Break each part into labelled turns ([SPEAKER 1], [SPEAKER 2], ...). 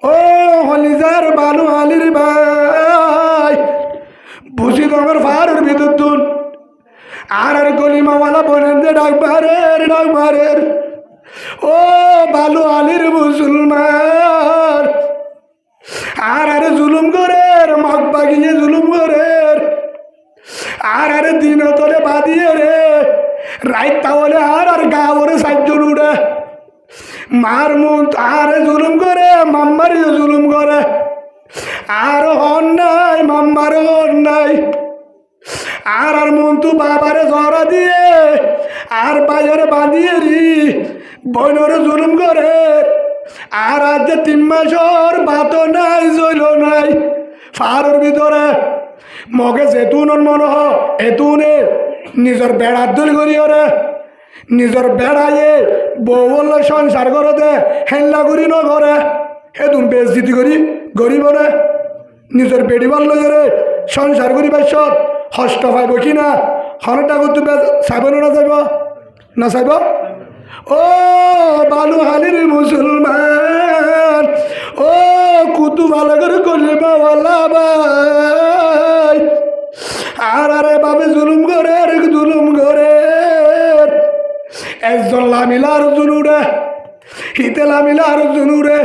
[SPEAKER 1] ও হলিজার বালু আলির ভাই বুঝি তোমার ফারুর ভিতর তুন আর গলিমাওয়ালা বলেন যে ডাক মারের ও বালু আলির মুসলমান আর জুলুম করের মগ বাগিয়ে জুলুম করের আর দিন তোলে বাদিয়ে রে রাইত তাহলে আর গা ওরে সাতজন উড়ে মার মুন আর জুলুম করে মাম্মার জুলুম করে আর হন নাই মাম্মার হন নাই আর মন তু বাবারে জরা দিয়ে আর বাইরে বাঁধিয়ে রি বইনরে জুলুম করে আর আজ 3 মাসর ভাত নাই জইল নাই ফারুর ভিতরে মগে যেতুন মন এতুনে নিজের বেড়ার দল করিওরে নিজের বেড়াইয়ে বউল সংসার করতে হেল্লা করি নগরে হেতুন বেজতি করি গরিবরে নিজের বেড়িবার লইরে সংসার করি বাসত হষ্ট পাইব কি না হনটা করতে চাইব না যাইব না চাইব ও বালু হালির মুসলমান ও কুতু ভালো করে করলে বাবা ভাই আর আরে বাবে জুলুম করে একজন লামিলার জুনুরে হিতে লামিলার জুনুরে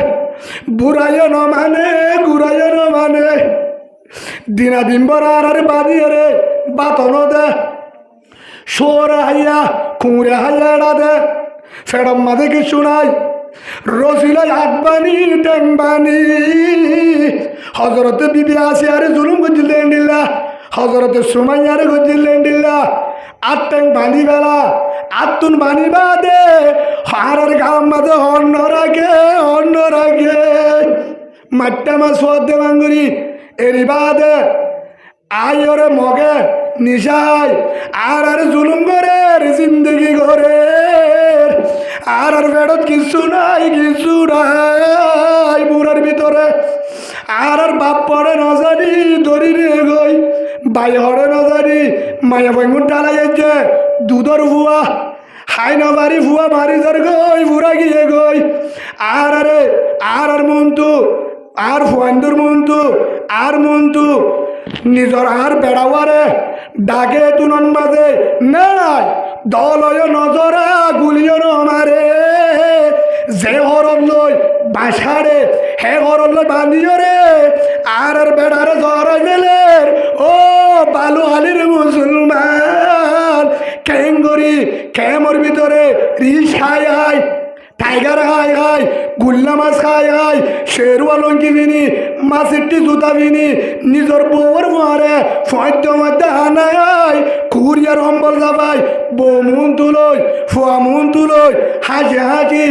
[SPEAKER 1] বুড়াইও ন মানে গুড়াইও ন মানে দিনা দিন বর আর বাদিয়ে রে বাতন দে সোরে হাইয়া কুঁড়ে হাইয়া এড়া দে ফেরম মাঝে কিছু নাই রসিলাই হাত বানি ট্যাং বানি হজরতে বিবি আসি আরে জুলুম করছিলেন দিল্লা হজরতে সুমাই আরে করছিলেন দিল্লা আর ট্যাং বানি বেলা আতুন বানি বাদে হারার গাম মাঝে অন্য রাখে মাট্টা মাছ দে বাঙ্গুরি এরি বাদে আয়রে মগে নিশাই আর জুলুম করে জিন্দগি করে আর বেড়ত কিছু নাই বুড়ার ভিতরে আর বাপ পড়ে নজানি দড়ি নিয়ে গই বাই হরে নজানি মায়া বেগুন টালাই যাচ্ছে দুধর ভুয়া হাই নবারি ভুয়া মারি ধর গই বুড়া গিয়ে গই আর মন্তু আর ফুয়ান্দুর মন্তু নিজর আর বেড়াওয়ারে ডাকে তুনন মাঝে নাই দলয় নজরা গুলিও নমারে যে হরণ লই বাসারে হে হরণ লই বাঁধিও রে আর বেড়ারে জরা গেলের ও বালু হালির মুসলমান কেঙ্গরি কেমর ভিতরে রিস হাই টাইগার হাই গুল্লা মাছ হাই শেরওয়া লঙ্কি বিনি মাছেরটি জুতা বিনি নিজের বউর মারে ফদ্য মধ্যে হানাই কুরিয়ার অম্বল যাবাই বউ মুন তুলই ফুয়া মুন তুলই হাসি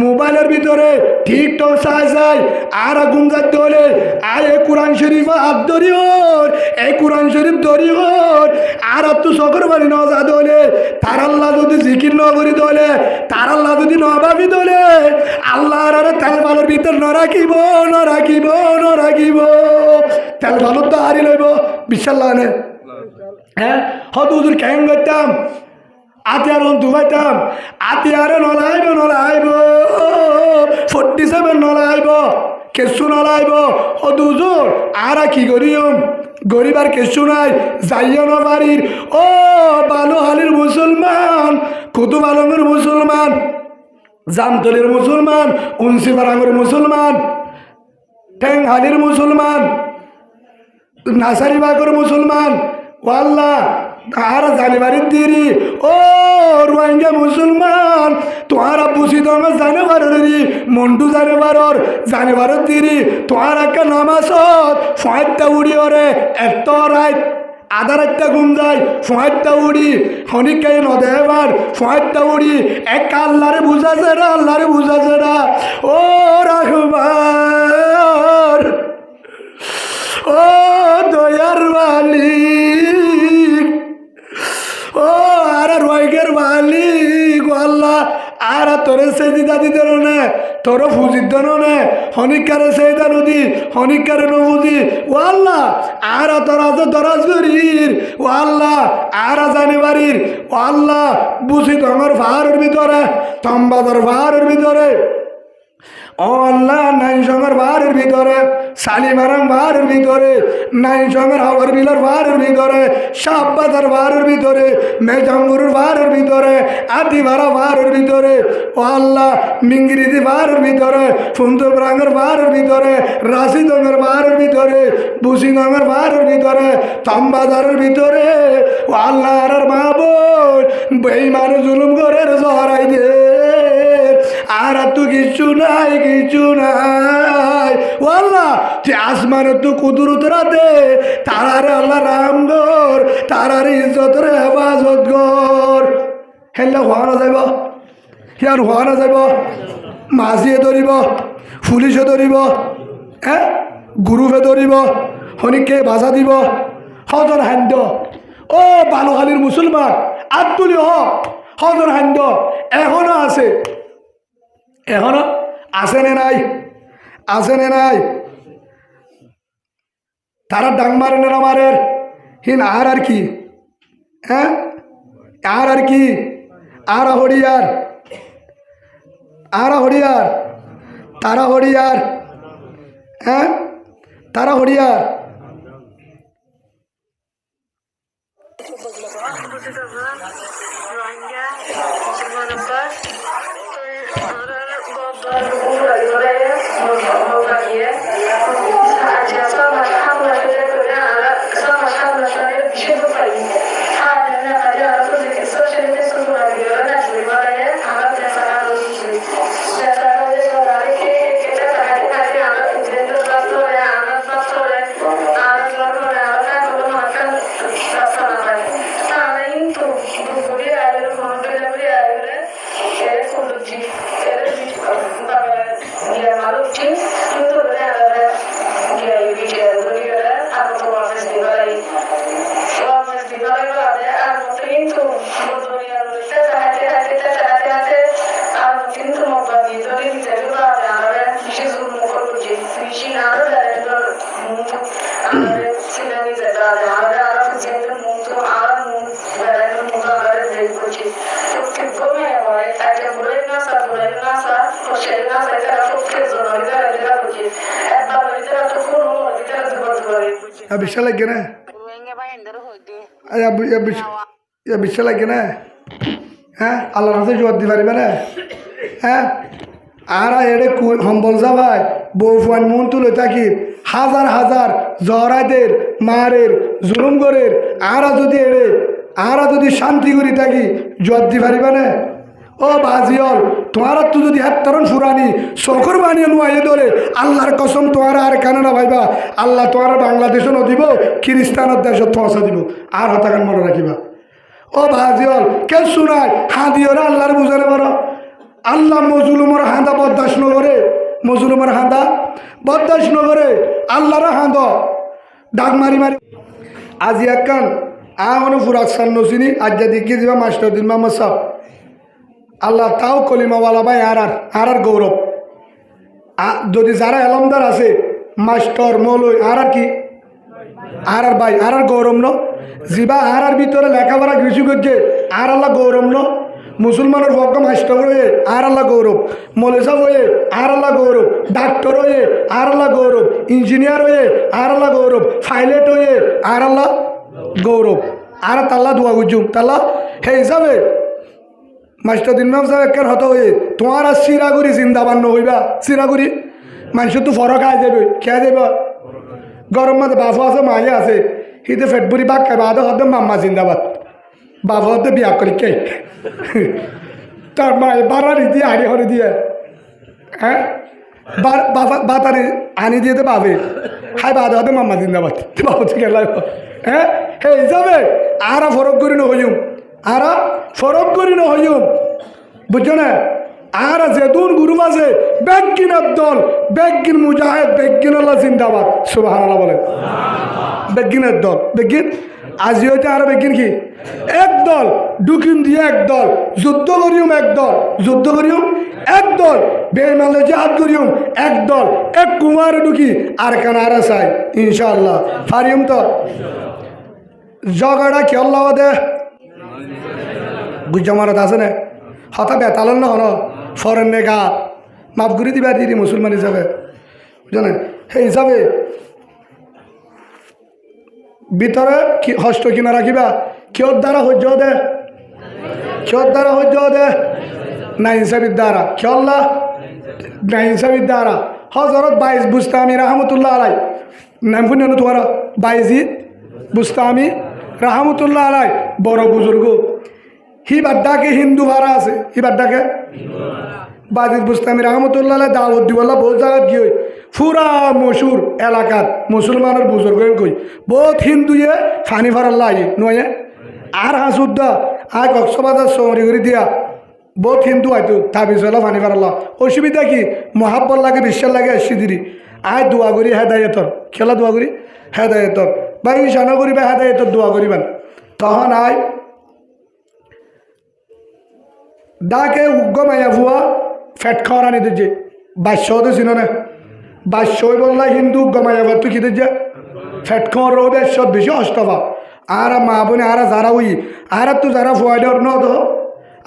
[SPEAKER 1] মোবাইলের ভিতরে টিকটক চাই আর গুম যাতে হলে আর এ কোরআন শরীফ হাত ধরি হর এই কোরআন শরীফ ধরি হর আর তো সকর বাড়ি নজা দলে তার আল্লাহ যদি জিকির ন করি দলে তার আল্লাহ যদি ন ভাবি দলে আল্লাহর আর তেল ভালোর ভিতর ন রাখিব তেল ভালো তো হারি লইব বিশ্বাস লাগে হ্যাঁ হত হুজুর কেন করতাম আতিয়ার দুবাইতাম আতিয়ারে নলাইব 47 নলাইব কেসু নলাইব হত হুজুর আর কি করিম গরিবার কেসু নাই যাইও না বাড়ির ও বালু হালির মুসলমান কুতুব আলমের মুসলমান জামতলির মুসলমান উনসিপাড়াঙ্গের মুসলমান ঠ্যাং হালির মুসলমান নাসারিবাগের মুসলমান ওয়াল্লাহ আর জানিবারির দিরি ও রোহিঙ্গা মুসলমান তোমার বুঝি তোমার জানিবারি মন্টু জানিবারের দিরি তোমার একটা নামাজত ফয়েরটা উড়িও রে এত রাত আধা রাতটা ঘুম যায় ফয়েরটা উড়ি হনিকাই নদে এবার ফয়েরটা উড়ি এক আল্লাহরে বুঝাছে না ও রাখবার ও দয়ার মালিক ও আর রয়ের মালিক আল্লাহ আর তোরে সেদিদা দিতে নে তোর ফুজির দেন নে হনিকারে সেইদা নদী হনিকারে নবুজি ও আল্লাহ আর তোরা তো দরাজ করির ও আল্লাহ আর জানি বাড়ির ও আল্লাহ বুঝি তোমার ভাড়ের ভিতরে তম্বাদর ভাড়ের ভিতরে ও আল্লাহ নাইন সঙ্গের বাড়ির ভিতরে সালিমারাম বাড়ির ভিতরে নাইন সঙ্গের হাওয়ার বিলের বাড়ির ভিতরে শাহবাজার বাড়ির ভিতরে মেজাঙ্গুরের বাড়ির ভিতরে আদিবাড়া বাড়ির ভিতরে ও আল্লাহ মিঙ্গিরিদি বাড়ির ভিতরে ফুন্দুবরাঙ্গের বাড়ির ভিতরে রাশিদঙ্গের বাড়ির ভিতরে বুসিদঙ্গের বাড়ির ভিতরে তামবাজারের ভিতরে ও আল্লাহ আর মা বোন বেঈমান জুলুম করে জহরাই দে আর তো কিছু নাই কিছু নাই ও আল্লাহ তুই আসমানে তো কুদরত রাতে তারারে আল্লাহ রাম গর তারারে ইজ্জত রে হেফাজত গর হেল্লা হওয়া যাইব হিয়ার হওয়া না যাইব মাঝিয়ে ধরিব পুলিশে ধরিব হ্যাঁ গ্রুপে ধরিব হনিকে বাধা দিব হজর হান্দ ও বালুখালীর মুসলমান আত্মলি হজর হান্দ এখনো আছে এখনো আছে নে নাই আছে নে নাই তারা ডাং মারে না মারের হিন আর কি হ্যাঁ আর কি আর হরিয়ার তারা হরিয়ার হ্যাঁ তারা হরিয়ার বিশ্বাস লাগে না বিশ্বাস লাগে না হ্যাঁ আল্লাহ রাতে জোয়ার দিতে পারবে না হ্যাঁ আর এড়ে হম্বল যাবাই বউ ফুয়ান মন তুলে থাকি হাজার হাজার জহরাদের মারের জুলুম করের আরা যদি এড়ে আরা যদি শান্তি করি থাকি জোয়ার দিতে পারিবে না ও বাজিয়ল তোমার তো যদি হাতরণ ফুরানি শখর বানিয়ে নোয়াইয়ে ধরে আল্লাহর কসম তোমার আর কানাডা ভাইবা আল্লাহ তোমার বাংলাদেশও নদিব খ্রিস্টানের দেশত পৌঁছা দিব আর হতাকান মনে রাখিবা ও বাজিয়ল কে শুনায় হাঁদিওরা আল্লাহর বুঝারে পারো আল্লাহ মজুলুমর হাঁদা বরদাস নগরে মজুলুমর হাঁদা বরদাস নগরে আল্লাহর হাঁদ ডাক মারি মারি আজি একখান আহনো ফুরাক সান নসিনি আজ দেখিয়ে দিবা মাস্টার দিন মোহাম্মদ সাহ আল্লাহ তাও কলিমাওয়ালা ভাই আর গৌরব যদি যারা এলমদার আছে মাস্টার মৌলই আর কি আর ভাই আর গৌরব ন যিবা আর ভিতরে লেখাপড়া কিছু করছে আর আল্লাহ গৌরব ন মুসলমানের পক্ষ মাস্টার হয়ে আর আল্লাহ গৌরব মলেসাব হয়ে আর আল্লাহ গৌরব ডাক্তার হয়ে আর আল্লাহ গৌরব ইঞ্জিনিয়ার হয়ে আর আল্লাহ গৌরব পাইলট হয়ে আর আল্লাহ গৌরব আর তাল্লা দোয়া গুজুম তাল্লা হে হিসাবে মাস্টার দিন সাহেব একের হত হয়ে তোমার আর চিরাগুড়ি জিন্দাবান্ন হইবা চিরাগুড়ি মানুষের তো ফরক আয় যাবে খেয়ে যাবে গরম মাঝে বাফু আছে মায়ে আছে হিতে ফেটবুরি বাঘ খাইবা আদে হতে মাম্মা জিন্দাবাদ বাবা হতে বিয়া করি কে তার মায়ে বাড়ারি দিয়ে হাড়ি হরে দিয়ে হ্যাঁ বাতারি আনি দিয়ে তো বাবে হাই বাদে হতে মাম্মা জিন্দাবাদ বাবু থেকে লাগবে হ্যাঁ হে হিসাবে আরা ফরক করি নহইম আরা ফরক করি নহইম বুঝছো না আর যেদুন গ্রুপ আছে বেগিনের দল বেগিন মুজাহিদ বেগিন আল্লাহ জিন্দাবাদ সুবহানাল্লাহ বলেন বেগিনের দল বেগিন আজি হইতে আর বেগিন কি এক দল ডুকিন দিয়ে এক দল যুদ্ধ করিম এক দল যুদ্ধ করিম এক দল বেমালে জাহাদ করিম এক দল এক কুমার ঢুকি আর কানারা চাই ইনশাআল্লাহ পারিম তো জগাড়া কি আল্লাহ দে গুজ্জা মারাত আছে না হতা বেতালন না হন ফরেন নেগা মাফ করে দিবা দিদি মুসলমান হিসাবে জানেন সেই হিসাবে ভিতরে কি হস্ত কিনা রাখিবা কিয়র দ্বারা সহ্য দে কিয়র দ্বারা সহ্য দে না হিসাবির দ্বারা কিয়ল্লা না হিসাবির দ্বারা হজরত বাইজ বুস্তামি রহমতুল্লাহ আলাই নাম শুনে তোমার বাইজিদ বুস্তামি রহমতুল্লাহ আলাই বড় বুজুর্গ হি বাড্ডাকে হিন্দু ভাড়া আছে হি বাড্ডাকে বাইজিদ বুস্তামি রহমতুল্লাহ আলাই দাওয়াত দিবল্লা বহুত জায়গাত কি হয় পুরা মশুর এলাকাত মুসলমানের বুজুর্গ কই বহুত হিন্দুয়ে ফানি ফারাল্লা আই নয় আর হাসুদ্দা আর কক্সবাজার সৌরি করে দিয়া বহুত হিন্দু হয়তো তাবিজ হলো ফানি ফারাল্লা অসুবিধা কি মহাব্বত লাগে বিশ্বাস লাগে আসছি দিদি আয় দোয়া করি হেদায়তর খেলা দোয়া করি হেদায়তর বা ঈশানো করিবা হেদায়তর দোয়া করিবেন তখন আয় ডাকে উগ্র মায়া ভুয়া ফ্যাট খাওয়ার আনি দিচ্ছে বাস্য হতে ছিল না বাস্য বললা হিন্দু উগ্র মায়া ভুয়া তুই কি দিচ্ছে ফ্যাট খাওয়ার রোদ একশত বেশি অষ্টভা আর মা বোনে আর যারা উই আর তো যারা ফুয়াইডর ন তো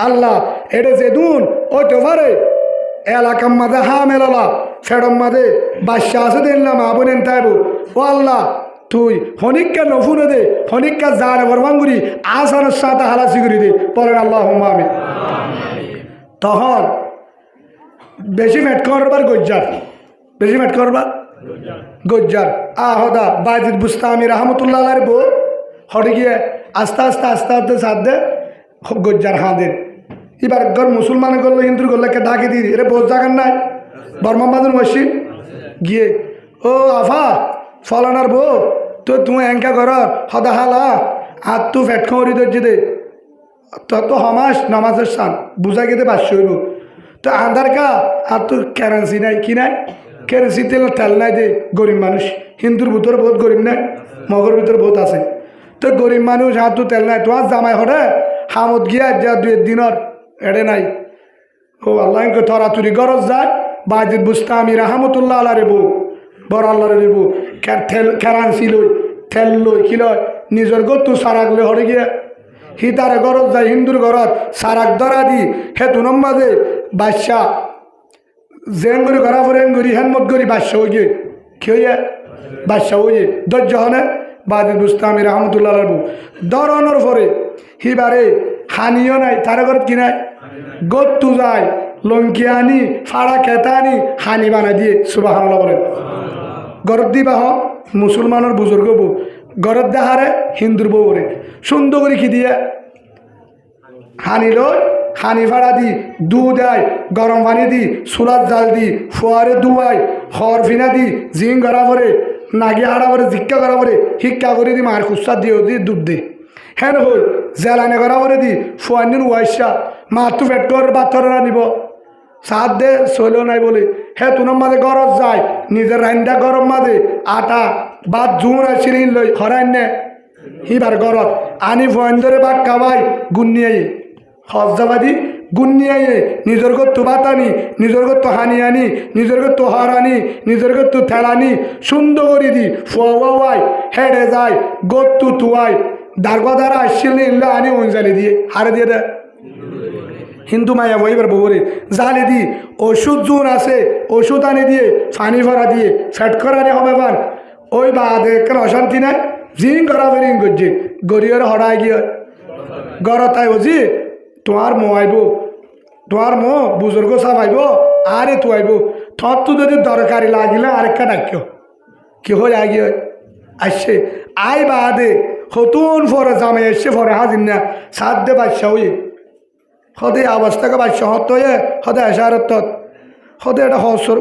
[SPEAKER 1] আল্লাহ এটা যে দুন ওই তো পারে এলাকার মাঝে হা মেলালা ফেডম মাঝে বাস্য আছে দিলাম মা বোনে তাইব ও আল্লাহ তুই হনিকা নফুনে দে হনিকা জানে বরবাঙ্গুরি আসানোর সাথে হালাসি করে দে বলেন আল্লাহ আমি তখন বেশি ফ্যাট করবার গজ্জার বেশি ফ্যাট করবার গজ্জার আহদা বাইজিদ বুস্তামি রহমতুল্লাহ আলার বউ হটে গিয়ে আস্তে আস্তে আস্তে আস্তে সাথ দে গজ্জার হাঁদের এবার ঘর মুসলমান করলো হিন্দুর করলো কে ডাকে দিয়ে এরে বোঝ জাগান নাই বর্মাবাদুর মসজিদ গিয়ে ও আফা ফলানার বউ তো তুমি এঙ্কা কর হদা হালা আর তু ফ্যাট খাওয়ারি ধরছে দে তো হমাস নামাজের সান বুঝা গেতে পারছো হইব তো আধার কা আর তোর কারেন্সি নাই কি নাই কারেন্সি তেল নাই দে গরিব মানুষ হিন্দুর ভিতরে বহুত গরিব নাই মগর ভিতরে বহুত আছে তো গরিব মানুষ হাত তো তেল নাই তোমার জামাই হরে হামত গিয়া যা দুই দিনের এড়ে নাই ও আল্লাহ থরাতুরি গরজ যায় বাইজিদ বুস্তামি রহমতুল্লাহ আল্লাহ রে বউ বড় আল্লাহ রে বউ কারেন্সি লই তেল লই কি লয় নিজের গতু সারাক লই হরে গিয়া হিতারে গরজ যায় হিন্দুর ঘরত সারাক ধরা দি হেতু নম্বাদে বাদশাহ জেঙ্গুরি ঘরা ফরে এঙ্গুরি হেনমত গরি বাদশাহ হয়ে গিয়ে কি হইয়া বাদশাহ হয়ে ধৈর্য হনে বাইজিদ বুস্তামি রহমতুল্লাহ বউ দরনের পরে হিবারে হানিও নাই তার ঘরত কি নাই গত্তু যায় লঙ্কি আনি ফাড়া খেতা আনি হানি বানাই দিয়ে সুবহানাল্লাহ বলেন গরত দিবা হ মুসলমানের বুজুর্গ বউ গরত দেহারে হিন্দুর বউরে সুন্দর করে কি দিয়ে হানি লই হানি ফাড়া দি দুধ দেয় গরম পানি দি সুলার জাল দি ফোয়ারে দুয়াই হর ফিনা দি জিং গড়া পরে নাগি হাড়া পরে জিক্কা করা পরে হিক্কা করে দি মার কুসার দিয়ে দি দুধ দে হ্যাঁ হই জেলানে করা পরে দি ফোয়ানিন ওয়াইসা মার তো পেট কর বাচ্চারা নিব সাত দে চলেও নাই বলে হ্যাঁ তুনার মাঝে গরজ যায় নিজের রান্না গরম মাঝে আটা বা জুন আসছিল লই হরাই নে হিবার গরত আনি ফোয়ান ধরে বা কাবাই গুন্নিয়াই হজাবাদি গুন্নিয়াই নিজের গত্তু বাতানি নিজের গত্তু হানি আনি নিজের গত্তু হরানি নিজের গত্তু থেলানি সুন্দর করে দি ফোয়াই হেডে যায় গত্তু তুয়াই দারগদারা আসছিল ইল্লা আনি ওঞ্জালি দিয়ে হারে দিয়ে দেয় হিন্দু মায়া বইবার বউরে জালে দি ওষুধ জোর আছে ওষুধ আনি দিয়ে ফানি ভরা দিয়ে ফ্যাট করানি হবে বার ওই বাদে কেন অশান্তি নাই জিং করা ফেরিং করছে গরিয়র হরাই গিয়ে গরতাই বুঝি তোমার মো আইব তোমার মো বুজুর্গ সব আইব আরে তু আইব থর তু যদি দরকারি লাগিলে আরেকটা ডাকিও কি হয়ে আগিয়ে আসছে আই বাদে হতুন ফরে জামে এসছে ফরে হাজির না সাত দে বাচ্চা হয়ে সদায় অবস্থাকে বাচ্চা হত হয়ে সদায় এসারত সদায় এটা হসর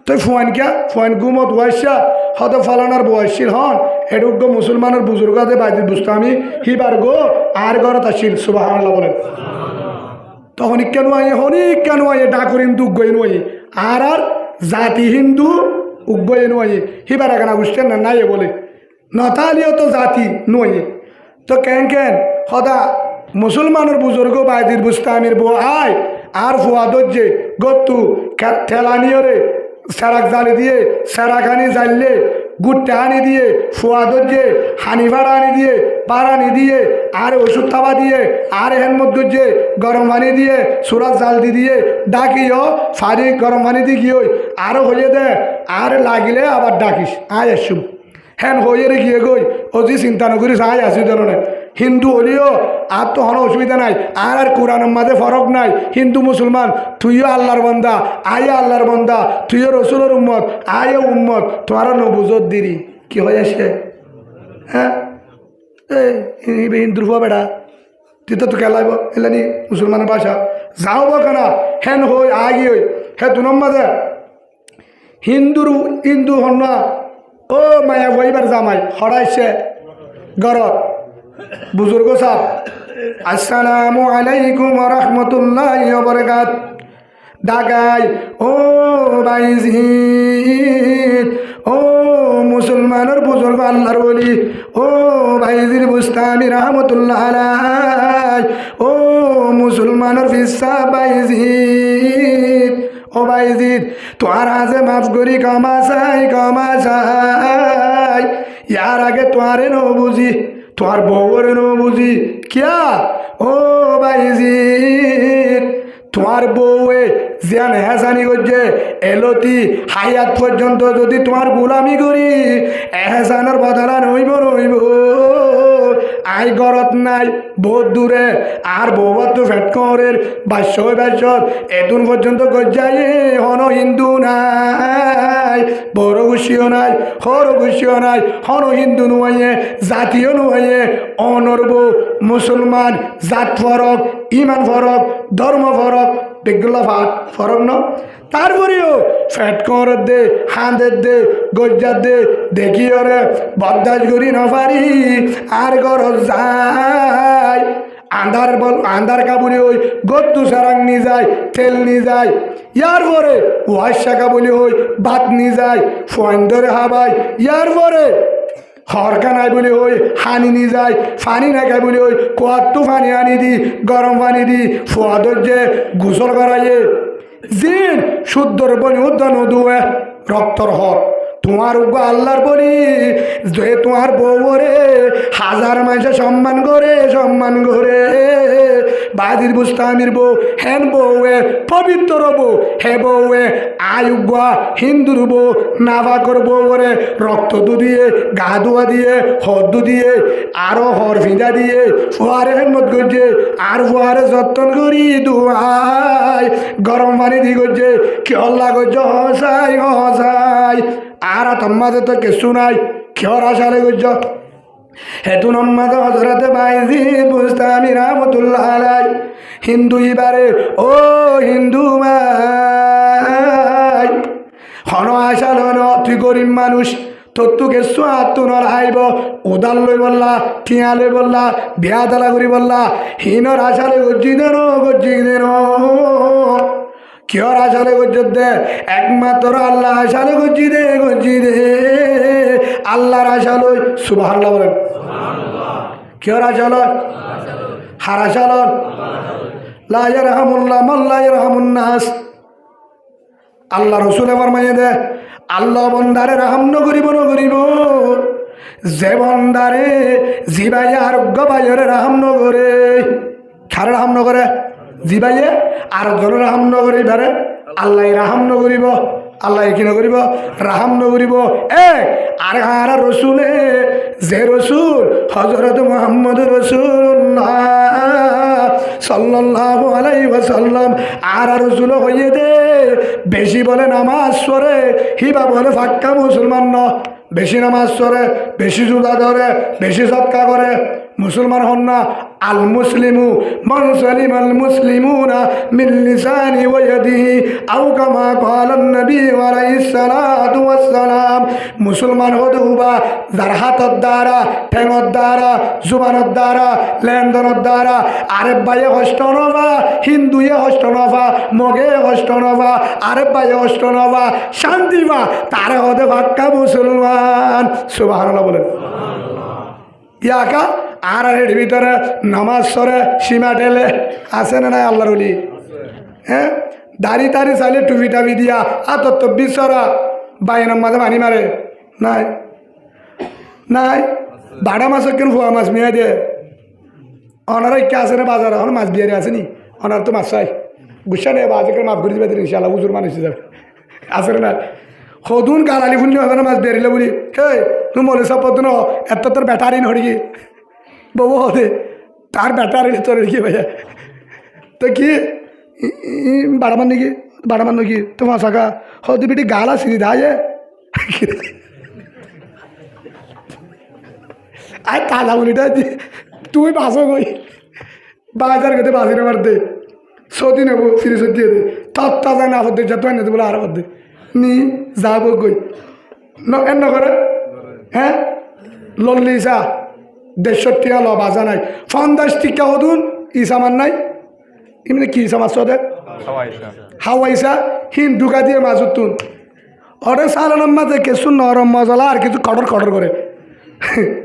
[SPEAKER 1] তুই ফুয়ানকিয়া ফুয়ান গুমত বয়সা সদে ফলানোর বয়সিল হন এটুক মুসলমানের বুজুর্গাতে বাইজিদ বুস্তামি হিবার গো আর ঘরত আসিল সুবহানাল্লাহ বলেন তখন কেন আইয়ে হনিক কেন আইয়ে ডাকুর হিন্দু উগ্গই নয় আর জাতি হিন্দু উগ্গই নয় হিবার এখানে বুঝতেন না নাই বলে নতালিও তো জাতি নয় তো কেন কেন সদা মুসলমানের বুজুর্গ বাইজিদ বুস্তামির বউ আয় আর ফুয়া দর্জে গত্তু ঠেলানিও রে সেরাক জালি দিয়ে সেরাখানি জানলে গুড়টা আনি দিয়ে ফুয়াদর যে হানিফাড়া আনি দিয়ে পাড়ানি দিয়ে আর ওষুধ থাবা দিয়ে আর হেন মধ্যে যে গরম পানি দিয়ে সুরাজ জাল দিয়ে ডাকিও ফারি গরম পানি দিয়ে গিয়ে আরও হয়ে দে আর লাগিলে আবার ডাকিস আয় আসুম হ্যান হয়ে রে গিয়ে গই ও যে চিন্তা নকরিস আয় আসি ধরনের হিন্দু হলিও আর তো কোনো অসুবিধা নাই আর কোরআনের মাঝে ফরক নাই হিন্দু মুসলমান তুইও আল্লাহর বন্দা আয় আল্লাহর বন্দা তুইও রসুলের উম্মত আয়ও উম্মত তোমারও নবুজত দিরি কি হয়ে আসে হ্যাঁ হিন্দুর হওয়া বেড়া তুই তো খেলাইব এলানি মুসলমানের ভাষা যাও বা কেনা হেন হই আগি হই হে দু নম্বরে হিন্দু হন না ও মায়া বইবার জামাই হরাইছে গরত বুজুর্গ সাহ আসসালামু আলাইকুম ওয়া রাহমাতুল্লাহি ওয়া বারাকাত ডাকাই ও ভাইজির ও মুসলমানের বুজুর্গ আল্লাহর ওলি ও ভাইজির বুস্তামি রহমতুল্লাহ আলাই ও মুসলমানের ফিসা ভাইজির ও ভাইজির তোর আজে মাফ করি ক্ষমা চাই ইয়ার আগে তোয়ারে ন বুঝি তোর বউরে ন বুঝি কিয়া ও ভাইজির তোমার বউয়ে জিয়ান এহসানি করছে এলতি হায়াত পর্যন্ত যদি তোমার গোলামি করি এহসানের বদলা নইব আই গরত নাই বহুত দূরে আর বউর তো ফেটকরের বাস্যত এতুন পর্যন্ত গজ্জাই হন হিন্দু নাই বড় গুছিও নাই হর গুছিও নাই হন হিন্দু নুয়ে জাতীয় নুয়ে অনর্ব মুসলমান জাত ফরক ইমান ফরক ধর্ম ফরক বেগুলা ফরক ন তারপরেও ফ্যাট করের দে হাঁদের দে গজ্জার দে দেখি ওরে বদাস করি নপারি আর ঘর যায় আন্ধার কাবুলি ওই গদ্দু সারাং নি যায় তেল নি যায় ইয়ার পরে ওয়াশা কাবুলি ওই ভাত নি যায় ফোন ধরে হাবাই ইয়ার পরে হরকা নাই বলে ওই হানি নি যায় পানি না খাই বলে ওই কত পানি আনি দি গরম পানি দি ফুয়াদর যে গোসল করাইয়ে জিন শুদ্ধর বনি উদ্যান দুয়ে রক্তর হর তোমার উগ্র আল্লাহর বলি যে তোমার বউরে হাজার মাসে সম্মান করে বাদির বুস্তামির বউ হেন বউয়ে পবিত্র বউ হে বউয়ে আয়ুগ্যা হিন্দুর বউ নাভা করবো বলে রক্ত দিয়ে গা ধোয়া দিয়ে হদ দিয়ে আরো হর ফিঁদা দিয়ে ফুয়ারে হেমত করছে আর ফুয়ারে যত্ন করি দুয়াই গরম পানি দিয়ে করছে কি হল্লা করছে হসাই আর তোমাদের তো কিছু নাই কেউর আশারে করছ হেতু নম্মাদ হজরতে বাইজি বুস্তামি রহমতুল্লাহ আলাই হিন্দু ইবারে ও হিন্দু মাই হন আশা লন তুই গরিব মানুষ তোর কিছু আত্মনর আইব উদাল লই বললা টিয়া লই বললা বিয়া দালা করি বললা হিনর আশালে গজ্জি দেন কিয়র আশালে গজ্জত দে একমাত্র আল্লাহ আশালে গজ্জি দে আল্লাহর আশালই সুবহানাল্লাহ বলেন কিয়র আশালয় হার আশালয় লা ইয়ারহামুল্লাহ মান লা ইয়ারহামুন নাস আল্লাহ রসুলে ফরমাইয়ে দে আল্লাহ বন্দারে রাহাম নগরিব যে বন্দারে জিবাই আরোগ্য বাইরে রাহাম নগরে খারে রাহাম নগরে জিবাইয়ে আর জন রাহাম নগরী বারে আল্লাহ রাহাম নগরিব আল্লাহ কি নগরিব রাহাম নগরিব আর আর রসুলে যে রসুল হযরত মুহাম্মদ রাসূলুল্লাহ সাল্লাল্লাহু আলাইহি ওয়াসাল্লাম আর রসুল হইয়ে দে বেশি বলে নামাজ পড়ে হিবা বলে ফাক্কা মুসলমান ন বেশি নামাজ পড়ে বেশি রোজা ধরে বেশি সদকা করে মুসলমান হন না আল মুসলিমু মান সালিমাল মুসলিমুনা মিন লিসানি ওয়া ইয়াদিহি আও কামা ক্বালা নবী আলাইহিস সালাতু ওয়াস সালাম মুসলমান হদুবা যার হাতর দ্বারা ঠেঙর দ্বারা জুবানের দ্বারা লেনদেনের দ্বারা আরে ভাইয়ে হস্ত নবা হিন্দুয়ে হস্ত নবা মগে হস্ত নবা আরে ভাইয়ে হস্ত নবা শান্তি বা তারে হদে পাক্কা মুসলমান সুবহানাল্লাহ বলেন ইয়াকা আর এর ভিতরে নামাজ সরে সীমা ঠেলে আসে না নাই আল্লাহর ওলি হ্যাঁ দাড়ি টাড়ি চাইলে টুপি টাপি দিয়া আতর তো বিছরা বাইনার মাঝে পানি মারে নাই নাই বাড়া মাছ কেন ফোয়া মাছ মেয়ে দে ওনারা কে আছে না বাজার এখন মাছ বিয়ারি আছে নি ওনার তো মাছ চাই গুসা নেই বাজার মাছ করে দিবে ইনশাল্লাহ উজুর মানুষ যাবে আছে না সদুন গালালি ফুল হবে না মাছ বেরিলে বলি হে তুমি বলে সব পদ এত তোর ব্যাটারি নড়ি কি বউ হতে তার ব্যাটারি তোর কি ভাইয়া তো কি বাড়ামান নাকি বাড়ামান নাকি তোমার সাকা হতে বেটি গালা সিঁড়ি দায় আয় কালা বলিটা তুই বাসো কই বাজার খেতে বাসিরে মারতে সতী নেবো সিঁড়ি সত্যি দে তত তাজা না হতে যা তুই নেতে বলে আর হতে নি যাবো কই এন করে হ্যাঁ লল্লি ইসা ৬৫ টাকা ল বাজা নাই ৫০ টাকা হতুন ইসা মান নাই এমনি কি ইসা মাছ ওদের হাওয়াইসা হিন ঢুকা দিয়ে মাছ উঠতুন ওরে সালানার মাঝে কিছু নরম মজলা আর কিছু কটর কটর করে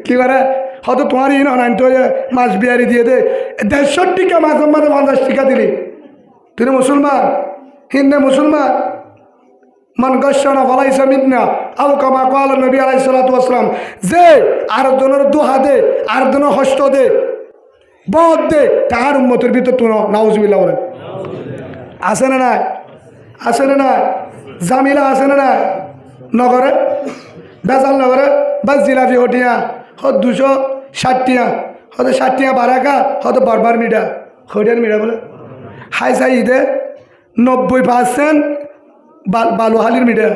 [SPEAKER 1] কি করে হয়তো তোমার ইন হন তো মাছ বিয়ারি দিয়ে দে ৬৫ টাকা মাছের মাঝে ৫০ টাকা দিলি তুই মুসলমান হিন্দে মুসলমান মান গসানা ফালাইসা মিন্না আও কামা ক্বাল নবী আলাইহিস সালাতু ওয়াস সালাম যে আর জনের দুহা দে আর জনের হস্ত দে বদ দে তার উম্মতের ভিতর তুই নাউজুবিল্লাহ বলেন আছে না নাই আছে না নাই জামিলা আছে না নাই নগরে বেজাল নগরে বাস জিলাপি হটিয়া হত ২৬০ টাকা হয়তো ৬০ টাকা বারাকা হয়তো বারবার মিঠা হটিয়ার মিঠা বলে হাই সাই ঈদে ৯০% বালুহালির মিঠা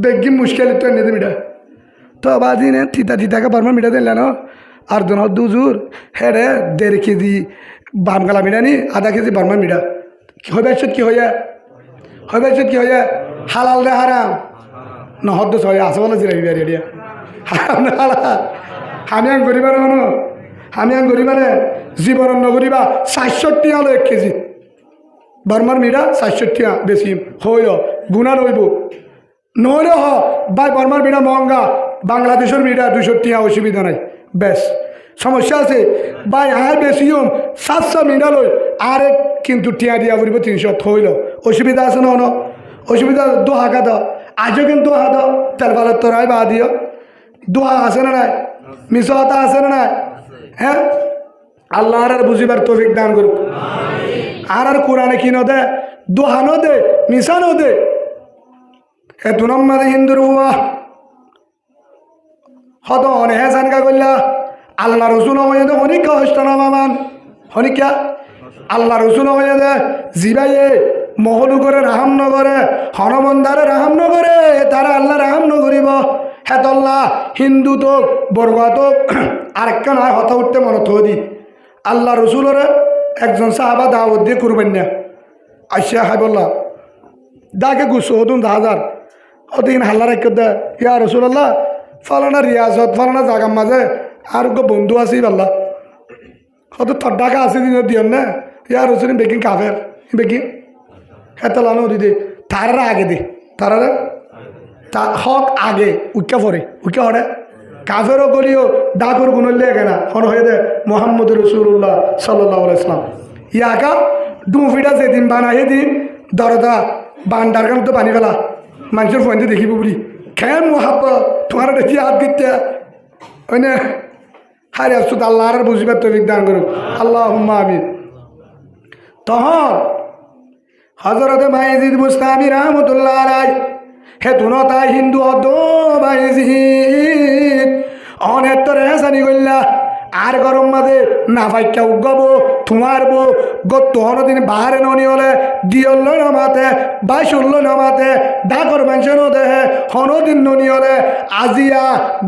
[SPEAKER 1] বেগি মুশকিল তো এনে মিঠা তো বাজি নে থিতা থিতাকে বারবার মিঠা দিল না আর জন দুজুর হেরে ১.৫ কেজি বামগালা মিঠা নি আধা কেজি বারবার মিঠা হবে কি হয়ে হবে কি হয়ে হালাল রে হারাম নহদ ছয় আছে বলে জিরাবি বেরিয়ে হারাম না হালাল আমি আং করিবা না কোনো আমি আং করিবা রে জীবন নগরিবা ৬৭ টাকা হলো ১ কেজি বর্মার মিঠা ৬৭ টাকা বেশি হইল গুণা রইব নহলে হ ভাই বর্মার মিঠা মহঙ্গা বাংলাদেশের মিঠা ২০০ টাকা অসুবিধা নাই বেশ সমস্যা আছে ভাই আর বেশি হম ৭০০ মিঠা লই আর কিন্তু টিয়া দিয়া পড়ব ৩০০ হইল অসুবিধা আছে না অসুবিধা দোহা খা দাও আজও কিন্তু দোহা দাও তেল পালের তোরাই বা দিও দোহা আছে না নাই মিশতা আছে না নাই হ্যাঁ আল্লাহ আর বুঝিবার তৌফিক দান করুক আর কোরআনে কি নদে দোহা নদে মিশা নদে এ ২ নম্বরে হিন্দুর হুয়া হত অনে হে জানকা করলা আল্লাহ রসুল হয়ে দে হনিকা হস্ত না মামান হনিকা আল্লাহ রসুল হয়ে দে জিবাইয়ে মহলু করে রাহাম নগরে হনমন্দারে রাহাম নগরে তারা আল্লাহ রাহাম নগরিব হেতল্লা হিন্দু তো বরগা তো আরেকটা নয় হতা উঠতে মনে থদি আল্লাহ রসুলরে একজন সাহাবা দাওয়াত দিয়ে করবেন না আইসা হাই বললা দাকে গুছো হতুন ১০০০ অদিন হাল্লা রাখ দে ইয়া রসুল্লাহ ফলানা রিয়াজত ফলানা জাগার মাঝে আর বন্ধু আছি পাল্লা হয়তো তোর ডাকা আছে দিন দিয়ন না ইয়া রসুল বেকিং কাফের বেকিং হেতলানো দিদি তারা আগে দে তারা হক আগে উইকা পরে উইকা হরে কাফেরও করিও ডাকর গুণলে কেনা হন হয়ে দে মোহাম্মদ রসুল্লাহ সাল্লাহ ইসলাম ইয়াকা ডুফিটা যেদিন বানা সেদিন দরদা বান্ডার কান তো পানি ফেলা মানুষের ফোনতে দেখিব বলি খেয়ে মোহাব্বত তোমার দেখি হাত দিতে হয় না হারে আসুত আল্লাহ আর বুঝিবার তৌফিক দান করুক আল্লাহ আমিন তখন হজরতে বাইজিদ বুস্তামি রহমতুল্লাহ আলাই হে তুনো তাই হিন্দু অদ বাইজিদ অনেক তো রেহাসানি করলা আর গরম মাঝে না পাইকা উগব তোমার বো গত দিন বাহারে ননি হলে দিয়ল নমাতে বাইশুল্ল নমাতে ডাকর মানুষ দেহে হনদিন ননি হলে আজিয়া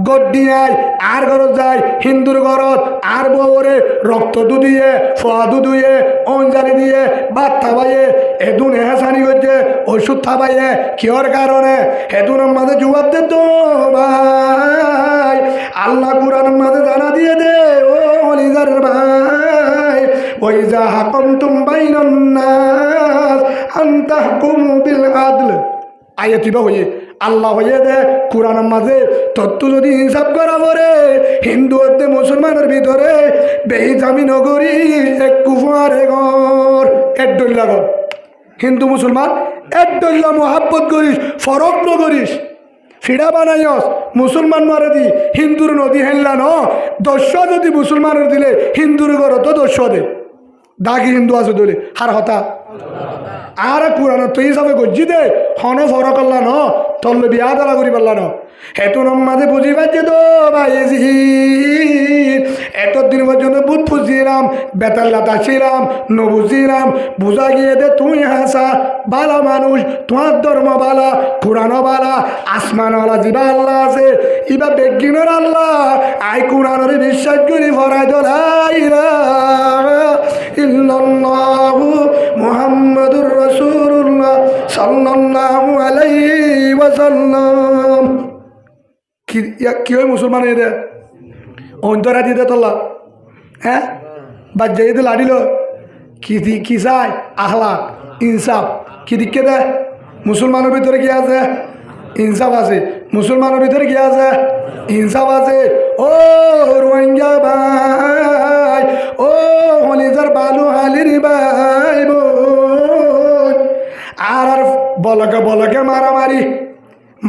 [SPEAKER 1] গড্ডিয়াই আর ঘরত যায় হিন্দুর ঘরত আর বউরে রক্ত দুদিয়ে ফোয়া দুদুয়ে অঞ্জালি দিয়ে ভাত থাবাইয়ে এদুন হেসানি করছে ওষুধ থাবাইয়ে কিয়র কারণে এদুনের মাঝে জবাব দে তো ভাই আল্লাহ কুরআনের মাঝে জানা দিয়ে দে ও অলিজার ভাই ওয়াইজা হাকামতুম বাইনান নাস আন তাহকুমু বিল আদল আয়াতিবা হয়ে আল্লাহ হয়ে দে কুরআনের মাঝে তত্ত্ব যদি হিসাব করা পরে হিন্দু হতে মুসলমানের ভিতরে বেইজামি নগরী এক কুফারে ঘর এক ডল্লা ঘর হিন্দু মুসলমান এক ডল্লা মোহাব্বত করিস ফরক নগরিস ফিডা বানাইস মুসলমান মারে দি হিন্দুর নদী হেনলা ন দস্য যদি মুসলমানের দিলে হিন্দুর ঘর তো দস্য দে দাগি হিন্দু আছে দলে হার হতা আর পুরানো তো হিসাবে গজ্জি দে হন ফর করলা ন তল্লে বিয়া দালা করি পারলা ন হেতু মাঝে বুঝি পাইছে তো ভাইজি এতদিন পর্যন্ত বুধ ফুজিরাম বেতাল্লা তাছিলাম নবুজিরাম বুঝা গিয়ে দে তুই হাসা বালা মানুষ তোমার ধর্ম বালা পুরানো বালা আসমানওয়ালা জিবা আল্লাহ আছে ইবা বেগিনের আল্লাহ আই কুরআনের বিশ্বাস করি ফরাই দলাইরা ইল্লাল্লাহু মুহাম্মাদুর রাসূলুল্লাহ সাল্লাল্লাহু আলাইহি ওয়াসাল্লাম কি হয় মুসলমান এদের অন্তরা দিতে তোলা হ্যাঁ বাজ্যাইতে লাড়িল কি চাই আখলাক ইনসাফ কি দিকে দেয় মুসলমানের ভিতরে কি আছে ইনসাফ আছে মুসলমানের ভিতরে কি আছে ইনসাফ আছে ও রোহিঙ্গা ভাই ও হলিজার বালু হালির ভাই আর বলকে মারামারি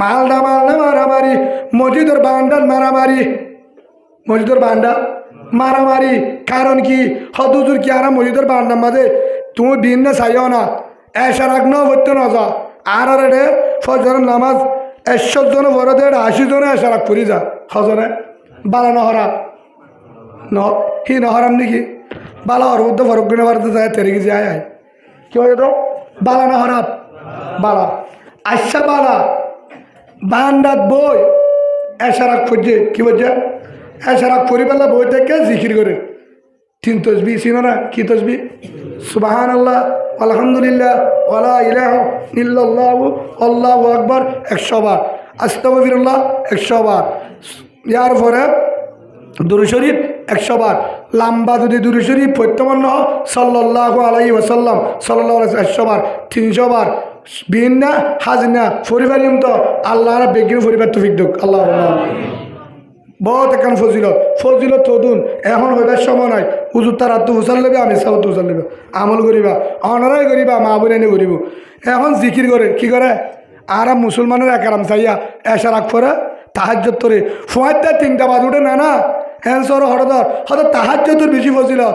[SPEAKER 1] মালদা মারামারি মসজিদের বান্ডার মারামারি কারণ কি হদুজুর কি আর মসজিদের বান্ডার মাঝে তুমি দিন না চাইও না এসা রাখন হইতে না যা আর রে ফজরের নামাজ 100 জন বড় 80 জনে এসা রাখ করি যা হজনে বালা নহরাম হি নহরাম নাকি বালা আর উদ্দ ফরক গুনে বাড়তে যায় তেরে কি যায় কি হয় তো বালা নহরাম বালা আচ্ছা বালা বান্ডাত বই এসারাক খুঁজছে কি বলছে এসারাক পরিবেলা বই থেকে জিকির করে 3 তসবি চিনো না কি তসবি সুবহানাল্লাহ আলহামদুলিল্লাহ ওয়ালা ইলাহা ইল্লাল্লাহু আল্লাহু আকবার 100 বার আস্তাগফিরুল্লাহ 100 বার ইয়ার পরে দুরূদ শরীফ 100 বার লম্বা যদি দুরূদ শরীফ পড়তেমন সাল্লাল্লাহু আলাইহি ওয়াসাল্লাম সাল্লাল্লাহু আলাইহি 100 বার 300 বার বিনা হাজনা পরিবারিম তো আল্লাহর বেগিন পরিবার তৌফিক দিক আল্লাহ বহুত এখন ফজিলত তদুন এখন হইবার সময় নাই হুজুর তার আত্ম হুসাল লেবে আমি সাবত হুসাল লেবে আমল করিবা অনারাই করিবা মা বোন এনে করিব এখন জিকির করে কি করে আর মুসলমানের একারাম চাইয়া এসা রাখ করে তাহাজ্জত তোরে ফুয়াইতে 3টা বাজ উঠে না হ্যান্সর হরদর তাহাজ্জতর বেশি ফজিলত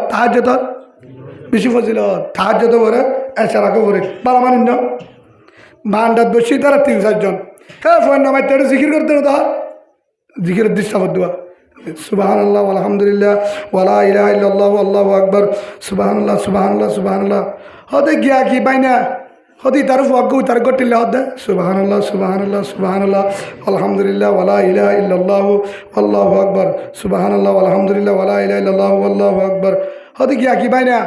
[SPEAKER 1] তাহাজ্জত করে এসা রাখো করে বালা মানিন্য বান্ডাত বসি তারা 3-4 জন হ্যাঁ ফোন নামাই তেড়ে জিকির করতে না জিকিরের দৃষ্টাবত দেওয়া সুবহানাল্লাহ আলহামদুলিল্লাহ ওয়ালা ইলাহা ইল্লাল্লাহু আল্লাহু আকবার সুবহানাল্লাহ হতে গিয়া কি পাই না হতে তার ফুয়াগ্গু তার গটিলে হতে সুবহানাল্লাহ আলহামদুলিল্লাহ ওয়ালা ইলাহা ইল্লাল্লাহু আল্লাহু আকবার সুবহানাল্লাহ আলহামদুলিল্লাহ ওয়ালা ইলাহা ইল্লাল্লাহু আল্লাহু আকবার হতে গিয়া কি পাই না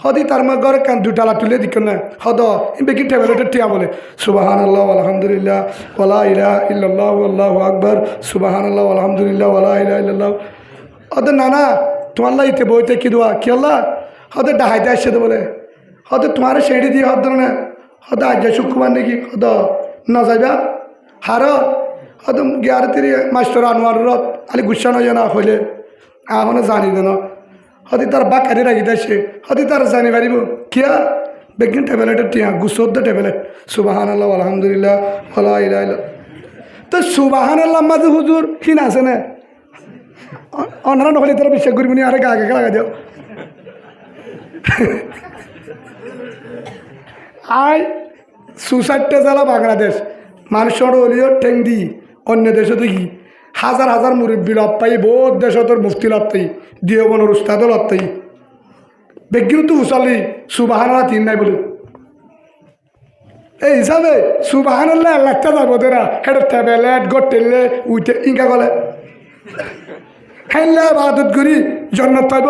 [SPEAKER 1] হদি তার মা ঘরে কান দুটালা তুলে দিক না হদ বেকি টেবলেটের টিয়া বলে সুবহানাল্লাহ আলহামদুলিল্লাহ ওয়ালা ইলাহা ইল্লাল্লাহু আল্লাহু আকবার সুবহানাল্লাহ আলহামদুলিল্লাহ ওয়ালা ইলাহা ইল্লাল্লাহ হদে নানা তোমার লাইতে বইতে কি দোয়া কি আল্লাহ হদে ডাহাইতে আসছে তো বলে হদে তোমার সেইটি দিয়ে হদ না হদে আজ শুক্রবার নাকি হদ না যাইবা হার হদ গিয়ার তিরি মাস্টার আনোয়ার রত আলি গুচ্ছা নয় না হইলে এখনো জানি না হদি তার বাকারি রাখি দেছে হদি তার জানি পারিব কিয়া বেগিন ট্যাবলেটের টিয়া গুসোদ্দ ট্যাবলেট সুবহানাল্লাহ আলহামদুলিল্লাহ ওয়ালা ইলাহা ইল্লাল্লাহ তো সুবহানাল্লাহ মাঝে হুজুর হিন আছে না অনরা নহলে তারা বিশ্বাস করিব নি আরে আগে লাগা দিও আই সুসাইডটা জ্বালা বাংলাদেশ মানুষের হলিও ঠেং দি অন্য দেশে দেখি হাজার মুরব্বী লাভ পাই বহুত দেশ তোর মুফতি লাভ পাই দিয়ে মনের উস্তাদও লাভ পাই বেগিন তো উচালি সুবহানাল্লাহ 3 নাই বলে এই হিসাবে সুবহানাল্লাহ লাগতে যাবো তোরা হেঁটে ট্যাবলেট গটেলে উঠে ইঙ্কা গলে হেল্লা বাদত করি জন্নত পাইব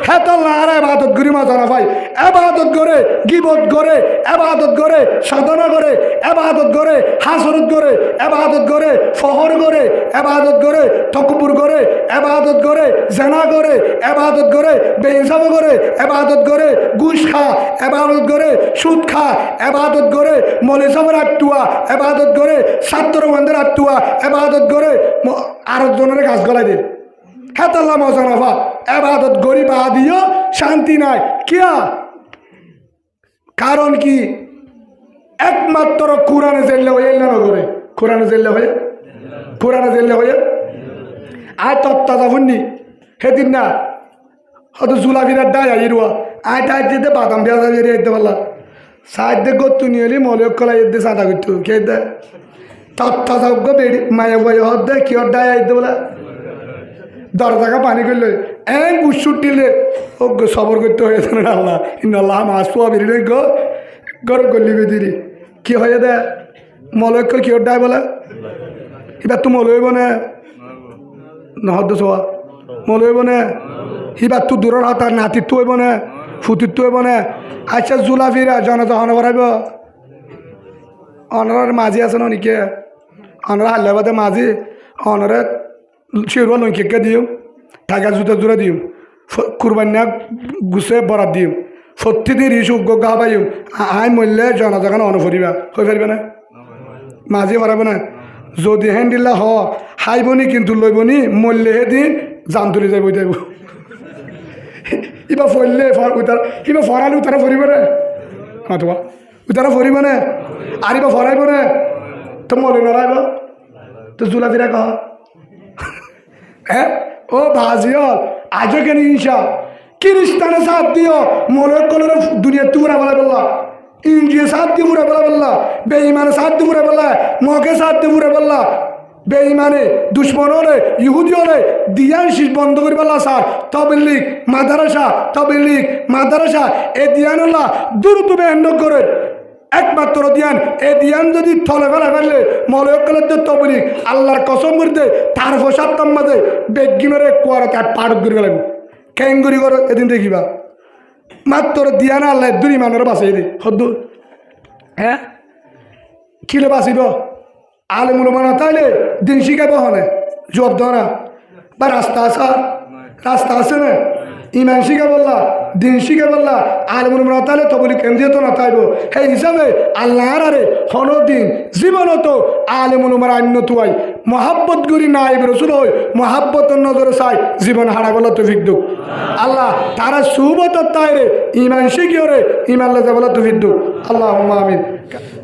[SPEAKER 1] হ্যাঁ তো আর এবাদত করি মজা না ভাই এবাদত করে গিবত করে এবাদত করে সাধনা করে এবাদত করে হাসরত করে এবাদত করে ফহর করে এবাদত করে তকবুর করে এবাদত করে জেনা করে এবাদত করে বেহিসাব করে এবাদত করে ঘুষ খা এবাদত করে সুদ খা এবাদত করে মলিসাবের আটটুয়া এবাদত করে ছাত্র বন্ধের আটটুয়া এবাদত করে আরো জনের গাছ গলায় দে হেতাল্লা মজা নাফা এবাদত গরিব আদিও শান্তি নাই কিয়া কারণ কি একমাত্র কোরআনে জেলে হয়ে না নগরে কোরআনে জেলে হয়ে আয় তত্তা শুননি সেদিন না হয়তো জুলাফিরার দায় আইরুয়া আয় টাই দিতে বাদাম পেঁয়াজ এতে পারলা সাইড দিয়ে গত্তু নিয়ে এলি মলে কলা এতে সাদা করতো কে দে তত্তা যাক বেড়ি মায়া বয়ে হত দে কি ওর দায় আইতে বলে দরজাকা পানি করলে গুসুর দিলে ও সবর করতে হয়েছে না আল্লাহ ইন্নআল্লাহ মাছ পোয়া বেরিয়ে গর গল্লি বেদিরি কি হয়ে দে মলে কি ওর দায় বলে এবার তো মল হইব না নহদ ছোয়া মল হইব না সিবাৰ তো দূৰৰ হাতাৰ নাতিটো হইব না ফুটিটো হইব না আচ্ছা জুলাফিরা জনদহন করাইব অনরার মাঝি আছে নাকি অনরা হাল্লাবাদে মাঝি অনরে শিরুয়া লঙ্কিকে দিও টাকা জুতা জোড়া দিও কুরবান্না গুছে বরাত দিও প্রতিদিন রিস গা পাইম আই মরলে জনজগান অনুফরিবা হয়ে পারবে না মাঝি করাবে না যদি হেন দিলা হ হাইবনি কিন্তু লইবনি মরলে সেদিন জান তুলি যাইব যাইব ইবা ফরলে ইবা ফরালে উতারা ফরিব না তোমা উতারা ফরিব না আর ইবা ফরাইব না তো মলে নড়াইব তো জুলাফিরা কহ হ্যাঁ ও ভাজিও আজও কেন ইনশা কিরিস্তানে সাথ দিও মলে কলের দুনিয়া তুরা বলা বললা ইন্ডিয়া সাথ দিয়ে পুরা বলা বললা বেঈমানে সাথ দিয়ে পুরা বললা মকে সাথ দিয়ে পুরা বললা বেঈমানে দুশ্মন হলে ইহুদি হলে দিয়ান শীষ বন্ধ করি বললা স্যার তবলিগ মাদারাসা এ দিয়ান হল্লা দ্রুত বেহন্ন করে একমাত্র দিয়ান এ দিয়ান যদি থলে ফেলা ফেললে মলয়কালের যে তবলিগ আল্লাহর কসম করতে তার ফসাত্তম মাঝে বেগি মেরে কুয়ারে তার পাড়ক করে লাগবে ক্যাঙ্গুরি করে এদিন দেখিবা মাত্র দিয়া না আল্লাহ দুই মানুষ বাঁচাই দে হদ্দু হ্যাঁ কিলে বাঁচিব আলেমুল মানা তাইলে দিন শিখাব হনে জব ধরা বা রাস্তা আছে না ইমান শিখে বললা দিন শিখে বললা আলেমুল মানা তাইলে তো বলি কেন্দ্রীয় তো না তাইব সেই হিসাবে আল্লাহ আরে হনদিন জীবনত আলেমুল মারা অন্য তুয়াই মহাব্বত গুরি নাইব রসুল হই মহাব্বতের নজরে চাই জীবন হারা বলা তৌফিক দুক আল্লাহ তারা সুবত তাইরে ইমান শিখিওরে ইমান লে যাবলা তৌফিক দুক আল্লাহুম্মা আমিন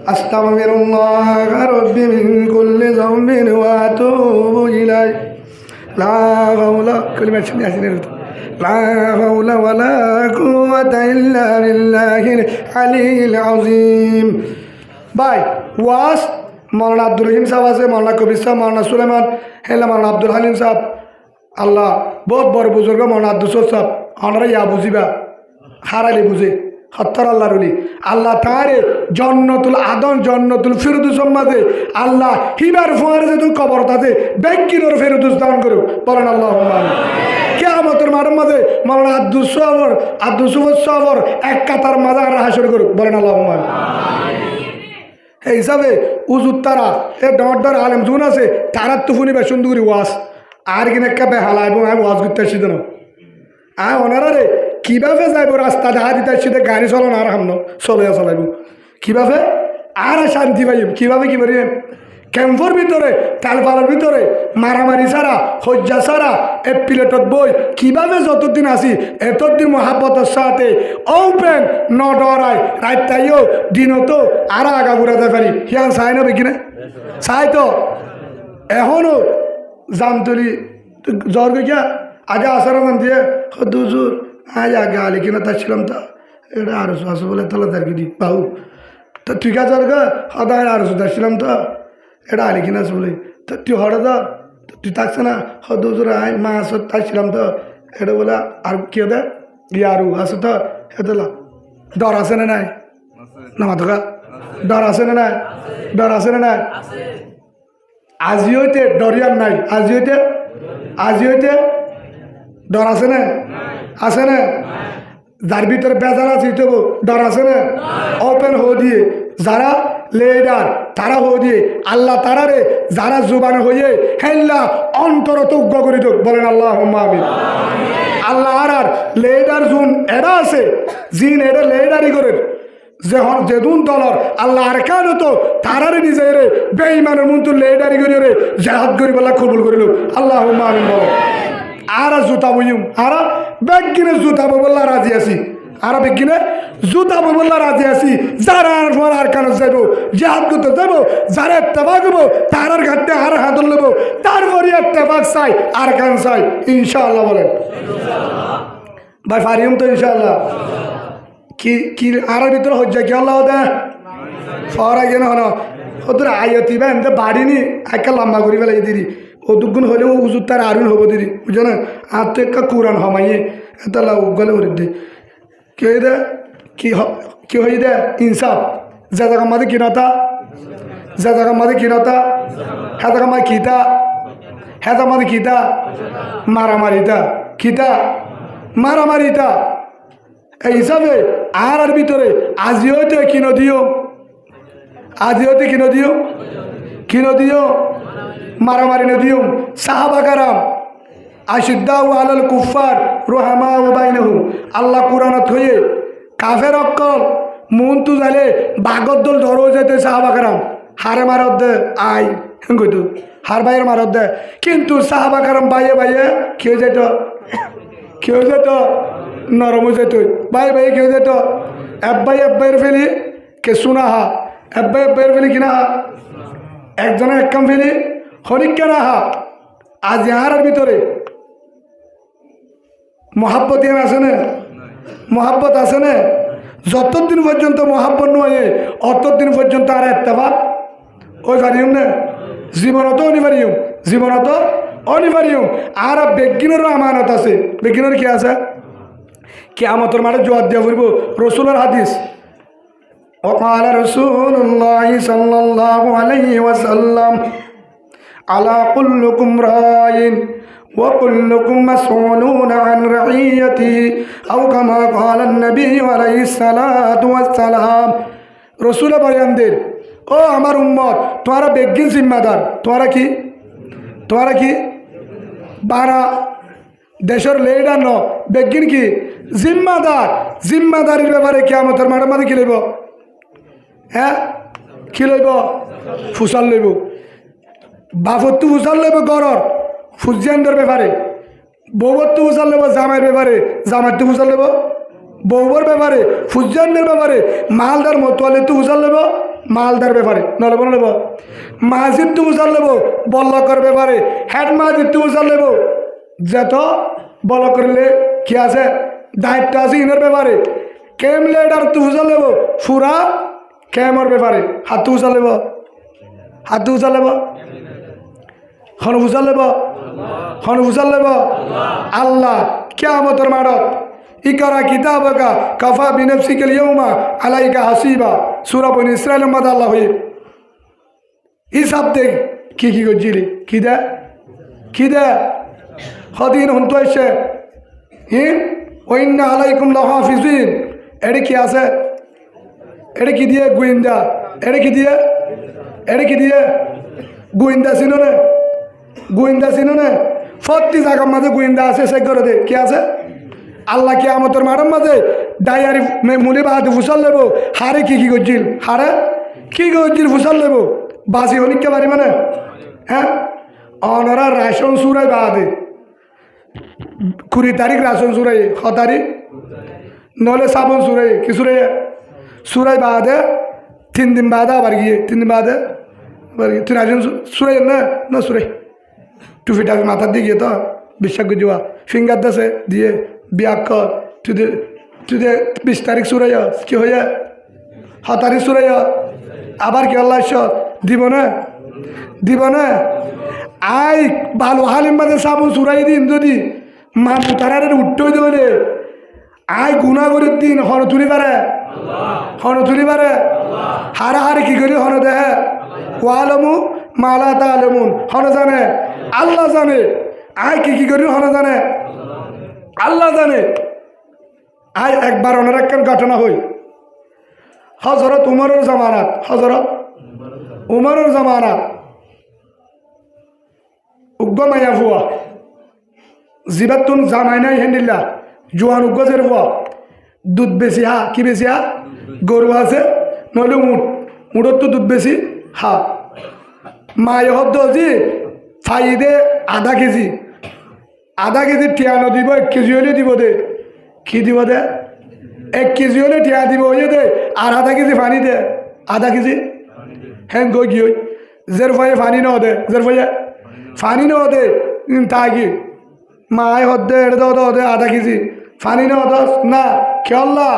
[SPEAKER 1] আস্তাগফিরুল্লাহ রাব্বি মিন কুল্লি যামবিন ওয়া আতুবু ইলাইহি লা হাওলা কালিমা শুনি আসিনে লা হাওলা ওয়ালা কুওয়াতা ইল্লা বিল্লাহিল আলিয়্যিল আযীম ভাই ওয়াস মৌলানা আব্দুল রহিম সাহেব আছে মৌলানা কবির সাহেব মৌলানা সুলেমান হেলা মৌলানা আব্দুল হালিম সাহেব আল্লাহ বহুত বড় বুজুর্গ মৌলানা আব্দুল সাহেব আমরা ইয়া বুঝিবা হারাইলে বুঝে হত্যার আল্লাহর ওলি আল্লাহ তারে জন্নতুল আদম জন্নতুল ফিরদৌস মাঝে আল্লাহ হিবার ফোয়ারে যে তুই কবর তাতে ব্যক্তির ফেরদৌস দান করো বলেন আল্লাহুম্মা আমিন কিয়ামতের মাঠের মাঝে মৌলানা আব্দুল সাবর এক কাতার মাজার হাসর করুক বলেন আল্লাহুম্মা আমিন এই হিসাবে উজুর তারা এ ডর আলেম জুন আছে তারার তো শুনিবা সুন্দর করি ওয়াজ আর কিনা একটা বেহালা এবং আমি ওয়াজ করতে আসছি না আর ওনারা রে কীভাবে যাইব রাস্তা দেখা দিতে আসছি গাড়ি চলানো আর হামনো চলাইব কীভাবে আর শান্তি পাইব কীভাবে কী করি ক্যাম্পর ভিতরে তালপালার ভিতরে মারামারি ছাড়া হজ্জা ছাড়া এ প্লেটত বই কীভাবে যতদিন আসি এতদিন মহাব্বতের সাথে ওপেন ন ডরায় রাত তাইও দিনও তো আর আগা ঘুরাতে পারি হিয়ান চাই না বেকি না চাই তো এখনও জামতলি জ্বর গিয়া আগে আসার মান দিয়ে দুজুর আজ আগে আলি কিনা তার ছিলাম তা এটা আরো আসো বলে তাহলে তার কি বাবু তো ঠিক আছে আর সদায় আরো আসছিলাম তো এটা আলি কিনা আছে বলে তো তুই হঠাৎ দা তুই থাকছে না দুজোর আই মা আসো তাইছিলাম তো এটা বলে আর কি দে ইয়ে আরো আসো তো হেতলা ডর আছে না নাই না মাথা ডর আছে না নাই ডর আছে না নাই আজি হইতে ডরিয়ার নাই আজি হইতে ডর আছে না আছে না যার ভিতরে বেজার আছে ডর আছে না ওপেন হয়ে দিয়ে যারা লেডার তারা হয়ে দিয়ে আল্লাহ তারারে যারা জুবান হয়ে হেল্লা অন্তর তুজ্ঞ করে দোক বলেন আল্লাহুম্মা আমিন আল্লাহ আর লেডার জুন এরা আছে জিন এটা লেডারি করে যেদুন দলর আল্লাহ আর কেন তো তারারে নিজে রে বেঈমানের মন তো লেডারি করে রে জাহাদ করি বলা কবুল করিল আল্লাহুম্মা আমিন বলো আর জুতা বইম আর ব্যাগ কিনে জুতা বললা রাজি আছি আর বিজ্ঞানে জুতা বললা রাজি আছি যারা আর কান যাইব জিহাদ করতে যাইব যারা ইত্তেফাক হইব তার ঘাটতে আর হাত লব তারপরে ইত্তেফাক চাই আর কান চাই ইনশাআল্লাহ বলেন ভাই ফারিম তো ইনশাআল্লাহ কি কি আর ভিতরে হজ্জা কি আল্লাহ দে ফরা গেন হন ওদের আয়তি বা এমনি বাড়িনি একটা লম্বা করি ফেলাই দিদি ও দুগুণ হলেও উজুর তার আরুন হবো দিদি বুঝো না আর তো একটা কোরআন হমাইয়ে এটা গলে করে দি কি হয়ে দে কি হয়ে দে ইনসাফ যা জায়গা মাঝে কিনতা যা জায়গা মাঝে কিনতা হ্যাঁ জায়গা মাঝে খিতা হ্যাঁ জায়গা মাঝে খিতা মারামারিতা খিতা মারামারিতা এই হিসাবে আর ভিতরে আজিও তো কিনো দিও আজিও তো কিনো দিও মারামারি নদিও সাহাবা কারাম আশিদ্দাউ আলাল কুফার রুহামাউ বাইনহুম আল্লাহ কুরআনত হয়ে কাফের অক্কল মন তু জালে বাগত দল ধরো যেতে সাহাবা কারাম হারে মারত দে আই কইতো হার বাইয়ের মারত দে কিন্তু সাহাবা কারাম বাইয়ে বাইয়ে কেউ যেত নরম যেত বাইয়ে কেউ যেত এব্বাইয়ের ফেলি কে শোনা হা এব্বাইয়ের ফেলি কিনা হা একজনের এক কাম ফেলি হরিক কেনা হা আজ আর ভিতরে মহাব্বত আছে না মহাব্বত আছে না যতদিন পর্যন্ত মহাব্বত নয় অতদিন পর্যন্ত আর ইত্তেফাক ওই পারিম না জীবনত অনিবার্য আর বেগিনেরও আমানত আছে বেগিনের কি আছে কিয়ামতের মাঠে জবাব দিয়া পড়ব রাসূলের হাদিস وقال رسول الله صلى الله عليه وسلم على كلكم راع وكلكم مسؤولون عن رعيته أو كما قال النبي عليه الصلاة والسلام رسول বয়ান দেন ও আমার উম্মত তোমরা বেগিন জিম্মাদার তোমরা কি বারা দেশের লিডার ন বেগিন কি জিম্মাদারির ব্যাপারে কিয়ামতের মাঠে মাঝে কি লইব হ্যাঁ কি লইব ফুসাল লইব বাপত্তু ফুসাল লইব গরর ফুজিয়ানদের ব্যাপারে বৌবত্তু ফুসাল লইব জামাইয়ের ব্যাপারে জামাইতু ফুসাল লইব বৌবর ব্যাপারে ফুজিয়ানদের ব্যাপারে মালদার মতোয়ালিতু ফুসাল লইব মালদার ব্যাপারে নলব নলব মাজিদ তু ফুসাল লইব বল্লকর ব্যাপারে হেড মাজিদ তু ফুসাল লইব যত বল করলে কি আছে দায়িত্ব আছে ইনের ব্যাপারে কেম লিডার তু ফুসাল লইব ফুরা কেমর ব্যাপারে হাত উচালেব হন উচালেব আল্লাহ কিয়ামতের মাঠত ইকরা কিতাবকা কাফা বিনফসিকাল ইয়াউমা আলাইকা হাসিবা সূরা বনী ইসরাঈলের মধ্যে আল্লাহ হই হিসাব দেখ কি করছিলি কি দে হদিন হন্তু আইছে ওয়াইন্না আলাইকুম লাহাফিজিন এডি কি আছে এটা কি দিয়ে গোয়েন্দা এটা কি দিয়ে গোয়েন্দা চিনো না প্রতি জায়গার মাঝে গোয়েন্দা আছে সে করে দে কি আছে আল্লাহ কিয়ামতের মাঠের মাঝে ডায়ারি মুলি বাহাতে ফুসাল লেব হারে কি করছিল ফুসাল লেব বাসি হনিকে পারি মানে হ্যাঁ অনরা রাশন সুরাই বাহাতে 20 তারিখ রাশন সুরাই 6 তারিখ নলে সাবন সুরাই কি সুরাই বাদে 3 দিন বাদে আবার গিয়ে 3 দিন বাদে তুই রাজন সুরাই না সুরাই টুপিটা মাথার দিয়ে গিয়ে তো বিশ্বাস করে যাওয়া ফিঙ্গার দাসে দিয়ে বিয়া কর তুই 20 তারিখ সুরাই কি হয়ে 7 তারিখ সুরাই আবার কি আল্লাহ দিব না আই ভালো হালিম বাদে সাবু সুরাই দিন যদি মা মুতারারে উঠতে দিলে আই গুণা করে দিন হন তুলি পারে হারে কি করি হন দেহে ওয়ালামু মালা তালামুন হন জানে আল্লাহ জানে আই কি করি হন জানে আল্লাহ জানে আই একবার অনেক একখান ঘটনা হই হযরত উমরের জামানাত উগ্গমাইয়া ফুয়া জিবাতুন জামাইনাই হেন্ডিল্লা জোয়ান উগ্গজের ফুয়া দুধ বেশি কি বেশি গরু আছে নইলে উঠত তো দুধ বেশি মায় হদ্দ জি ফাইদে আধা কেজি টিয়ানো দিব 1 কেজি হলে দিব দে কি দিব দে 1 কেজি হলে টিয়া দিব হয়ে দে আর আধা কেজি পানি দে আধা কেজি হ্যাঁ গই গিয়ে জের ভয়ে পানি ন দে জের ভয়ে পানি ন দে তা কি মায় হদে এটা দাও দে আধা কেজি পানি ন দস না খেয়াল্লা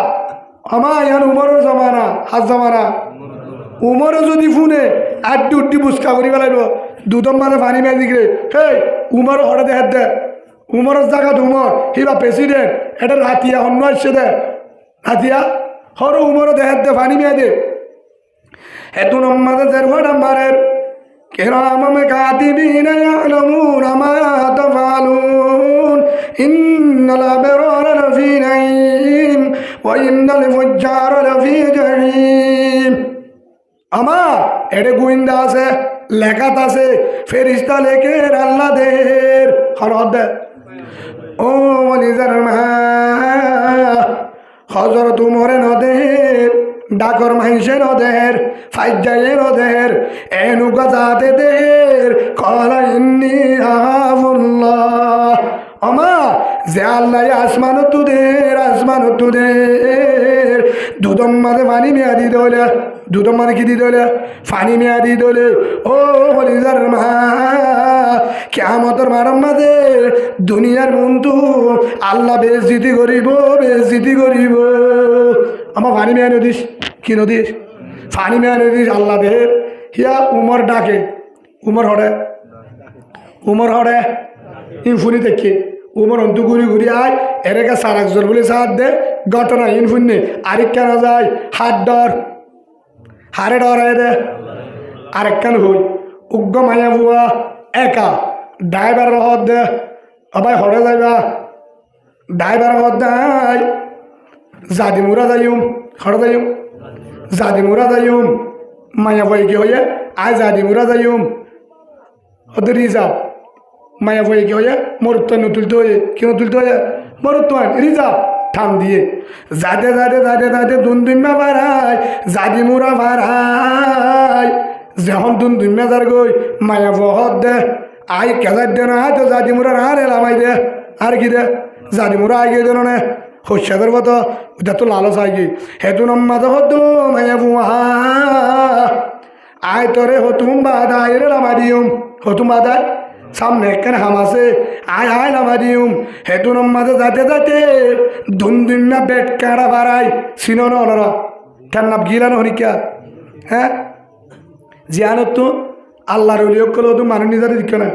[SPEAKER 1] আমার ইয়ান উমরের জমানা হাত জমানা উমরও যদি ফোনে আড্ডি উড্ডি বুসকা করি পেলাইব দুদম মানে পানি মেয়ে দিকে হে উমর হঠাৎ হাত দে উমরের জায়গাত উমর হিবা প্রেসিডেন্ট এটা হাতিয়া অন্য আসছে দে হাতিয়া হর উমরও দেহাত দে পানি মেয়ে দে এত নম্মাদের জেরফাট আমারের কিরাম কাতিবিন ইয়ালামুন মা তাফআলুন ইন্নাল আবরারা লাফি নাঈম ওয়া ইন্নাল ফুজ্জারা লাফি জাহিম আমার এটা গোয়েন্দা আছে লেখাত আছে ফেরিস্তা লেখে আল্লাহ দের হরদ ও নিজের মা হজরত উমরে নদের ডাকর মাইসে নদের ফাইজায়ে নদের এনুকা যাতে দের কলা ইন্নি আহাবুল্লাহ আমা যে আল্লাহ আসমান তুদের দুদম মাঝে পানি মেয়াদি দলে দুদম মানে কি দি দলে পানি মেয়াদি দলে ও হলিজার মা কিয়ামতের মারম মাঝে দুনিয়ার বন্ধু আল্লাহ বেজ্জিতি করিব আমার পানি মেয়া নদিস কি নদিস পানি মেয়া নদিস আল্লাহ দেহের হিয়া উমর ডাকে উমর হরে ইনফুনি দেখি উমর অন্তু ঘুরি আয় এরেকা সারাকজোর বলে সাহায্য দে ঘটনা ইনফুনি আরেক কেন যায় হারে ডর হয়ে দে আরেকখান হই উগ্র মায়া বুয়া একা ড্রাইভার হদ দে আবার হরে যাইবা ড্রাইভার হদ দেয় জাদিমুরা যাইম হরে যাইম জাদিমুরা যাইম মায়া বই কি হয়ে আয় জাদিমুরা যাইম ওদের রিজার্ভ মায়া বই কি হয়ে মরুত্বান তুলতে হয়ে কেন তুলতে হয়ে মরুত্বান রিজার্ভ থাম দিয়ে যাতে দুমা বাড়ায় জাদিমুরা বাড়ায় যখন দুমা যার গই মায়া বহত দে আই কেজার দে না তো জাদিমুরা আর এলামাই দে আর কি দে জাদিমুরা আগে দেন না হস্যাদের মতো ওটা তো লালচ আগে হেতু নম্মাদ হতো মায়া বুয়া আয় তরে হতুম বাদায় রে লামা দিউম হতুম বাদায় সামনে একখানে হাম আছে আয় লামা দিউম হেতু নম্মাদে যাতে দুমা বেট কাড়া বাড়াই চিনো নরা তার নাম গিলানো হরিকা হ্যাঁ জিয়ানত তো আল্লাহর উলিয়ক করলে তো মানুষ নিজারে দিক না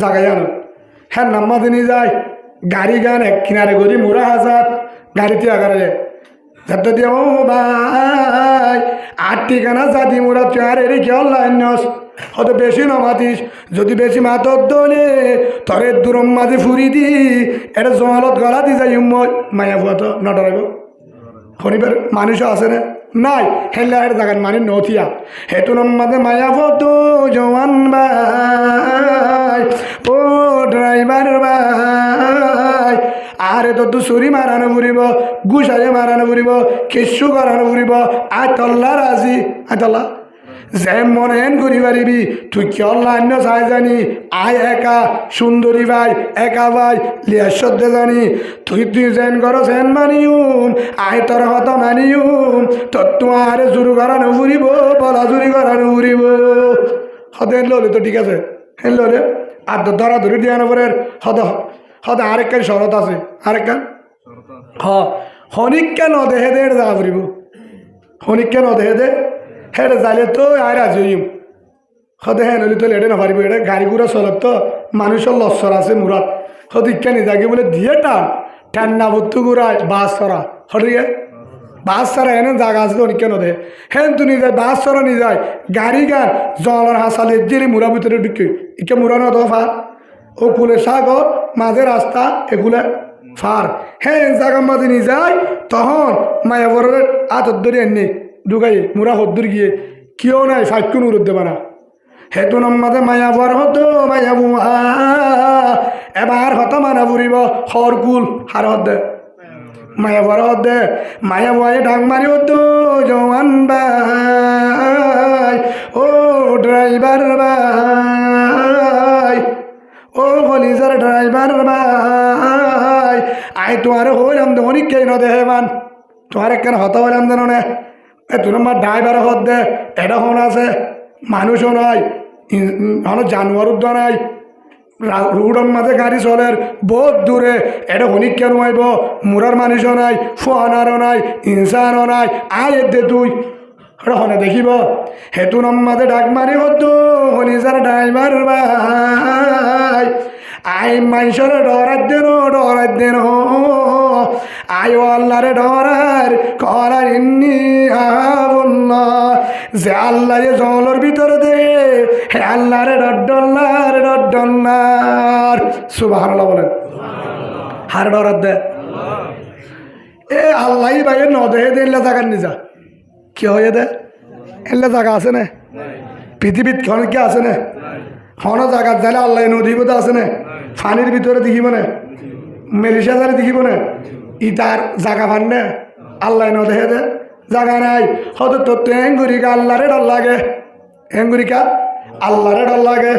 [SPEAKER 1] জাগাই আনো হ্যাঁ নাম্মাদে নিয়ে যায় গাড়ি গান এক কিনারে গড়ি মোরা হাজার গাড়িতে আগারে যাতে দিয়ে ও ভাই 8 ঠিকানা জাতি মোরা চার এর খেয়াল লাইনস হয়তো বেশি নমাতিস যদি বেশি মাতক দলে তরে দূরম মাঝে ফুরি দি এটা জমালত গলা দি যাই মায়া ভুয়া তো নটরাইব শনিবার মানুষও আছে না নাই হেলা এর জায়গার মানে নথিয়া হেতু নম্মাদে মায়া ভতো জওয়ান ভাই ও ড্রাইভার ভাই আরে তো চুরি মারানো ফুরিব গুছাইয়ে মারানো ফুরিব কিচ্ছু করানো ফুরিব আয় তল্লা রাজি আয় তল্লা যে মনে হেন করি পারিবি তুই কি অন্য চাই জানি আয় একা সুন্দরী ভাই একা ভাই লিয়ার দে জানি তুই যেন করো সেন মানিউম আয় তোর হতা মানিউম তোর তোমার চুরু করানো ফুরিব বলা চুরি করানো ফুরিব হতেন ললে তো ঠিক আছে হেন ললে আর ধরা ধরি দিয়ানো পরে হতে আরেকখান শরৎ আছে আরেকখান হনিককে নদেহে দে যা ফুরিব হনিককে নদেহে দে হেঁটে যাইলে তো আর রাজি হইম হতে হ্যাঁ নলি তো লেটে না পারিব এটা গাড়ি ঘুরা চলত তো মানুষের লস্কর আছে মুরাত হতে ইচ্ছা নি যাকে বলে দিয়ে টান না ভর্তু ঘুরায় বাস চড়া হঠিকে বাস ছাড়া এনে জায়গা আছে তো অনেক কেন দে হ্যাঁ তুই নিয়ে যায় বাস চড়া নিয়ে যায় গাড়ি গান জলের হাসালে যে মুরা ভিতরে ঢুকে ইকে মুরানো তো ফার ও কুলে সাগর মাঝে রাস্তা এগুলো ফার হ্যাঁ জায়গার মাঝে নিয়ে যায় তখন মায়াবরের আতর ধরে এনে ঢুকাই মুরা হদ্দুর গিয়ে কেউ নাই ফাইকুন উরুদ দেবে না হেতু নম্মাদে মায়াবর হতো মায়াবু এবার হতো মানা ফুরিব হরকুল হার হদ্দে মায়াবর হদ্দে মায়া বয়ে ডাক মারি হতো জওয়ান ভাই ও ড্রাইভার ভাই ও কলিজার ড্রাইভার ভাই আই তোমার হইলাম তো অনেক কেন দেহেবান তোমার একখানে হতা বললাম জানো না তুই আমার ড্রাইভার হত দে এটা হন আছে মানুষও নাই জানোয়ার উদ্যান নাই রোডের মাঝে গাড়ি চলের বহুত দূরে এটা হনিক কেন আইব মুরার মানুষও নাই ফোয়ানারও নাই ইনসানও নাই আয় দে তুই এটা হনে দেখিব হেতু মাঝে ডাক মারি হতো হনিজার ড্রাইভার ভাই আই মানুষের ডরাত দেন আয় আল্লাহরে ডরার করার ইন্নি আবুল্লাহ যে আল্লাহ জলের ভিতরে দে হে আল্লাহরে ডর সুবহানাল্লাহ বলেন হার ডরাত দে এ আল্লাহ ভাই নদেহে দে এল্লা জায়গার নিজা কি হয়ে দে এল্লা জায়গা আছে না পৃথিবীত কি আছে না হন জায়গা যাইলে আল্লাহ নদী বোধ আছে না ফানির ভিতরে দেখিব না মেলিশা যারে দেখিব না ইটার জায়গা ফান না আল্লাহ নদেহে দে জায়গা নাই হয়তো তোর তো এঙ্গুরিকা আল্লাহরে ডর লাগে এঙ্গুরিকা আল্লাহরে ডর লাগে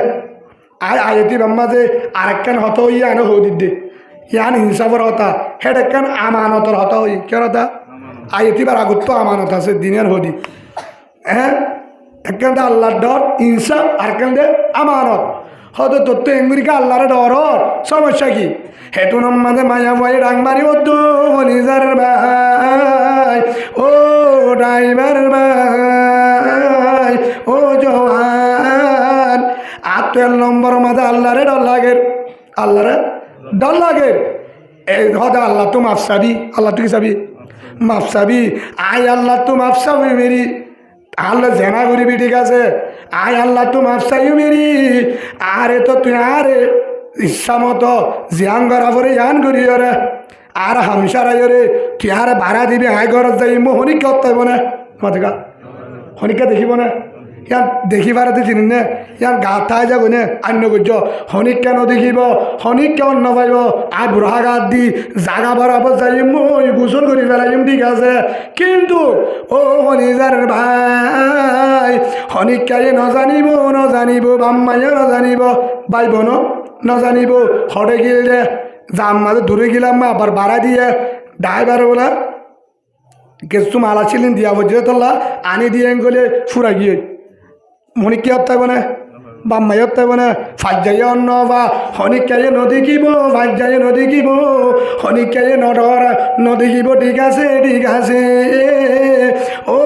[SPEAKER 1] আয়তি বাম্মা যে আরেকখান হত ইয়া এনে হৌদির দে ইয়ান হিসাবর হতা হেড একখান আমানতর হতা হই কেন হতা আয়তি বার আগত তো আমানত আছে দিনের হদি হ্যাঁ একখান দে আল্লাহর ডর ইনসাফ আরেকখান দে আমানত হয়তো তোর তো এঙ্গুরিকা আল্লাহরে ডর সমস্যা কি হেতু মাঝে মায়া বয়ে ডাং মারি হতো নিজের ভাই ও ড্রাইভার ভাই ও জওয়ান আত্মের নম্বর মাঝে আল্লাহরে ডর লাগে এই হদা আল্লাহ তো মাফ চাবি আল্লাহ তুই চাবি মাফ চাবি আয় আল্লাহ তো মাফ চাবি মেরি আল্লাহ জেনা করিবি ঠিক আছে আয় আল্লাহ তো মাফ চাইও মেরি আরে তো তুই আরে ইচ্ছা মতো জিয়ান করা পরে ইয়ান করি রে আর হামসারাই রে তুই আরে ভাড়া দিবি আয় ঘরত যাই মো হনিকা হতাইব না মাথা হনিকা দেখিব না ইয়ার দেখিবার চিনি নে ইয়ার গা থাই যাব নে অন্য গুজ হনিক কেন দেখিব হনিক কেন নপাইব আর বুড়া গাত দি জাগা বরাবর যাই মই গোসল করি ফেলাইম ঠিক আছে কিন্তু ও হনিজার ভাই হনিক কায়ে নজানিব বাম্মাইয়ে নজানিব ভাই বোন নজানিব হরে গিল যে জাম মাঝে দূরে গেলাম আবার ভাড়া দিয়ে ড্রাইভার বলে কিছু মালা ছিলেন দিয়া বলছে তোলা আনি দিয়ে গেলে ফুরা গিয়ে মনিক কি হত্যাইব না বাম্মাই হত্যাইব না ফাজ্জাইয়ে অন্য বা হনিকাইয়ে নদীকিব ফাজ্জাইয়ে নদীকিব হনিকাইয়ে নদীকিব ঠিক আছে ও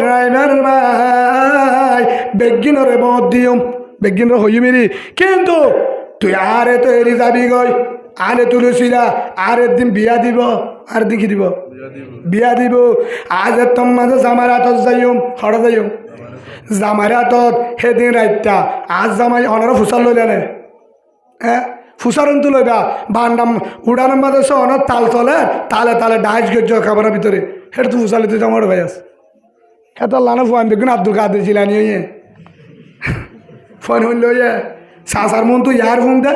[SPEAKER 1] ড্রাইভার ভাই বেগিনরে মত দিও বেগিনর হই মেরি কিন্তু তুই আরে তো এরি যাবি গই আরে তুলসীরা আর একদিন বিয়া দিব আর দেখি দিব বিয়া দিব আজ তোম মাঝে জামার হাতত যাইম হড় যাইম জামার হাতত সেদিন রাইতা আজ জামাই অনারা ফুসার লইলে নে হ্যাঁ ফুসারন্তু লইবা বান্ডাম উড়ানোর মাঝে সে অনার তাল চলে তালে তালে ডাইস গজ্জ খাবারের ভিতরে সেটা তো ফুসার লইতে জামার ভাই আছে হ্যাঁ তোর লানো ফোন দেখুন আব্দুল কাদের জিলানি হইয়ে ফোন হইল হইয়ে সাসার মন তো ইয়ার ফোন দে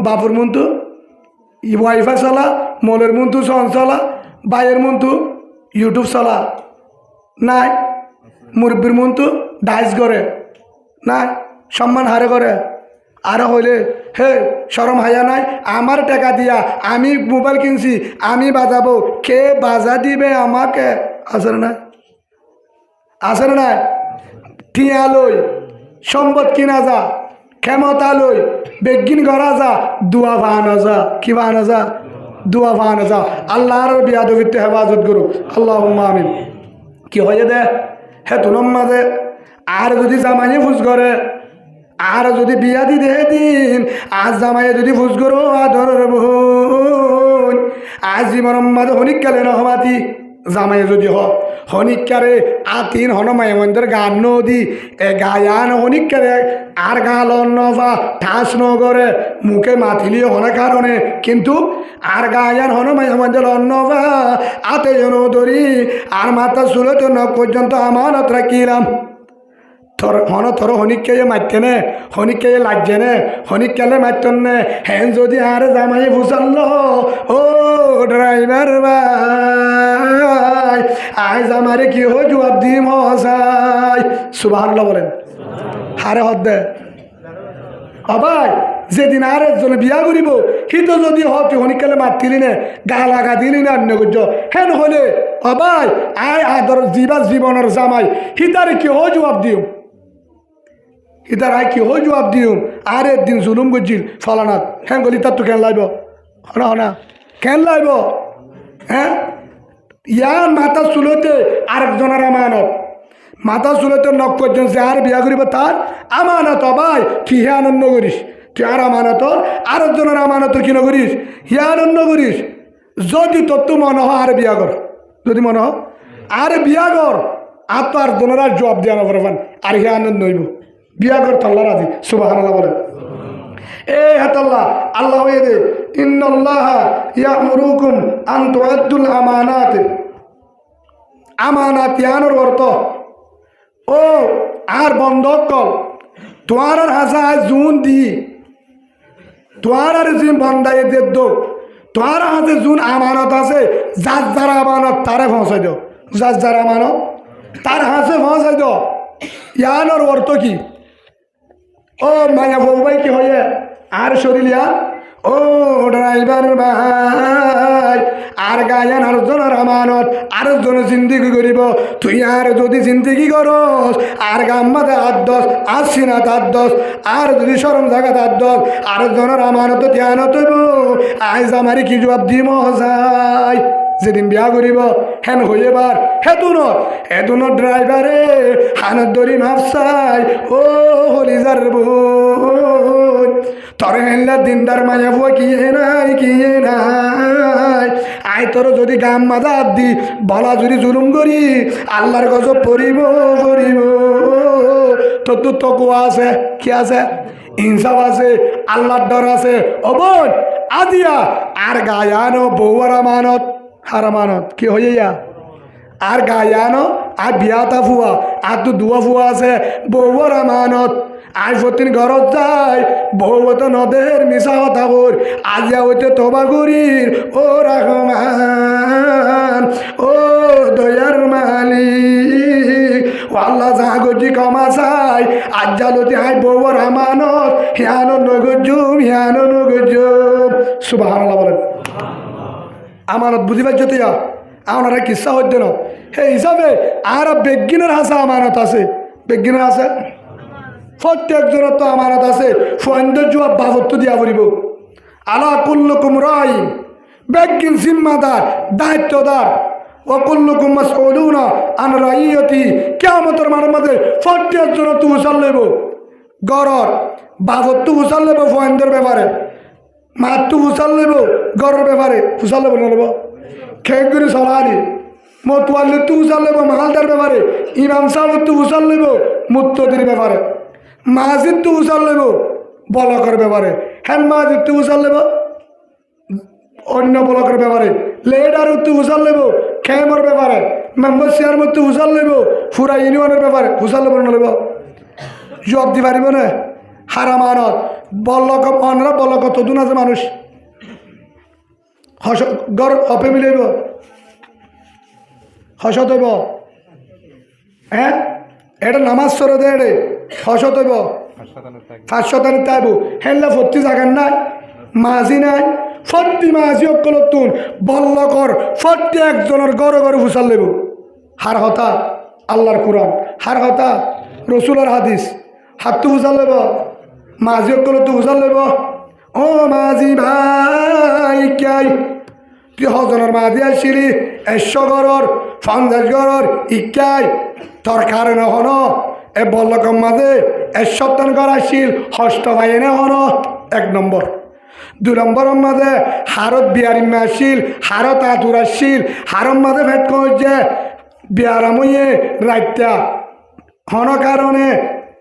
[SPEAKER 1] বাপুর মন তো ওয়াইফাই চলা মলের মন তো সন চলা বাইয়ের মন তো ইউটিউব চলা নাই মুরব্বীর মন তো ডাইস করে নাই সম্মান হারে করে আর হইলে হে শরম হায়া নাই আমার টাকা দিয়া আমি মোবাইল কিনছি আমি বাজাবো কে বাজা দিবে আমাকে আসে না টিয়া লই সম্পদ কিনা যা ক্ষমতা লই বেগিন করা যা দুয়া ভানো যা কি ভানো যা দুয়া ভানো যা আল্লাহর বিয়াদবিতে হেফাজত করু আল্লাহ আমিন কি হয়ে দে হে তুলম মাঝে আর যদি জামাইয়ে ফুস করে আর যদি বিয়া দি দে দিন আজ জামাইয়ে যদি ফুস করো আদর বোন আজ জীবন মাঝে হনিকালে নহমাতি জামাইয়ে যদি হনিকারে আতিন হনমায় মন্দির গান নদী এ গায়ান হনিকারে আর গাল নভা ঠাস নগরে মুখে মাথিলিও হনে কারণে কিন্তু আর গায়ান হনমায় মন্দির অন্নভা আতে জন ধরি আর মাথা চুলে তো নখ পর্যন্ত আমানত রাখিলাম থর হনিককে মারতে নে হনিককে লাগছে নে হনিকালে মারতেন নে হ্যাঁ যদি আর জামাই ফুসাল ও ড্রাইভার ভাই আজ আমারে কি হো জবাব দি মশাই সুবহানাল্লাহ বলেন হারে হদ দে অবাই যেদিন আর একজনে বিয়া করিব সি তো যদি হতে শনিকালে মাতিলি নে গা লাগা দিলি না অন্য করছ হেন হলে অবাই আয় আদর জীবনের জামাই হিতারে কি হয় জবাব দিও ইতার আয় কি হয় জবাব দিও আর একদিন জুলুম করছিল ফলানাথ হ্যাঁ গলি তার তো কেন লাইব হনা হনা কেন লাইব হ্যাঁ ইয়ার মাথা চুলোতে আরেকজনের আমানত মাথা চুলোতে নক করছেন যে আর বিয়া করিব তার আমানত ভাই তুই হে আনন্দ করিস তুই আর আমানত আরেকজনের আমানত কি নকরিস হে আনন্দ করিস যদি তোর তো মনে হয় আর বিয়া কর যদি মনে হয় আর বিয়া কর আর তো আর জনের আর জবাব দেওয়া নকরবেন আর হে আনন্দ হইব বিয়া কর তাল্লা রাজি সুবহানাল্লাহ বলেন এ হাতাল্লাহ আল্লাহ হয়ে দে ইন্নাল্লাহ ইয়ামুরুকুম আন তুআদ্দুল আমানাত আমানাত ইয়ানোর অর্থ ও আর বন্ধক কল তোমার হাসা জুন দি তোমার আর যে বন্ধাই দেদ তোমার হাতে জুন আমানত আছে যার যারা আমানত তারে পৌঁছাই দাও যার যারা আমানত তার হাতে পৌঁছাই দাও ইয়ানোর অর্থ কি ও মায়া বউবাই কি হয়ে আর শরীরিয়া ও ড্রাইভার ভাই আর গায়ান আরেকজনের আমানত আরেকজনে জিন্দিগি করিব তুই আর যদি জিন্দিগি করস আর গাম্মাতে 8-10 আর সিনাত 8-10 আর যদি সরম জায়গাতে 8-10 আরেকজনের আমানত ধ্যান তৈব আইজ আমারে কি জবাব দিব যায় যেদিন বিয়া করিব হেন হইবার হেতুন ড্রাইভারে হানত ধরি মাফসাই ও হলিজার বোন তরে হেনলা দিনদার মায়া বুয়া কিয়ে নাই আয় তোর যদি গাম মাদার দি বলা যদি জুলুম করি আল্লাহর গজব পড়িব তোর তো তকুয়া আছে কি আছে ইনসাফ আছে আল্লাহর ডর আছে ও বোন আদিয়া আর গায়ানো বউয়ার আমানত হারামানত কি হয়ে যা আর গায়ানো আর বিয়াতা ফুয়া আর তো দুয়া ফুয়া আছে বউর আমানত আজ প্রতিদিন ঘরত যায় বউ তো নদের মিশা কথা কর আজিয়া হইতে তোবা করির ও রহমান ও দয়ার মালিক ও আল্লাহ যা গজি কমা চাই আজ জালতি আই বউর আমানত হিয়ানো নগজুম সুবহানাল্লাহ বলেন আমানত বুঝি পাইছ তুইয়া আপনারা কিসা হইতে না সেই হিসাবে আর বেগিনের হাসা আমানত আছে বেগিনের আছে প্রত্যেকজনের তো আমানত আছে সৌন্দর্য বাবত্ব দিয়া পড়িব আলা কুল্লুকুম রাইন বেগিন জিম্মাদার দায়িত্বদার ও কুল্লুকুম মাসউলুনা আন রাইয়তি কিয়ামতের মাঠের মধ্যে প্রত্যেকজনের তো উচাল লইব গরর বাবত্ব উচাল লইব সৌন্দর্যের ব্যাপারে মাতু উচাল লইব গরের ব্যাপারে উচাল লইব নলব খেক করে চলালি মতুয়াল্লি তু উচাল লইব মালদার ব্যাপারে ইমাম সাহেব তু উচাল লইব মুত্তদির ব্যাপারে মাজিদ তু উচাল লইব বলকের ব্যাপারে হ্যান মাজিদ তু উচাল লইব অন্য বলকের ব্যাপারে লেডার তু উচাল লইব খেমর ব্যাপারে মেম্বার চেয়ারম্যান তু উচাল লইব ফুরা ইউনিয়নের ব্যাপারে উচাল লইব নলব জব দি পারিব না হারামানত বলক অনরা বলক তদুন আছে মানুষ গর অপে মিলাইব হসত হইব হ্যাঁ এটা নামাজ সরে দে রে হসত হইব 500 তাইব হেনলা ফর্তি জাগান নাই মাঝি নাই ফর্তি মাঝি অকলতুন বল্লকর ফর্তি একজনের গড়ে গড়ে ফুসাল লইব হার হতা আল্লাহর কোরআন হার হতা রসুলের হাদিস হাতটো ফুসাল লইব মাঝি অকলতু ফুসাল লইব ও মাঝি ভাই কাই তুই হজনের মাঝি আসছিলি 100 গড়র 50 গড়র ইকাই তোর কারণে হন এ বল্লকম মাঝে 100 ঘর আসছিল হষ্ট ভাই এনে হন 1 নম্বর 2 নম্বরের মাঝে হারত বিয়ারিমে আসছিল হারত আতুর আসছিল হারম মাঝে ভেট কইছে বিয়ারাম হইয়ে রাইতা হন কারণে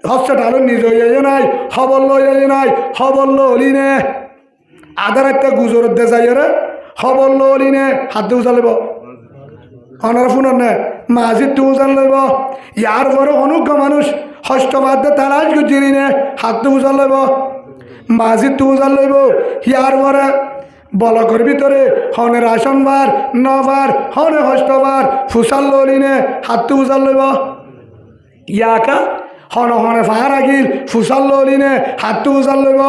[SPEAKER 1] হসপিটাল নিজে হইয়ে নাই খবর লইয়ে নাই খবর ললি নে আধার একটা গুজরত দে যাই রে খবর ললি নে হাত দিয়ে উজালিব অনার ফোনের নে মাঝির তো উজাল লইব ইয়ার পরে অনুজ্ঞ মানুষ হস্ত বাদ দে তালাশ গুজিরি নে হাত দিয়ে উজাল লইব মাঝির তো উজাল লইব ইয়ার পরে বলকের ভিতরে হনে রাশনবার নবার হনে হস্তবার ফুসাল ললি নে হাত দিয়ে উজাল লইব ইয়াকা হন হনে ফার আগিল ফুসাল লিনে হাতটো ফুসাল লইব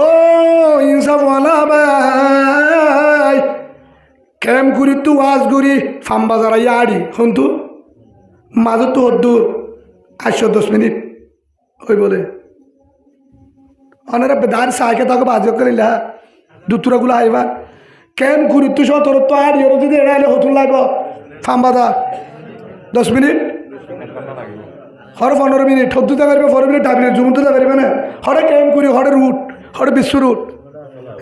[SPEAKER 1] ও ইনসাফওয়ালা ভাই কেম করি তু ওয়াজ করি ফাম বাজার আইয়া আড়ি হন্তু মাঝে তো দূর 8-10 মিনিট ওই বলে অনেরা বেদার সাইকে তাকে বাজ করিলা দুতুরাগুলো আইবা কেম করি তু সতর তো আড়ি ওর যদি এড়াইলে হতুন লাগব ফাম বাজার 10 মিনিট হর 15 মিনিট হদ্দুতে পারবে 15 মিনিট ডাবলে জুমতে পারবে না হরে কেম করি হরে রুট হরে বিশ্ব রুট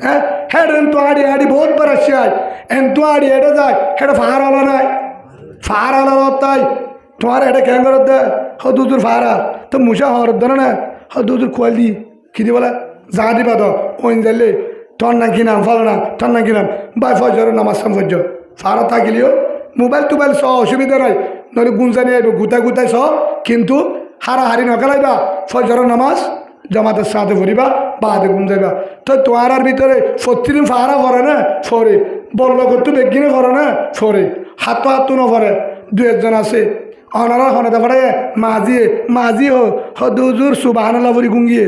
[SPEAKER 1] হ্যাঁ হ্যাঁ তো আড়ি আড়ি বহুত বার আসছে আয় এন তো আড়ি এটা যায় এটা ফার আলা নাই ফার আলা তাই তোমার এটা কেন করত দে হদুদুর ফারা তো মুসা হর ধরে না হদুদুর খোয়াল দি কি দি বলে যা দিবা তো ওইন যাইলে তোর না কি নাম ফলো না তোর না কি নাম বাই ফজর নামাজ সাম ফজর ফারা থাকিলিও মোবাইল টোবাইল স অসুবিধা নাই নইলে গুঞ্জানি আইব গুতাই গুতাই স কিন্তু হারাহারি নকলাইবা ফজরের নামাজ জামাতের সাথে পড়িবা বাদে ঘুম যাইবা তো তোমার ভিতরে প্রতিদিন ফারা করে না ফরে বলল করতে বেগিনে করে না ফরে হাত হাতু নফরে 2-1 আছে অনারা হনাতে পারে মাঝি হদুজুর সুবহানাল্লাহ বলি গুঙ্গিয়ে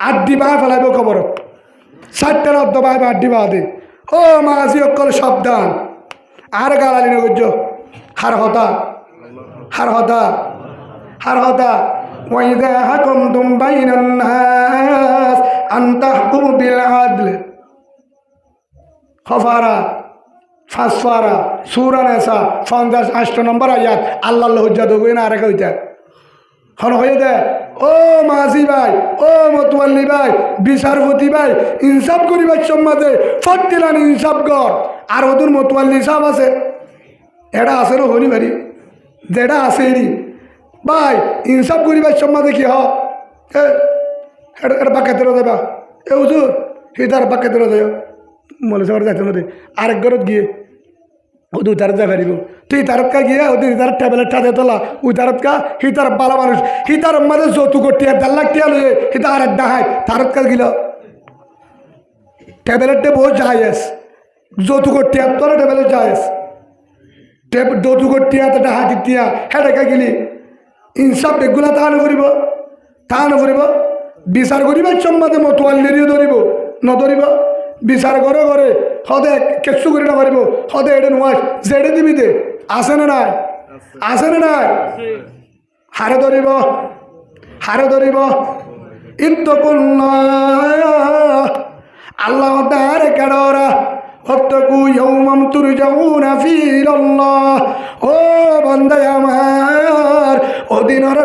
[SPEAKER 1] আড্ডি বা ফেলাইব খবর 60টা রব্দ বাই আড্ডি বাদে ও মাঝি অকল সাবধান আর গালালি নগর্য হার হতা ওয়াইদা হাকুমতুম বাইনান নাস আন তাহকুমু বিল আদল খফারা ফাসফারা সূরা নিসা 58 নম্বর আয়াত আল্লাহর হুজ্জত হই না আরেক হইতা হন হয়ে দে ও মাঝি ভাই ও মতওয়াল্লি ভাই বিচারপতি ভাই ইনসাফ করিবার সম্মাদে ফটিলান ইনসাফ কর আর ওদুর মতওয়াল্লি সাহেব আছে এটা আছে না হনি ভারি যেটা আছে এরি ভাই ইনসাফ করিবার সম্মাদে কি হ এটা বাক্যাতের দেবা এ হুজুর হিতার বাক্যাতের দেয় মলে সবার যাইতে মধ্যে আরেক ঘরত গিয়ে ও দুই তারত যা পারিব তুই তারতকা গিয়ে ওদের তার ট্যাবলেটটা দিয়ে তোলা ওই তারতকা হিতার বালা মানুষ হিতার মাঝে যৌতুক টিয়া 1.5 লাখ টিয়া লয়ে হিতা আর ডাহাই তারতকা গিল ট্যাবলেটে বহুত জায়েজ যৌতুক টিয়া তোলা ট্যাবলেট জায়েজ যৌতুক টিয়া তো ডাহা টিয়া হেঁটেকা গিলি ইনসাফ বেগুলা তাহানো করিব বিচার করিবার সম্বাদে মতোয়াল্লিরিও ধরিব নধরিব বিচার করে করে সদে কেঁচু করে না পারিব সদে এটা নোয়াস জেডে দিবি দে আছে না নাই হারে ধরিব ইত্তাকুল্লাহ আল্লাহ তাআলা কাড়রা ওয়াত্তাকু ইয়াওমান তুরজাউনা ফীহি ইলাল্লাহ ও বান্দা আমার ওদিনের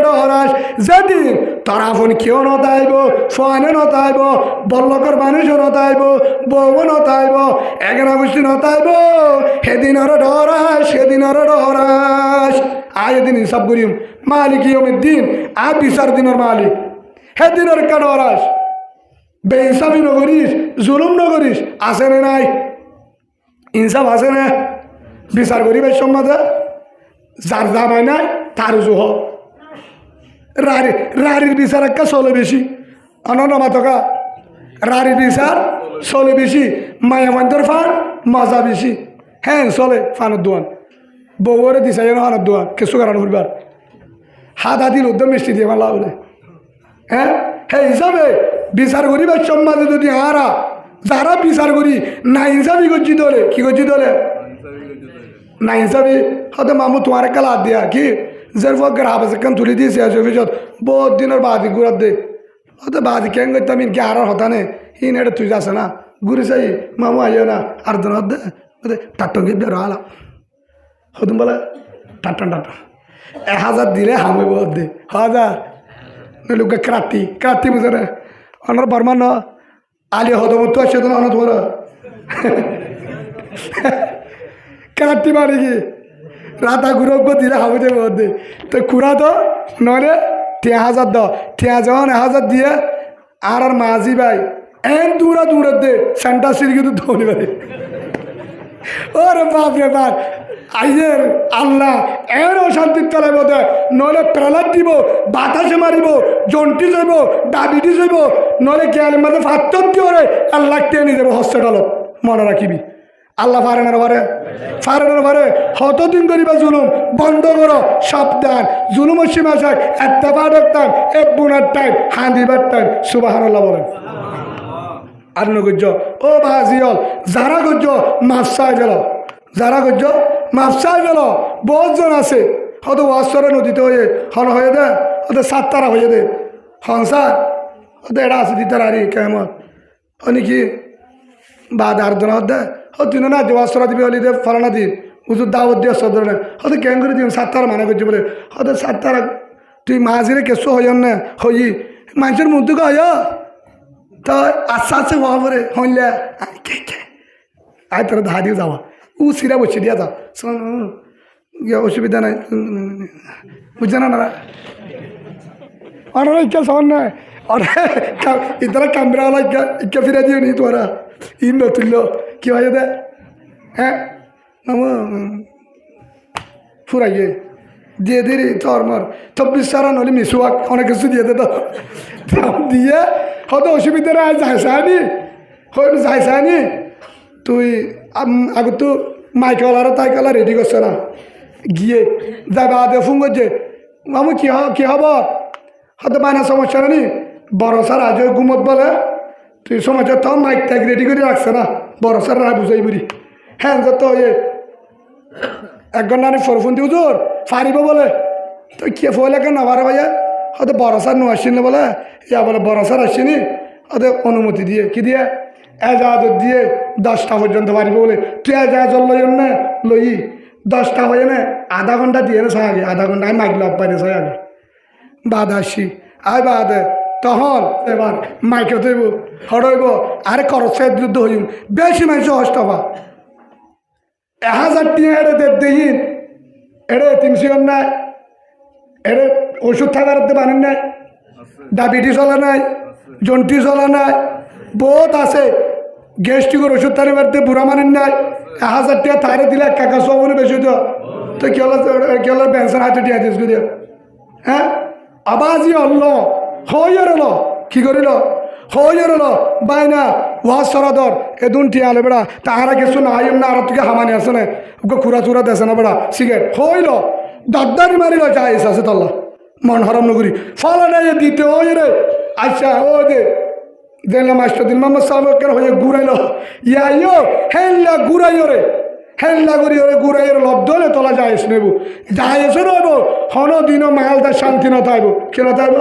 [SPEAKER 1] ডরাস যেদিন তারা ফোন কেউ নতাইব ফোনে নতাইব বল্লকর মানুষ নতাইব বউ নতাইব এগারো গোষ্ঠী নতাইব সেদিনের ডরাস আয় এদিন হিসাব করিম মালিক ইয়ৌমিদ্দিন আ বিচার দিনের মালিক সেদিনের কা ডরাস বেইনসাফি নগরিস জুলুম নগরিস আছে না নাই ইনসাফ আছে না বিচার করিবার সম্মাদে যার জামাই নাই তার জুহ রারির বিচার একটা চলে বেশি অনমাতকা রারির বিচার চলে বেশি মায়া মান্তর ফান মজা বেশি হ্যাঁ চলে ফানের দোয়ান বউরে দিছে যেন ফানের দোয়ান কিছু কারণ করবার হাত হাতির উদ্যম মিষ্টি দিয়ে মালা বলে হ্যাঁ হ্যাঁ হিসাবে বিচার করিবার সম্মাদে যদি আরা যারা বিচার করি না ইনসাফি করছি দলে কি করছি দলে না ইনসাফি হয়তো মামু তোমার একটা লাদ দিয়া কি যার গ্রাহ সেখান তুলে দিয়েছে অফিসত বহুত দিনের বাদি ঘুরাত দে হয়তো বাদি কেন করতাম কি আর হতা নে হিন এটা তুই যাচ্ছে না ঘুরে চাই মামু আইও না আর দিন দে টাট্টন গিয়ে রহালাম হতুম বলে টাট্টন 1000 দিলে হামে বহুত দে 1000 লোক ক্রাতি বুঝে রে অনার বর্মান আলি হতমতো আসছে তো অনত বড় ক্রাতি মানে কি রাতা গুরব্য দিলে হাবুতে মধ্যে তো খুড়া তো নরে 1000 দাও 1000 দিয়ে আর মাঝি ভাই এন দূরা দে সেন্টার সিরি কিন্তু ধনি ভাই ওরে বাপ রে বাপ আইয়ের আল্লাহ এর অশান্তির তলায় বোধ নলে প্রেলার দিব বাতাসে মারিব জন্টি যাইব ডাবিটি যাইব নলে গেল মাঝে ফাত্তর দিয়ে ওরে 1 লাখ টেনে নিয়ে যাবো হসপিটালত মনে রাখিবি আল্লাহ পারে না পারে, পারে না পারে। কতদিন করিবা জুলুম, বন্ধ করো, সাবধান। জুলুম সীমা চাই, একটা পাঠের টাইম, এক বুনার টাইম, হাঁদিবার টাইম। সুবহানাল্লাহ বলেন। আর নগর্য ও বাজিয়ল, যারা গজ্য মাফসায় গেল, যারা গজ্য মাফসায় গেল, বহুজন আছে হয়তো ওয়াশরে নদীতে হয়ে হন হয়ে দে, হয়তো সাততারা হয়ে দে হনসার হয়তো এটা আছে দিতে আরি কেমন হনি কি বাদ আর জন দে হয়তো তিন না ওয়াশরা দিবি হলি দে ফলানা দিন উজুর দাওয়াত দিয়ে সদর না হয়তো কেন করে দিন সাততারা মানা করছে বলে হয়তো সাততারা তুই মাঝিরে কেসো হইন না হই মানুষের মধ্যে হয় তো আস্তে আস্তে হওয়া পরে হইলে আয় তোরা ধা দিয়ে যাওয়া ও সিরা বসে দিয়া যাও অসুবিধা নাই বুঝছে না না ওনারা ইচ্ছা শোন না ওরা ইতারা কামরাওয়ালা ইচ্ছা ফিরে দিও নি তোরা ই নতুল্য কি হয় দে হ্যাঁ ফুরাইয়ে দিয়ে দিই তোর মর 24 সারা নলি মিশুয়াক অনেক কিছু দিয়ে দে তো দিয়ে হয়তো অসুবিধা নাই যাইসানি হয়তো যাইসানি তুই আগে তো মাইকালার তাইকালা রেডি করছে না গিয়ে যাবা দে ফোন করছে মামু কি হব হয়তো বায়না সমস্যা নি বড় স্যার আজ ঘুমত বলে তুই সমস্যা তো মাইক টাইক রেডি করে রাখছে না বড় স্যার না বুঝাই বুড়ি হ্যাঁ যত এক ঘন্টা আমি ফোন দিও তোর ফারিব বলে তুই কে ফলে কেন আবার ভাইয়া হয়তো বড় স্যার নো আসছিনি বলে ইয়া বলে বড় স্যার আসছিনি হয়তো অনুমতি দিয়ে কি দিয়ে এজাজত দিয়ে 10টা পর্যন্ত পারিব বলে তুই এজাজত লই না লই 10টা হয়ে না আধা ঘন্টা দিয়ে না আগে আধা ঘন্টা আমি মাইক লাভ পাই না আগে বাদ আসি আয় বাদে তখন এবার মাইকে তৈব হড়ইব আরে খরচের বিরুদ্ধে হইম বেশি মানুষ হস্তবা 1000 টিয়া এড়ে দেখিন এড়ে 300 নাই এড়ে ওষুধ থাকার বানেন নাই ডায়াবেটিস চলা নাই জন্টি চলা নাই বহুত আছে গ্যাস্ট্রিকের ওষুধ থাকি বাড়তে বুড়া মানেন নাই 1000 টিয়া থারে দিলে কাকা সবনে বেশি তো কি হলো ব্যাংসের হাতে টিয়া দিস দিয়ে হ্যাঁ আবাজি হল হয়ে রল কি করিল হয়ে রল বাইনা ওয়াজ সরাদর এদুন টিয়ালে বেড়া তাহারা কিছু না আইম না আর তুকে হামানি আছে না ওকে খুরা চুরা দেছে না বেড়া সিগারেট হইল দাদ্দারি মারিল যাই আছে তাল্লা মন হরম নগরী ফলা নাই দিতে ওই রে আচ্ছা ও দে দেখলাম মাস্টারদিন মোহাম্মদ সাহেব হয়ে ঘুরাইল ইয়ো হেল্লা ঘুরাইও রে হেল্লা করি ওরে ঘুরাইয়ের লব্ধলে তোলা যায় নেবো যাই এসে রইব হন দিন মালদার শান্তি না তাইব কি না তাইব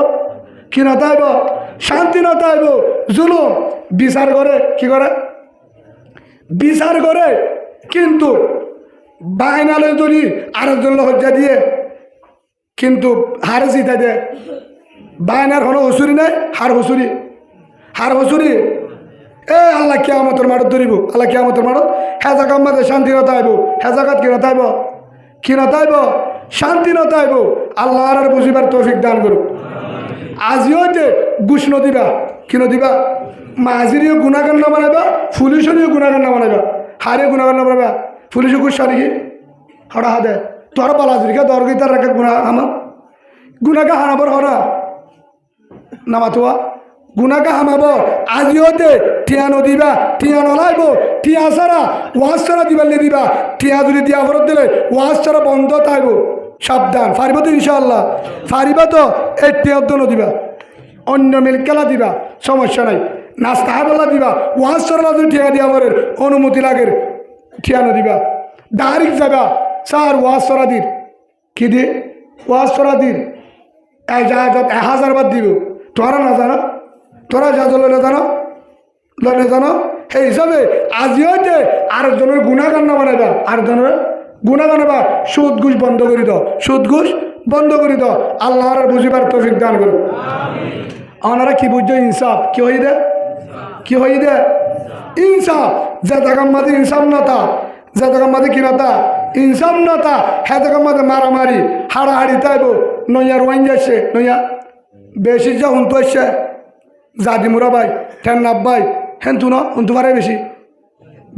[SPEAKER 1] কি না তাইব শান্তি না তাইব জুলুম বিচার করে কি করে বিচার করে কিন্তু বায়নালে যদি আরেকজন হজ্জা দিয়ে কিন্তু হারে জিতা দে বায়নার কোনো হসুরি নাই হার হসুরি এ আল্লাহ কিয়ামতের মাঠত ধরিব আল্লাহ কিয়ামতের মাঠত হেজা কাম্মাতে শান্তি নতাইব হেজাকাত কি নতাইব শান্তি নতাইব আল্লাহ আর বুঝিবার তৌফিক দান করুক আজিও যে গুছ নদিবা কি নদিবা মাঝিরিও গুণাগান না বানাইবা পুলিশেরও গুণাগান না বানাইবা হারে গুণাগান না বানাইবা পুলিশও গুছ সারি হড়া হাদে তোর বালাজুরিকা দরগিতার রেখে গুণাগা হানাবর হরা নামাতোয়া গুণাগা হামাব আজিওতে টিয়া নদিবা টিয়া নলাইব টিয়া সারা ওয়াজ সারা দিবার দিবা টিয়া যদি দিয়া ফরত দিলে ওয়াজ সারা বন্ধ থাকব সাবধান ফারিব তো ইনশাআল্লাহ ফারিবা তো এই টিয়াদ্দ নদিবা অন্য মিলকেলা দিবা সমস্যা নাই নাস্তা বলা দিবা ওয়াজ সারা যদি টিয়া দিয়া পরের অনুমতি লাগের টিয়া নদিবা ডাইরেক্ট যাবা স্যার ওয়াজ সারা দিন কি দি ওয়াজ সারা দিন 1000 বাদ দিব তোরা না জানো তোরা যা লইলে জানো সেই হিসাবে আজিও যে আরেকজনের গুণাগান না বানাইবা আরেকজনের গুণাগান বা সুদ ঘুষ বন্ধ করে দাও সুদ ঘুষ বন্ধ করে দাও আল্লাহ আর বুঝিবার তৌফিক দান করুন আপনারা কি বুঝছো ইনসাফ কি হই দে ইনসাফ যে জায়গার মাঝে ইনসাফ নতা যে জায়গার মাঝে কি নতা ইনসাফ নতা হ্যাঁ জায়গার মাঝে মারামারি হাড়াহাড়ি তাইব নইয়া রোয়াইন যাচ্ছে নইয়া বেশি যা হুন্তু আসছে জাদি মুরা ভাই ঠেন নাব ভাই হেন তু হুন্তু পারে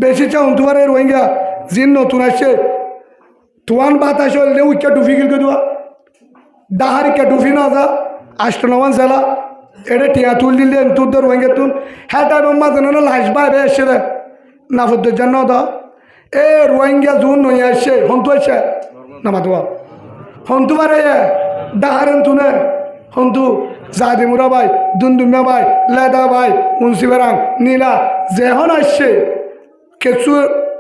[SPEAKER 1] বেশি চা হুন্তু পারে রোহিঙ্গা জিন নতুন আসছে তুয়ান বাত আসে উইকা ডুফি গিল কে দেওয়া ডাহারি কে ডুফি না যা আষ্টনমান জেলা এটা টিয়া তুল দিলে তুর রোহিঙ্গা তুল হ্যাঁ তার মাঝে লাশ ভাই এসে রে নাফুদ্দের জন্য দা এ রোহিঙ্গা জুন নই আসছে হন্তু আসছে নামাতোয়া হন্তু পারে ডাহারেন তুনে হন্তু জাদি মুরা ভাই দুমদুমিয়া ভাই লেদা ভাই মুন্সি বেরাং নীলা যেহন আসছে কিছু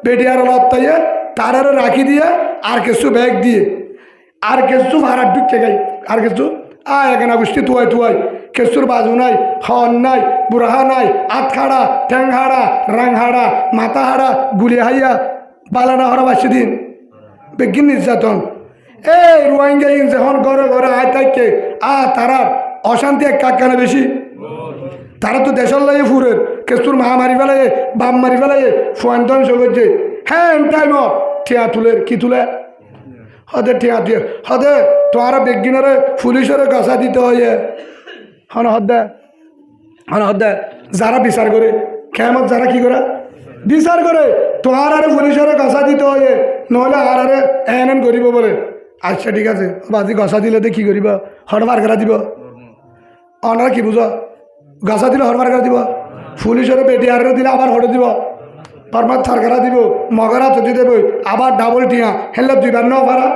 [SPEAKER 1] বেডিয়ার লত্তাইয়ে তারারে রাখি দিয়ে আর কিছু ব্যাগ দিয়ে আর কিছু ভাড়ার ঢুকতে গাই আর কিছু এখানে গোষ্ঠী তুয়াই কেসুর বাজু নাই হন নাই বুড়াহা নাই আতখাড়া ঠ্যাংহাড়া রাংহাড়া মাথা হাড়া গুলি হাইয়া বালানা হরা বাসি দিন বেগিন নির্যাতন এই রোহিঙ্গা যখন ঘরে ঘরে আয় থাকে তারা অশান্তি এক কাকানে বেশি তারা তো দেশের লাগে ফুরের কেসুর মা মারি ফেলাই বাম মারি ফেলাই ফোন ধ্বংস করছে হ্যাঁ টাইম ঠিয়া তুলে কি তুলে হদে ঠিয়া দিয়ে হদে তোমারা বেগিনারে পুলিশের গসা দিতে হয় হন হদ্দে যারা বিচার করে কেমন যারা কি করে বিচার করে তোমার আরে পুলিশের গসা দিতে হয় নহলে আর আরে এন করিব বলে আচ্ছা ঠিক আছে বাজি গসা দিলে তো কি করিব হরবার করা দিব অনারা কি বুঝো গসা দিলে হরবার করা দিব পুলিশের বেটি আর দিলে আবার হরে দিব পরমাত সরকারা দিব মগরা তো দেব আবার ডাবল টিয়া হেলে দুইবার ন ভাড়া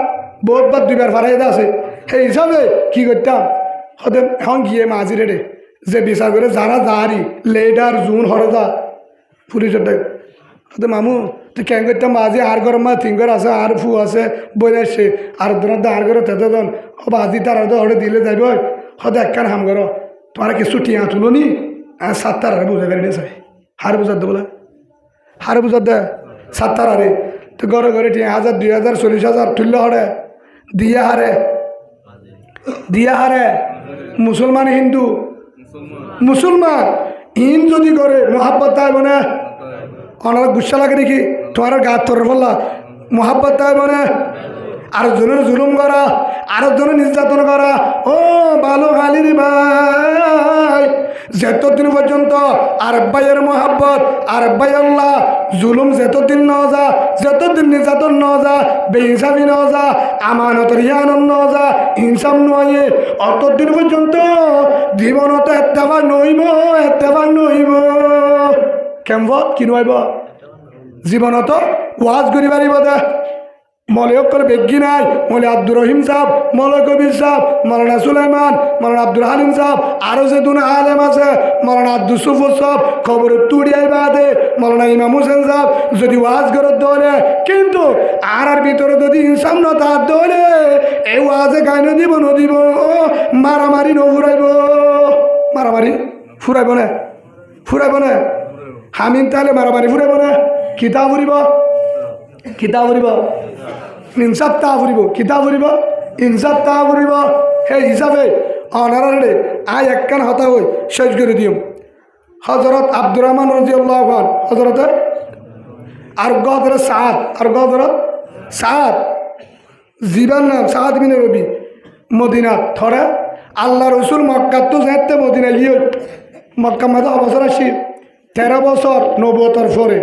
[SPEAKER 1] বহুতবার দুইবার ভাড়া এতে আছে সেই হিসাবে কি করতাম হতে এখন গিয়ে মাঝি রেডে যে বিচার করে যারা যাহারি লেডার জুন হরদা পুলিশের হতে মামু তুই কেন করতাম মাঝি আর গরম মা থিঙ্গর আছে আর ফু আছে বই আসছে আর দোনার আর করে তেতন বাজি তার হরে দিলে যাইব হতে একখান হাম করো তোমার কিছু টিয়া তুলো নি আর সাতটার আর বুঝা গাড়ি চাই হার বুঝার দে বলে হারে বুঝার দে সাতটার হারে তো ঘরে ঘরে টিয়া 1000 2000 40,000 তুললে হরে দিয়া হারে মুসলমান হিন্দু মুসলমান ইন যদি করে মোহাব্বত তাই বনে অনার গুসা লাগে দেখি তোমার গা তোর বললা মোহাব্বত তাই বনে আর জনের জুলুম করা আর জনের নির্যাতন করা ও ভালো হালির ভাই যতদিন পর্যন্ত আর ভাইয়ের মোহাব্বত আর ভাই আল্লাহ জুলুম যতদিন ন যা যতদিন নির্যাতন ন যা বেইনসাফি ন যা আমানতর ইয়ানন ন যা ইনসাম নয় অতদিন পর্যন্ত জীবনত এত্তেবাক নইব কেমব কি নইব জীবনত ওয়াজ করি পারিব দে মলে অকল বেগি নাই মলে আব্দুর রহিম সাহ মলে কবির সাহ মৌলানা সুলাইমান মৌলানা আব্দুল হালিম সাহ আরও যে দুনা আলেম আছে মৌলানা আব্দুল সুফর সাহ খবর তুড়িয়াই বাদে মৌলানা ইমাম হুসেন সাহ যদি ওয়াজ করত দৌড়ে কিন্তু আর ভিতরে যদি ইনসাম ন তার দৌড়ে এই ওয়াজে গাই নদিব মারামারি নফুরাইব মারামারি ফুরাইব না হামিন তাহলে মারামারি ফুরাইব না কিতাব ফুরিব ইনসাফ তা ফুরিব কিতাব ফুরিব ইনসাফ তা ফুরিব সেই হিসাবে অনারে আয় একখান হতা হই শেষ করে দিম হজরত আব্দুর রহমান রাদিয়াল্লাহু আনহু হজরতে আর গদর সাদ জীবন নাম সাদ বিন রবি মদিনা থরে আল্লাহ রসুল মক্কা তো যেতে মদিনা গিয়ে মক্কা মাঝে অবসর আসি 13 বছর নবতর পরে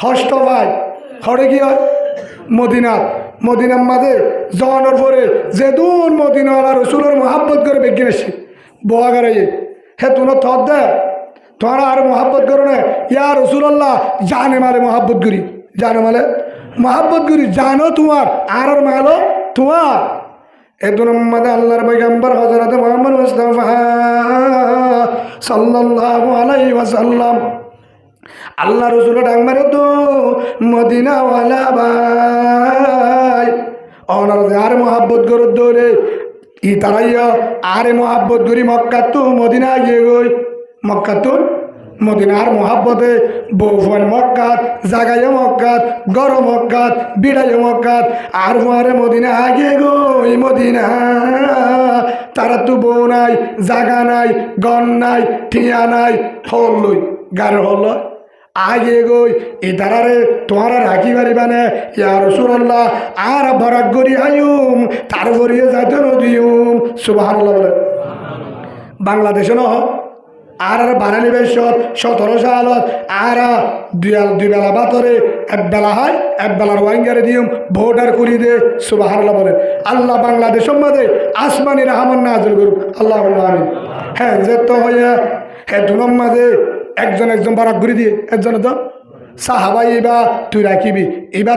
[SPEAKER 1] হষ্ট ভাই হরে কি হয় মদিনার মাঝে জওয়ানোর পরে যেদুন মদিনা আল্লাহ রসুলের মহাব্বত করে বেগিয়ে আসি বোয়া গাড়াইয়ে হে তুনো থর দে তোরা আর মহাব্বত করো না ইয়া রসুল্লাহ জানে মালে মহাব্বত করি জানো তোমার আর মালো তোমার এদুন মাঝে আল্লাহর পয়গম্বর হযরত মুহাম্মদ মুস্তাফা সাল্লাল্লাহু আলাইহি ওয়াসাল্লাম আল্লাহ রসুল ডাক মারে তো মদিনাওয়ালা ভাই অনার আর মহাব্বত করত দৌড়ে ই তারাইয়া আরে মহাব্বত করি মক্কা তো মদিনা গিয়ে গই মক্কা তো মদিনার মহাব্বতে বউফান মক্কাত জাগাইয়া মক্কাত গরম মক্কাত বিড়াইয়া মক্কাত আর মারে মদিনা আগে গই মদিনা তারা তো বউ নাই জাগা নাই গন নাই ঠিয়া নাই হল লই গার হল আগে গই এ তারারে তোমারা রাখি পারিবানে ইয়া রাসূলুল্লাহ আর বরাক করি আইম তার ভরিয়ে যাইতে নদিউম সুবহানাল্লাহ বলে বাংলাদেশে ন আর বানালি বেশত 17 সালত আর দুই বেলা বাতরে এক বেলা হয় এক বেলার ওয়াইঙ্গারে দিউম ভোটার করি দে সুবহানাল্লাহ বলে আল্লাহ বাংলাদেশের মধ্যে আসমানি রহমান নাযিল করুক আল্লাহ আমিন হ্যাঁ যে তো হইয়া হে দুনম মাঝে একজন বারাক ঘুরি দিয়ে একজন তো সাহাবাই ইবা তুই রাখিবি ইবা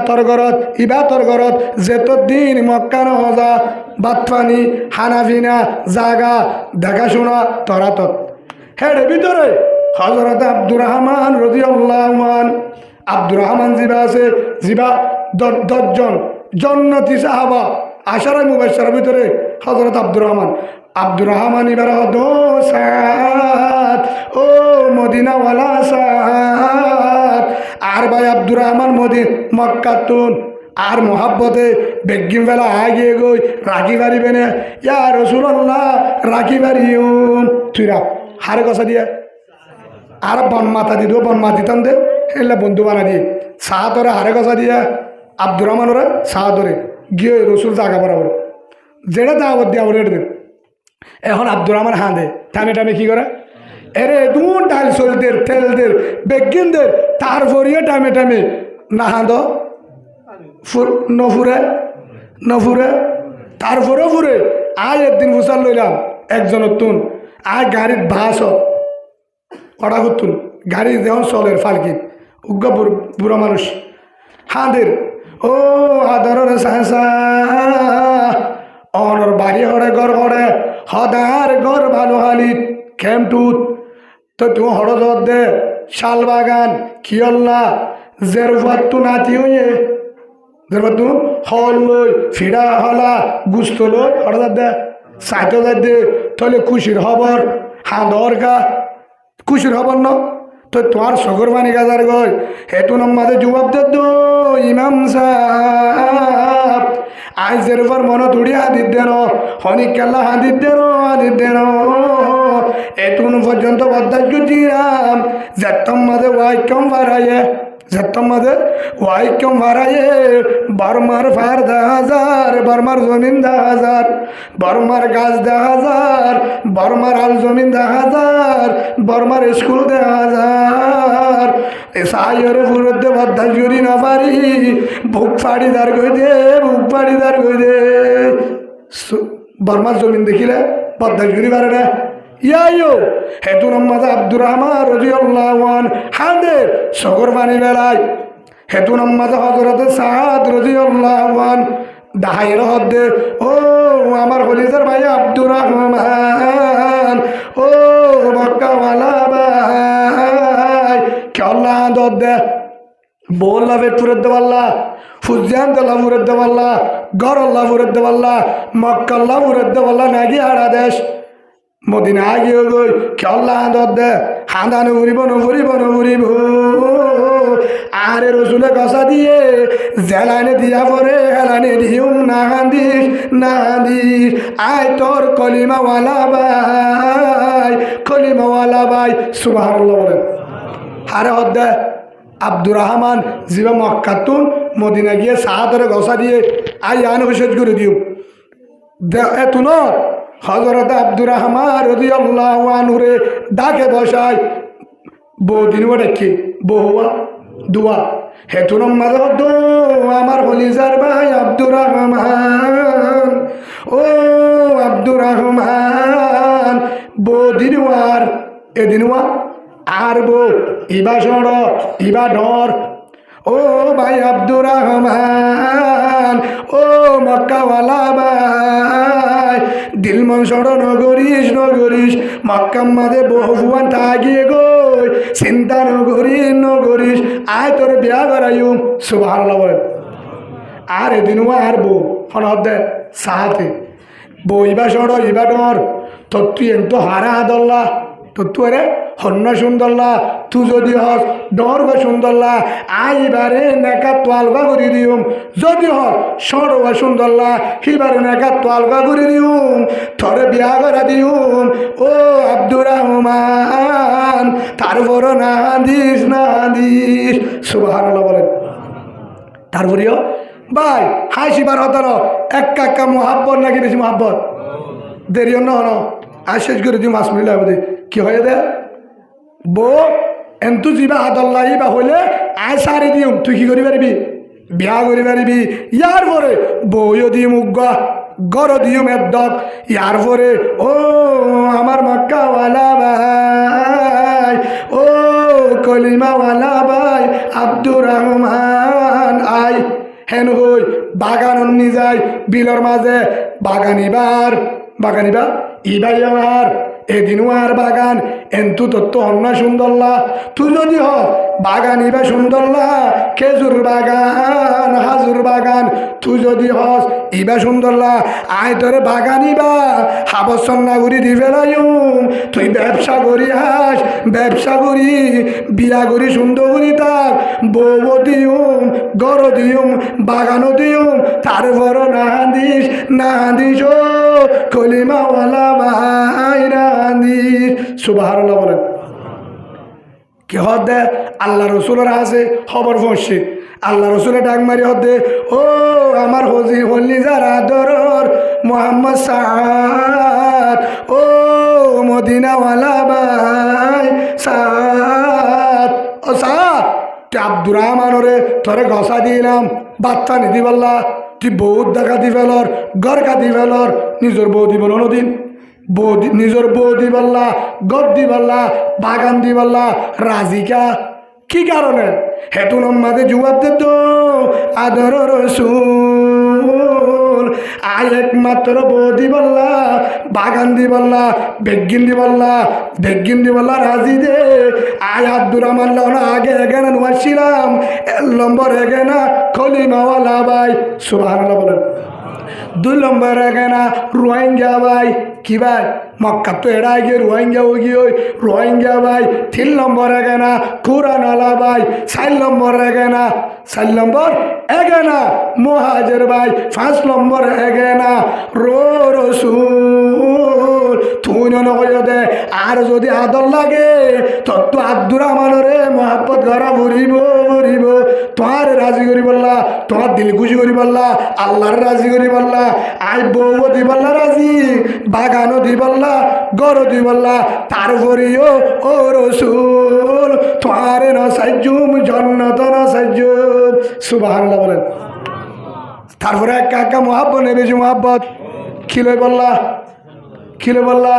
[SPEAKER 1] তোর ঘরত যেত দিন মক্কা নহজা বাতফানি হানাফিনা জাগা দেখাশোনা তোরা তত হের ভিতরে হযরত আব্দুর রহমান রাদিয়াল্লাহু আনহু আব্দুর রহমান জিবা আছে জিবা 10 জন জান্নাতি সাহাবা আশারা মুবাশশারার ভিতরে হযরত আব্দুর রহমান এবার সাত ও মদিনাওয়ালা সাত আর ভাই আব্দুর রহমান মক্কাতুন আর মোহাব্বতে বেগিম বেলা আগে গই রাখি পারিবে না ইয়া রাসূলুল্লাহ রাখি পারিউম তুই রাখ হারে কষা দিয়ে আর বন মাথা দিত বন মাতি টান দে এলে বন্ধু বানা দিয়ে সাহা ধরে হারে কষা দিয়ে আব্দুর রহমান ওরা সাহা ধরে গিয়ে রসুল জাগা বরাবর যেটা দাওয়াত দিয়া ওরে দেন এখন আব্দুর রহমান হাঁ দে টানে কি করে এরে দুন ডাল চলদের তেলদের বেগিনদের তার ভরিয়ে টামে না হাঁদ নফুরে তারপরে ফুরে আজ একদিন ফুসাল লইলাম একজনের তুন আর গাড়ির বাস অড়া করতুন গাড়ি যেমন চলের ফালকি উগ্র বুড়া মানুষ হাঁদের ও আদরের সাহসা অনর বাড়ি হরে ঘর হরে হদার ঘর ভালো হালিত খেমটুত তো তুমি হড় দে শাল বাগান কিয়ল্লা জেরফাত্তু নাতি হইয়ে জেরফাত্তু হল লই ফিরা হলা গুস্ত লই হড় দে সাইতো দে তাহলে খুশির খবর হাঁদর গা খুশির খবর ন তো তোমার শগর বানি গাজার গয় হেতু নম্মাদে জবাব দে তো ইমাম সাহেব আইজের পর মন তুড়ি হাদির দেন হনিক কেল্লা হাদির দেন এতুন পর্যন্ত বদাস গুজিরাম যেতম মাঝে ওয়াইকম ভাড়াইয়ে বর্মার ফার 10,000 বর্মার জমিন 10,000 বর্মার গাছ 10,000 বর্মার আল জমিন 10,000 বর্মার স্কুল 10,000 সাইরে ফুরত দে বদাস গুরি না পারি বুক ফাড়ি দার কই দে বর্মার জমিন দেখিলে বদাস গুরি পারে না ইয়াইও হেতু নম্মদ আব্দুর রহমান রাদিয়াল্লাহু আনহু হাদের সগর বানি বেলায় হেতু নম্মদ হযরত সাদ রাদিয়াল্লাহু আনহু দাহাইর হদে ও আমার কলিজার ভাই আব্দুর রহমান ও মক্কাওয়ালা ভাই কেল্লা দদে বল্লা বেতুরের দেওয়াল্লা ফুজান দলা ফুরের দেওয়াল্লা গরল্লা ফুরের দেওয়াল্লা মক্কাল্লা ফুরের দেওয়াল্লা নাকি হাড়া দেশ মদিনা আগিয়ে গই খেলা দে হাঁদা নভরিব আরে রসুলে কষা দিয়ে জেলানে দিয়া পরে হেলানে দিউম না হাঁদিস আয় তোর কলিমাওয়ালা ভাই সুবহানাল্লাহ বলেন হারে হদ্দে আব্দুর রহমান জিবা মক্কাতুন মদিনা গিয়ে সাহাদরে কষা দিয়ে আই আন শেষ করে দিও এত ন হযরত আব্দুর রহমান রাদিয়াল্লাহু আনহু রে ডাকে বসায় বৌদিন ডাকে বহুয়া দুয়া হেতুন মাদদ আমার কলিজার ভাই আব্দুর রহমান ও আব্দুর রহমান বৌদিন ওয়ার এদিন ওয়া আর বো ইবা সড় ইবা ডর ও ভাই আব্দুর রহমান ও মক্কাওয়ালা ভাই দিল মন সড় নগরিস মক্কার মাঝে বহুয়ান থাকিয়ে গই চিন্তা নগরিস আয় তোর বিয়া করাইম সুবহানাল্লাহ বলেন আর এদিন আর বউ হনদ দে সাহাতে বউ ইবা সড় ইবা ডর তো তুই এত হারা আদল্লা তো তুরে হন্য সুন্দরলা তু যদি হস ডর বা সুন্দরলা আইবারে নেকা তোয়ালগা করে দিউম যদি হস সর বা সুন্দরলা হিবারে নেকা তোয়ালগা করে দিউম থরে বিয়া করে দিউম ও আব্দুর রহমান তারপর না দিস সুবহানাল্লাহ বলেন তারপরেও ভাই হাসিবার হতার একা মোহাব্বত নাকি বেশি মোহাব্বত দেরিও ন আর শেষ করে দিও মাছ মিলে হবে কি হয়ে দে বউ এন্তু যা আদল্লাহি বা হইলে আয় সারি দিম তুই কি করি পারিবি বিয়া করি পারিবি ইয়ার পরে বউও দিম উগ্গা গর দিম একদক ইয়ার পরে ও আমার মক্কাওয়ালা ভাই ও কলিমাওয়ালা ভাই আব্দুর রহমান আই হেন হই বাগান অন্নি যায় বিলর মাঝে বাগানিবার ইবাই আমার এদিন আর বাগান এন্তু তত্ত্ব অন্য সুন্দরলা তুই যদি হ বাগান ইবা সুন্দরলা খেজুর বাগান হাজুর বাগান তুই যদি হস ইবা সুন্দরলা আয় তোরে বাগান ইবা হাবসন না করি দি ফেলাইম তুই ব্যবসা করি হাস ব্যবসা করি বিয়া করি সুন্দর করি তার বউ দিউম গর দিউম বাগানও দিউম তারপর না দিস ও কলিমাওয়ালা ভাই সুবহানাল্লাহ বলেন কি হদে আল্লাহ রসুলের আছে খবর পড়ছে আল্লাহ রসুলের ডাক মারি হদে ও আমার হজি হলি যারা দরর মোহাম্মদ সাদ ও মদিনাওয়ালা ভাই সাদ ও সাদ তুই আব্দুর রহমানরে তোরে গসা দিলাম বাচ্চা নিদি বললা তুই বহুত দেখা দি ফেলর গড় কাঁদি ফেলর নিজের বউ দিব নদিন নিজের বউ দি বললা গদ দি বললা বাগান দি বললা রাজিকা কি কারণে হেতু নম্মাদে জবাব দে তো আদর রসুল আয় একমাত্র বউ দি বললা বাগান দি বললা বেগিন দি বললা রাজি দে আয় আব্দুর রহমান না আগে এগেনা নুয়াছিলাম নম্বর এগেনা কলিমাওয়ালা ভাই সুবহানাল্লাহ বলেন 2 নম্বর এগেনা রোহিঙ্গা ভাই কি ভাই মক্কা তো এড়াই গিয়ে রোহিঙ্গা ও গিয়ে রোহিঙ্গা ভাই 3 নম্বর এগেনা কোরআন আলা ভাই 4 নম্বর এগেনা মুহাজির ভাই 5 নম্বর এগেনা রসুল তুই নয় দে আর যদি আদর লাগে তত আব্দুর রহমানরে মহাব্বত ঘরা ভরিব তোমার রাজি করি বললা তোমার দিল খুশি করি বললা আল্লাহর রাজি করি বললা আই বউ দি বললা রাজি বাগানও দি বললা গরো দি বললা তারপরেও ও রসুল তোমার না সাহায্যম জন্নত না সাহায্যম সুবহানাল্লাহ বলেন তারপরে একা মহাব্বত নেই বেশি মহাব্বত খিলে বললা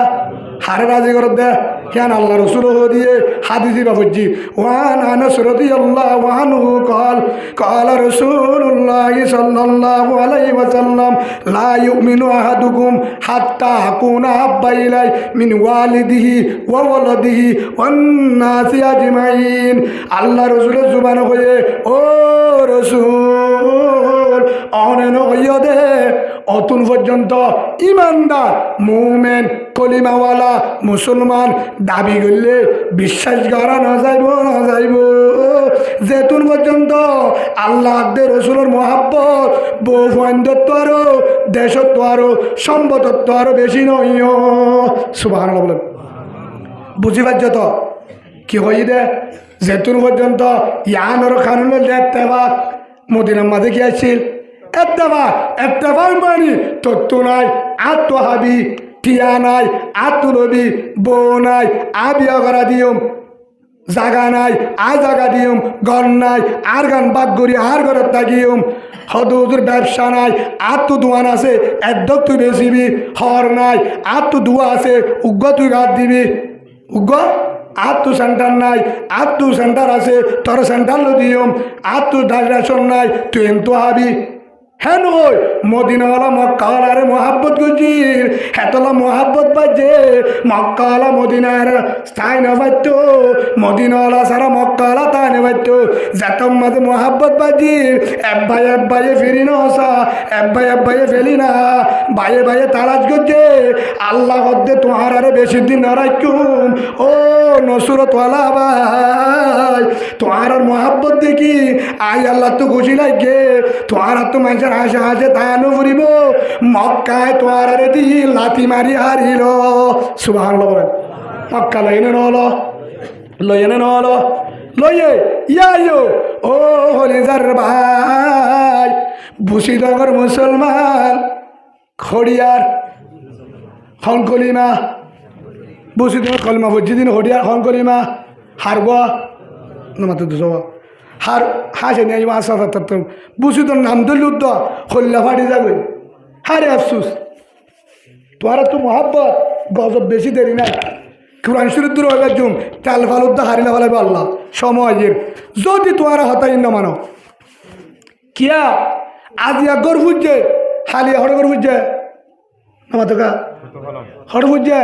[SPEAKER 1] হারে রাজি করত দে কেন আল্লাহ রসুল দিয়ে হাদিসি বাবুজি ওয়ান আনাস রাদিয়াল্লাহু আনহু قال رسول الله صلى الله عليه وسلم لا يؤمن احدكم حتى اكون احب اليه من والده وولده والناس اجمعين আল্লাহ রসুলের জবান হয়ে ও রসুল অনেন হইয়া দে অতুন পর্যন্ত ইমানদার মুমিন কলিমাওয়ালা মুসলমান দাবি করলে বিশ্বাস করা না যাইব যেতুন পর্যন্ত আল্লাহ রসুলের মহাব্বত বউ বন্ধত্ব আরো দেশত্ব আরো সম্পদত্ব আরো বেশি নয় সুবহানাল্লাহ বলেন বুঝি পাচ্ছ তো কি হই দে যেতুন পর্যন্ত ইয়ানোর খানুনের দেবা মদিনার মাঝে কি আসছিল এত্তেবা মানি তত্ত্ব নাই আত্ম হাবি টিয়া নাই আত্মনবী বউ নাই বিয়া করা দিয়ম জাগা নাই জাগা দিয়ম ঘর নাই আর গান বাগ করি আর ঘরের থাকিম হদুর ব্যবসা নাই আত্ম দোয়ান আছে একদম তুই বেচিবি হর নাই আত্ম দোয়া আছে উগ্র তুই গাত দিবি উগ্র আত্মু সেন্টার নাই আত্মু সেন্টার আছে তোর সেন্টার দিয়ম আত্মু রেশন নাই তুই এন্তু হাবি হ্যাঁ নয় মদিনাওয়ালা মক্কাওয়ালারে মহাব্বত করছিস হেতলা মহাব্বত পাইছে মক্কাওয়ালা মদিনার স্থায় না পাইত মদিনাওয়ালা সারা মক্কাওয়ালা তাই না পাইত যেতম মাঝে মহাব্বত পাইছিস একবাইয়ে ফেরি না হসা একবাইয়ে ফেলি না বাইয়ে তালাশ করছে আল্লাহ হদ্দে তোমার আরে বেশি দিন না রাখুম ও নসরতওয়ালা ভাই তোমার আর মহাব্বত দেখি আই আল্লাহ তো খুশি লাগে তোমার আর তো মানুষের হাসে তানো ফুরিব মক্কায় তোমার আরে দি লাথি মারি হারিল সুবহানাল্লাহ বলেন মক্কা লইনে নলো লইয়ে ইয়াইও ও হলিজার ভাই বুসিডঙ্গর মুসলমান খড়িয়ার খনকলিমা বুসিডঙ্গর কলিমা বুঝিদিন হরিয়ার খনকলিমা হারবা নমাতে দুশো হার হাসে নিয়ে আসা বুঝি তোর নাম ধরলি উদ্দ হল্লা ফাটি যাবে হারে আফসুস তোমার তো মহাব্বত গজব বেশি দেরি নাই কোরআন শরীফ দূর হয়ে জুম তেল ফালুদ্দা হারিলা ফেলাবে আল্লাহ সময়ের যদি তোমার হতাই না মানো কিয়া আজিয়া গর বুঝছে হালিয়া হড় গর বুঝছে আমার তোকা হড় বুঝছে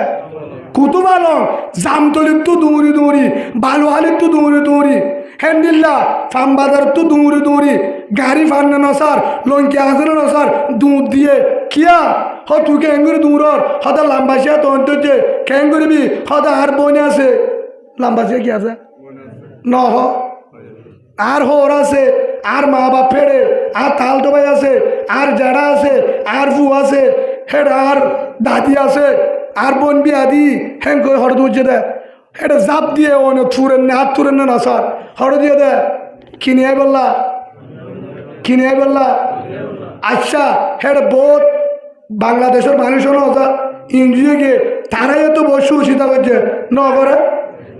[SPEAKER 1] কুতুব আলম জামতলির তো দুমুরি দুমুরি বালুহালির তো দুমুরি দুমুরি হ্যান্ডিল্লা ফামবাজার তো দুমুরি দুমুরি গাড়ি ফান্না নসার লঙ্কি আসলে নসার দুধ দিয়ে কিয়া হ তুই কেন করে দূরর হদা লাম্বাসিয়া তখন তো যে কেন করবি হদা আর বনে আছে লাম্বাসিয়া কি আছে ন হ আর হোর আছে আর মা বাপ ফেড়ে আর তাল তো ভাই আছে আর জাড়া আছে আর ফু আছে হেড আর দাদি আছে আর বোন বিয়াদি হ্যাং করে হঠাৎ বুঝছে দে এটা জাপ দিয়ে অনেক থুরেন না হাত থুরেন না স্যার হঠাৎ দিয়ে দে কিনে বললা কিনে বললা আচ্ছা হেড বোধ বাংলাদেশের মানুষও না এনজিও গিয়ে তারাই তো বসে উচিতা করছে ন করে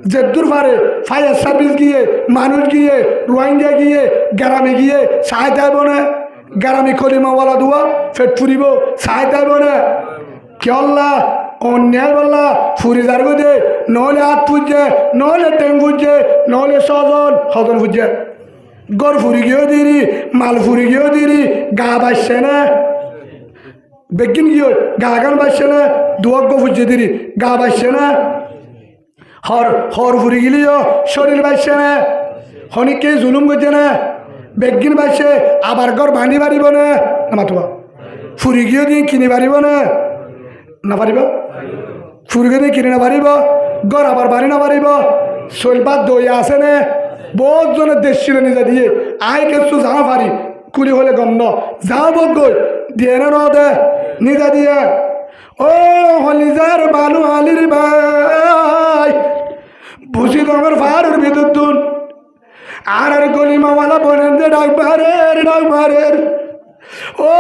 [SPEAKER 1] যে দূর পারে ফায়ার সার্ভিস গিয়ে মানুষ গিয়ে রোহিঙ্গা গিয়ে গ্রামে গিয়ে সাহায্য আইব না গ্রামে কলিমাওয়ালা দুয়া ফেট ফুরিব সাহায্য আইব না কেল্লা অন্যায় বললা ফুরি যার দে নহলে হাত ফুটছে নহলে টেং ফুটছে নহলে সজন ফুটছে গড় ফুরি গিয়েও দিরি মাল ফুরি গিয়েও দিরি গা বাসছে না বেগিন গিয়ে গা গান বাসছে না দুয়াগ্য ফুটছে দিরি গা বাসছে না হর ফুরি গেলিও শরীর বাসছে না হনিকে জুলুম করছে না বেগিন বাসছে আবার গড় বানি পারিব না মাথা ফুরি গিয়েও দিয়ে কিনি পারিব না না পারিব ফুরি গিয়ে কিনে না পারিব গড় আবার বাড়ি না পারিব শৈলপাত দই আছে নে বহুত জনের দেশ ছিল নিজে দিয়ে আয় কিছু যা পারি কুড়ি হলে গন্ধ যা বই দিয়ে না দে নিজে দিয়ে ও হলিজার বালু আলির ভাই বুঝি তোমার ফারুর বিদ্যুৎ দুন আর গলি মামালা বোনেন ডাকবারের ও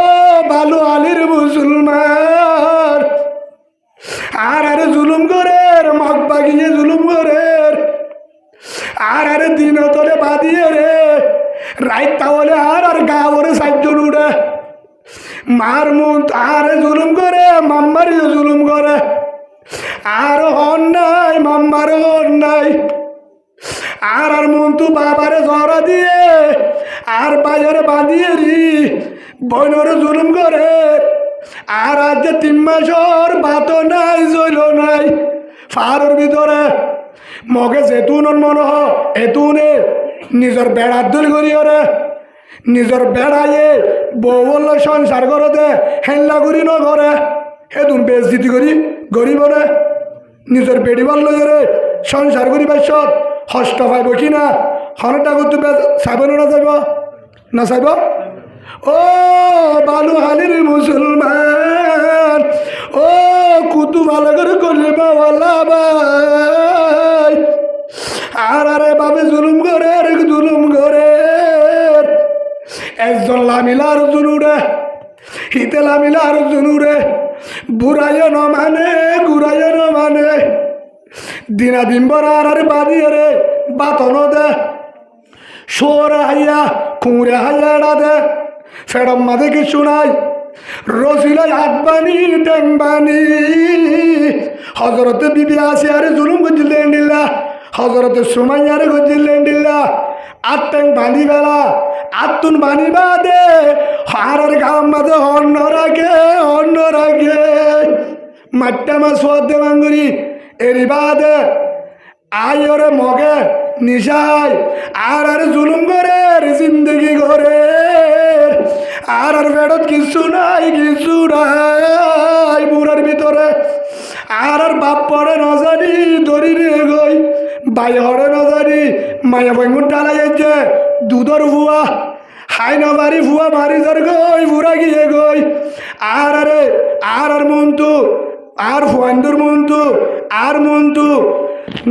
[SPEAKER 1] বালু আলির মুসলমান আর জুলুম করের মগ বাগিয়ে জুলুম করের আর দিন তোলে বাদিয়ে রে রাইত তাহলে আর গাওরে সাইজন উড়ে মার মুন আর জুলুম করে মাম্মারি জুলুম করে আর হন নাই মাম্মার হন নাই আর মন তু বাবারে জরা দিয়ে আর বাইরে বাঁধিয়ে রি বইনরে জুলুম করে আর আজ যে 3 মাসর ভাত নাই জইল নাই ফারুর ভিতরে মগে যেতুন মন হ এতুনে নিজের বেড়ার দল করিওরে নিজের বেড়াইয়ে বউল সংসার করে দে হেল্লা করি ন করে হেতুন বেজতি করি গরিব রে নিজের বেড়িবার লগে সংসার করি পাইছত হস্ত পাইব কি না হনটা করতে চাইব না যাইব না চাইব ও বালু হালির মুসলমান ও কুতু ভালো করে করলে বাবা ভাই আর আরে বাবে জুলুম করে একজন লামিলার জুনুরে হিতে লামিলার জুনুরে বুড়াইও ন মানে ঘুরাইও ন মানে দিনা দিন বর আর বাদিয়ে রে বাতন দে সোরে হাইয়া কুঁড়ে হাইয়া এড়া দে ফেরম মাঝে কিছু নাই রসিলাই হাত বানি ট্যাং বানি হজরতে বিবি আসি আরে জুলুম করছিলেন দিল্লা হজরতে সুমাইয়ারে করছিলেন দিল্লা আর ট্যাং বানি বেলা আতুন বানি বাদে হারের গাম মাঝে অন্য রাখে মাট্টা মাছ সোয়াদে বাঙ্গুরি এরি বাদে আয়রে মগে নিশাই আর জুলুম করে জিন্দগি করে আর বেড়ত কিছু নাই বুড়ার ভিতরে আর বাপ পড়ে নজানি ধরি নিয়ে গই বাই হরে নজানি মায়া বেঙ্গুন টালাইছে দুধর ভুয়া হাই নবারি ভুয়া মারি ধর গই বুড়া গিয়ে গই আর মন্তু আর ফুয়ান্দুর মন্তু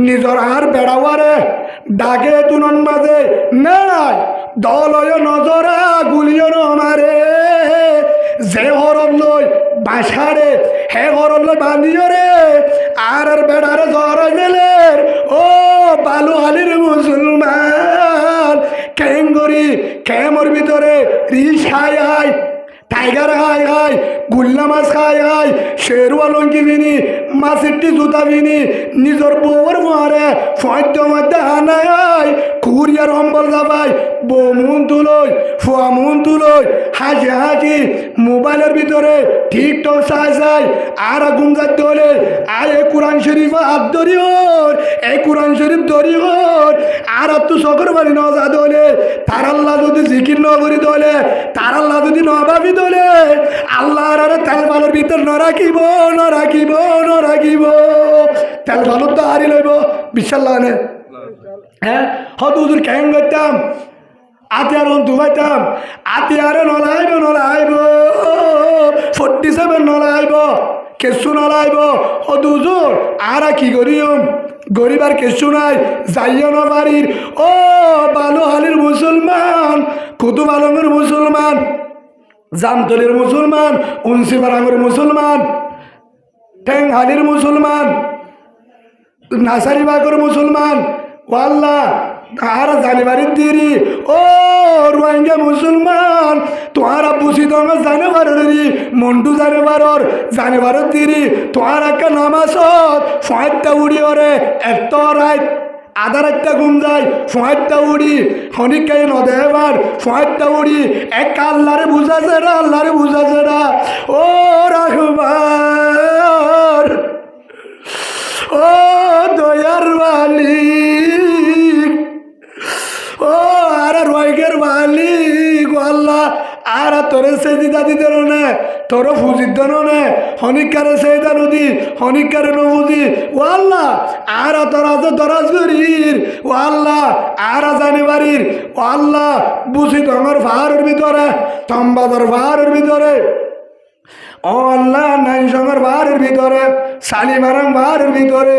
[SPEAKER 1] নিজর আর বেড়াওয়ারে ডাকে তুনন মাঝে নাই দলয় নজরা গুলিও নমারে যে হরণ লই বাসারে হে হরণ লই বাঁধিও রে আর বেড়ারে জরা গেলের ও বালু হালির মুসলমান কেঙ্গরি কেমর ভিতরে রিসায় টাইগার খায় খায়, গুল্লা মাছ খায় খায়, শেরওয়া লঙ্কি বিনি, মাছেরটি জুতা বিনি, নিজের বউর মারে ফয়দ্য মধ্যে হানায়, কুরিয়ার অম্বল যাবাই, বউ মন তুলই, ফুয়া মন তুলই, হাসি হাসি মোবাইলের ভিতরে টিকটক চাই চাই, আর আগুন যাতে হলে আর এই কোরআন শরীফ হাত ধরি হর, এই কোরআন শরীফ ধরি হর, আর তো চকর বাড়ি ন যা দলে, তার আল্লাহ যদি জিকির ন করি দলে, তার আল্লাহ যদি ন ভাবি দলে, আল্লাহর আর তেল ভালোর ভিতর ন রাখিব, ন রাখিব, ন রাখিব, তেল ভালোর তো হারি লইব বিশ্বাস লাগে। হ্যাঁ হয়তো হুজুর কেন করতাম, আতিয়ার দুবাইতাম, আতিয়ারে নলাইব নলাইব, 47 নলাইব, কেসু নলাইব, হয়তো হুজুর আর কি করিম, গরিবার কেসু নাই, যাইও না বাড়ির, ও বালুহালির মুসলমান, কুতুব আলমের মুসলমান, জামতলির মুসলমান, উনসিপাড়াঙ্গের মুসলমান, ঠ্যাংহালির মুসলমান, নাসারিবাগের মুসলমান, ওয়াল্লাহ আর জানিবারের দিরি, ও রোহিঙ্গা মুসলমান, তোমার বুঝি তোমার জানিবারের, মন্টু জানিবারের দিরি, তোমার একটা নামাজ ফয়টা উড়ি ওরে এত রাত, আধা রাতটা ঘুম যায়, ফয়টা উড়ি, হনিকাই নদেবার ফয়টা উড়ি, এক আল্লাহরে বুঝাছে না, আল্লাহরে বুঝাছে না, ও রাখবার, ও দয়ার মালিক, ও আর রয়ের মালিক, আল্লাহ আর তোরে সেদিদা দিতে নে, তোর ফুজির দেন নে, হনিকারে সেইদা নদী, হনিকারে নবুদি, ও আল্লাহ আর তোর আছে দরাজ করির, ও আল্লাহ আর জানি বাড়ির, ও আল্লাহ বুঝি তোমার ভাড়ের ভিতরে, তম্বাদর ভাড়ের ভিতরে, ও আল্লাহ নাই সঙ্গের বাহারের ভিতরে, শালিমারাং বাহারের ভিতরে,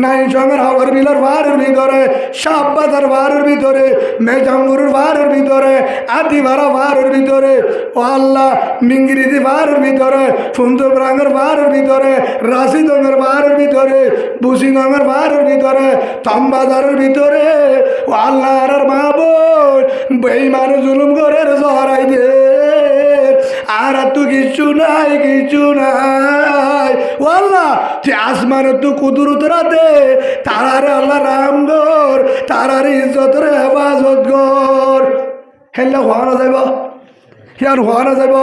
[SPEAKER 1] নাই সঙ্গের হাওয়ার বিলার বাহারের ভিতরে, শাহবাজার বাহারের ভিতরে, মেজাঙ্গুরের বাহারের ভিতরে, আদিবাড়া বাহারের ভিতরে, ও আল্লাহ মিঙ্গিরিদি বাহারের ভিতরে, ফুন্দুবরাঙ্গের বাহারের ভিতরে, রাশিদঙ্গের বাহারের ভিতরে, বুসিদঙ্গের বাহারের ভিতরে, তম্বাজারের ভিতরে, ও আল্লাহ আর মা বোন বেঈমান জুলুম করে জহরাই দে, আর তো কিছু নাই, কিছু নাই, ও আল্লাহ যে আসমানের তো কুদরত রাতে, তারারে আল্লাহ রাম গর, তারার ইজ্জতের হেফাজত গর, হেল্লা হওয়ানো যাইব, হিয়ার হওয়ানো যাইব,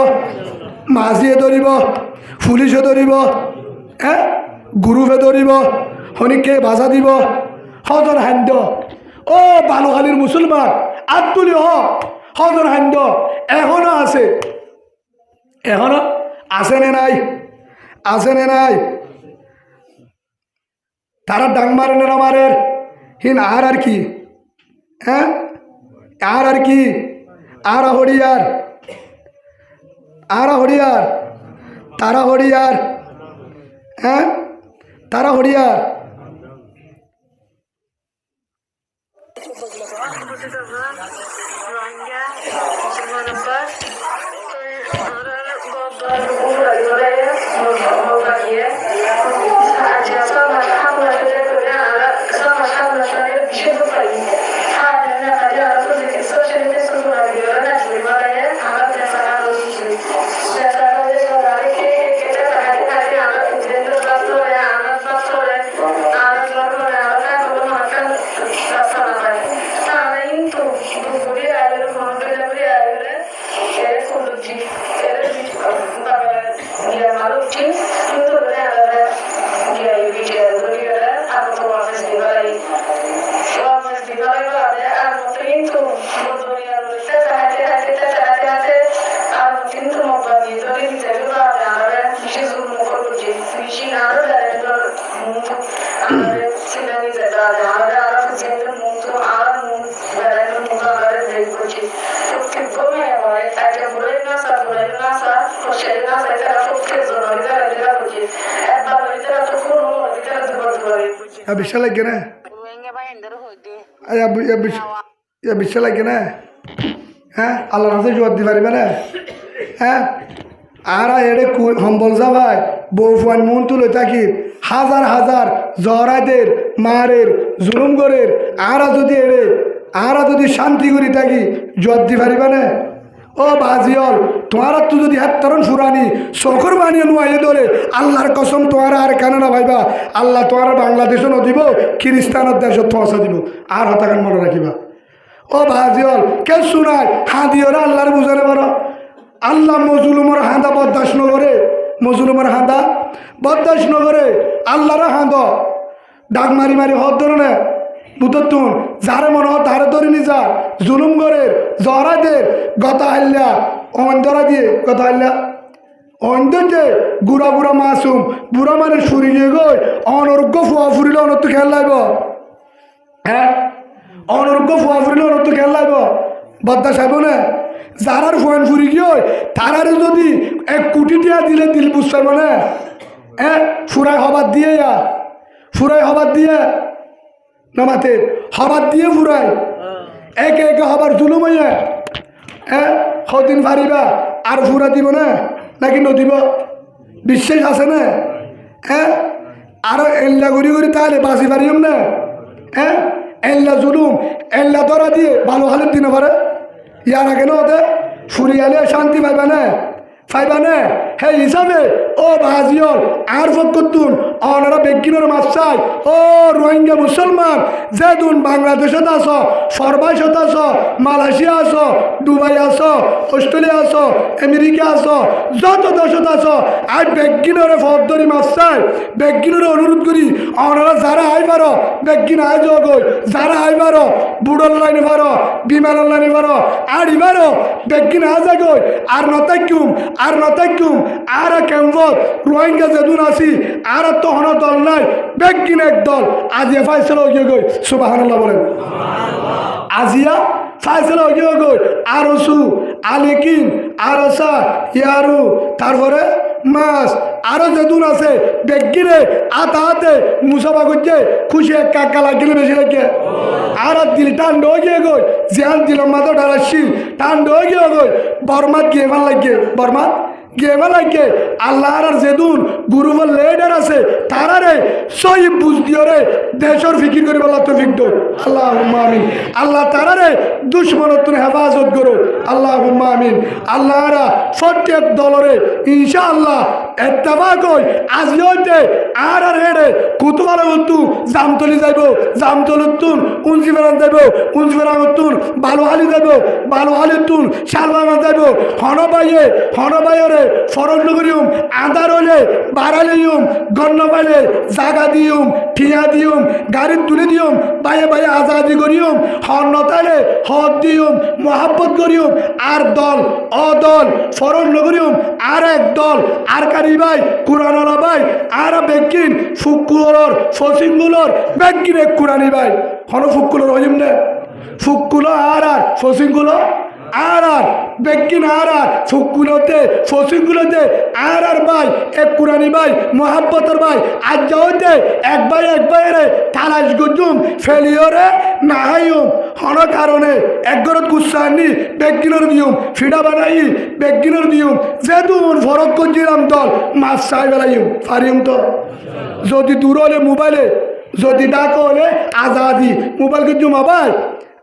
[SPEAKER 1] মাঝিয়ে ধরিব, পুলিশে ধরিব, হ্যাঁ গ্রুপে ধরিব, হনিকে বাধা দিব, হজর হান্দ, ও বালুখালীর মুসলমান আত্মলি হজর হান্দ এখনো আছে, এখনো আছে নে নাই, আছে নে নাই, তারা ডাং মারে না মারের হিন আর কি, হ্যাঁ আর কি, আর হরিয়ার, আর হরিয়ার, তারা হরিয়ার, হ্যাঁ তারা হরিয়ার, বিশাল লাগে না, বিশাল লাগে না, হ্যাঁ আল্লাহ রাস্তায় জোয়ার দিতে পারবে না, হ্যাঁ আর এড়ে সম্বল যাবাই বউ ফুয়ান মন তুলে থাকি, হাজার হাজার জহরাদের মারের জুলুম করের, আর যদি এড়ে আর যদি শান্তি করি থাকি জোয়ার দিতে পারিবে না, ও বাজিয়ল তোমার তো যদি হাত তরণ ফুরানি শখর বানিয়ে নুয়াইয়ে ধরে আল্লাহর কসম তোমার আর কেন না ভাইবা আল্লাহ তোমার বাংলাদেশও নদিব খ্রিস্টানের দেশ পৌঁছা দিব আর হতাকান মনে রাখিবা ও বাজিয়ল কে শুনায় হাঁদিওরা আল্লাহর বুঝানে পারো আল্লাহ মজুলুমর হাঁদা বরদাস্ত নগরে মজুলুমর হাঁদা বরদাস্ত নগরে আল্লাহর হাঁদ ডাক মারি মারি হত ধরনে বুততুন যারে মনে হয় তারে ধরে নি যা জুলুম করে জরাদের গতা হাল্লা অন্ধরা দিয়ে গতা হাল্লা অন্ধ যে বুড়া বুড়া মাসুম বুড়া মানে সুরিয়ে গই অনর্ঘ্য ফুয়া ফুরিলে অনর্থ খেয়াল লাগব হ্যাঁ অনর্ঘ্য ফুয়া ফুরিলে অনর্থ খেয়াল লাগব বদ্দা সাহেব না যারার ফোন ফুরি গিয়ে তারারে যদি 1 কোটি টাকা দিলে দিল বুঝতে মানে হ্যাঁ ফুরাই হবার দিয়ে ফুরাই হবার দিয়ে নামাতে হবার দিয়ে ফুরাই একে একে হবার জুলুম হইয়া হ্যাঁ কদিন পারিবা আর ফুরা দিব না নাকি নদিব বিশ্বাস আছে না হ্যাঁ আরো এল্লা ঘুরি ঘুরি তাহলে বাঁচি পারিম না হ্যাঁ এল্লা জুলুম এল্লা ধরা দিয়ে ভালো হালের দিনে পারে ইয়ার আগে না ওদের ফুরিয়ালে শান্তি পাইবা না ফাইবা না হে হিসাবে ও বাজিয়ল আর ফতুন অনারা বেগিনের মাছ চাই ও রোহিঙ্গা মুসলমান যেদিন বাংলাদেশত আস সর্বাইশত আস মালয়েশিয়া আস দুবাই আস অস্ট্রেলিয়া আস আমেরিকা আস যত দেশত আস আর বেগিনরে ফদরি মাছ চাই বেগিনরে অনুরোধ করি অনারা যারা আই পারো বেগিন আই যোগই যারা আই পারো বুড়ল লাইনে পারো বিমান লাইনে পারো আর ইবারো বেগিন আ যাগই আর নতাইকুম আর নতাইকুম আর কেমবত রোহিঙ্গা যেদিন আসি আর তখন দল নাই বেগিন এক দল আজিয়া ফাইসলা হয়ে গই সুবহানাল্লাহ বলেন আজিয়া ফাইসলা হয়ে গই আরসু আলিকিন আরসা ইয়ারু তারপরে মাস আরো যেদিন আছে বেগিনে আতা হাতে মুসাফা করছে খুশি এক কাকা লাগিলে বেশি লাগে আর দিল টান্ড হয়ে গিয়ে গই জিয়ান দিল মাথা ডালাসি টান্ড হয়ে গিয়ে গই বর্মাত গিয়ে ভাল লাগে বর্মাত গেবা লাগে আল্লাহর আর যেদুন গুরুবল লেডার আছে তারারে সহি বুঝ দিও রে দেশর ফিকির করে বলা তো ফিক দো আল্লাহুম্মা আমিন আল্লাহ তারারে দুশমনত তুমি হেফাজত করো আল্লাহুম্মা আমিন আল্লাহরা প্রত্যেক দলরে ইনশাআল্লাহ ইত্তেফাক হই আজ হইতে আর হেডে কুতুবালা উত্তু জামতলি যাইব জামতলুত্তুন উনজিবেরান যাইব উনজিবেরানুত্তুন বালুহালি যাইব বালুহালিত্তুন শালবাগান যাইব হনবাইয়ে ফরজ নগরিউম আদার হলে বাড়ালিউম গণ্য পাইলে জাগা দিউম ঠিয়া দিউম গাড়ি তুলে দিউম বাইয়ে বাইয়ে আজাদি করিউম হন নতালে হদ দিউম মোহাব্বত করিউম আর দল অদল ফরজ নগরিউম আর এক দল আর কারি ভাই কুরানলা ভাই আর বেকিন ফুকুলর ফসিংগুলর বেকিন এক কুরানি ভাই হন ফুকুলর হইম না ফুকুলো আর ফসিংগুলো আর বেগিন আর ফুকুলোতে ফসিংগুলোতে আর ভাই এক কুরানি ভাই মোহাব্বতর ভাই আজ যাওয়াতে এক ভাইরে তালাশ গুজুম ফেলিওরে নাহাইম হন কারণে এক গরত গুসানি বেগিনের দিউম ফিডা বানাই বেগিনের দিউম যেদুন ফরক করছিলাম দল মাছ চাই বেলাইম পারিম তো যদি দূর হলে মোবাইলে যদি ডাক হলে আজাদি মোবাইল গুজুম আবার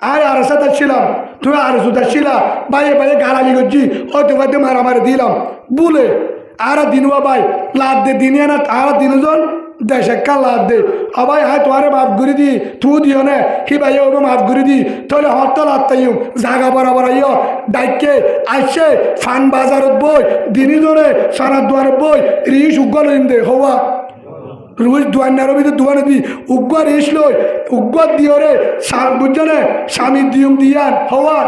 [SPEAKER 1] আর সাথে ছিলাম তুমি আর সুদা ছিলা বাইরে বাইরে গালালি করছি হয়তো হয়তো মারামারি দিলাম বলে আর দিনুয়া ভাই লাভ দে দিনিয়া না আর দিনজন দেশে কা লাভ দে আবাই হাই তোমারে মাফ করে দি তু দিও না কি ভাই ওকে মাফ করে দি তাহলে হত লাভ তাইও জাগা বরাবর আইও ডাইকে আসছে ফান বাজারত বই দিনিজনে সারা দুয়ার বই রিস উগল দে হওয়া রোজ দুয়ার ভিতরে দুয়ারে দি উগ্র রেস লই উগ্র দিওরে বুঝছনে স্বামী দিয়ম দিয়ান হওয়া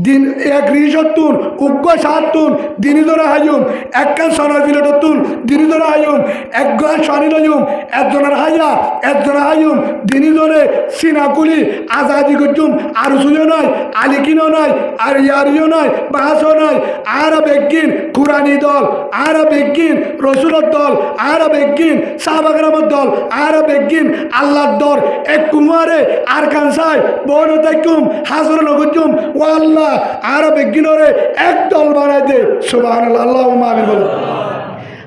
[SPEAKER 1] দিন এক রিসতুন উগ্র সাতুন দিনী ধরে হাইম একখান সনার বিলটতুন দিনী ধরে হাইম একজন সনি লইম একজনের হাইয়া একজনের হাইম দিনী ধরে সিনাকুলি আজাদি করছুম আর সুইও নাই আলিকিনও নাই আর ইয়ারিও নাই বাহাসও নাই আর বেগিন কুরানি দল আর বেগিন রসুলের দল আর বেগিন সাহাবাগরামের দল আর বেগিন আল্লাহর দল এক কুমারে আর কানসাই বন দেখুম হাজর নগজুম ও আল্লাহ আর বেগিনরে এক দল বানাই দে সুবহানাল্লাহ আল্লাহুম্মা আমিন বলো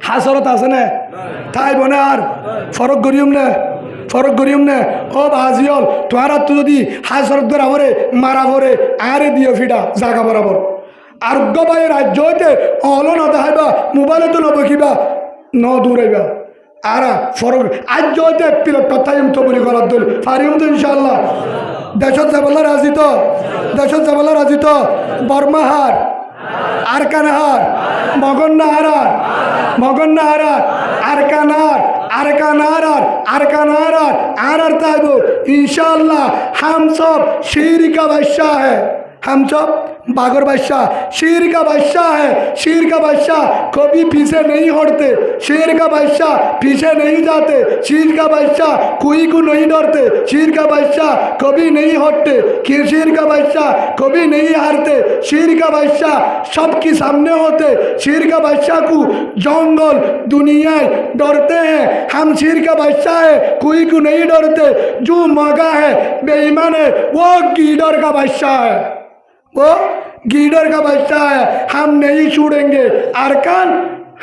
[SPEAKER 1] হাসরত আছে না তাই বনে আর ফরক করিম না ফরক করিম না ও বাজিয়ল তোমার তো যদি হাসরত বরাবরে মারা ভরে আরে দিও ফিডা জাগা বরাবর আরোগ্য ভাই রাজ্য হইতে অল ন দেখাইবা মোবাইলে তো নবকিবা ন দূরাইবা আর ফরক আজ হইতে পিলট কথাইম তো বলি করার দল পারিম তো ইনশাল্লাহ দেশত যাবলা রাজি তো দেশত যাবলা রাজি তো বর্মাহার আরকানহার মগন্নাহার মগন্নাহার আরকানহার আরকানহার আরকানহার আর ताइबो इंशाअल्लाह हम सब शेर का बादशाह है हम सब बागर बादशाह शेर का बादशाह है शेर का बादशाह कभी पीछे नहीं हटते शेर का बादशाह पीछे नहीं जाते शेर का बादशाह कोई को नहीं डरते शेर का बादशाह कभी नहीं हटते कि शेर का बादशाह कभी नहीं हारते शेर का बादशाह सबके सामने होते शेर का बादशाह को जंगल दुनिया डरते हैं हम शेर का बादशाह है कोई को नहीं डरते जो मगा है बेईमान है वो गीडर का बादशाह है वो गीडर का बच्चा है हम नहीं छोड़ेंगे अरकान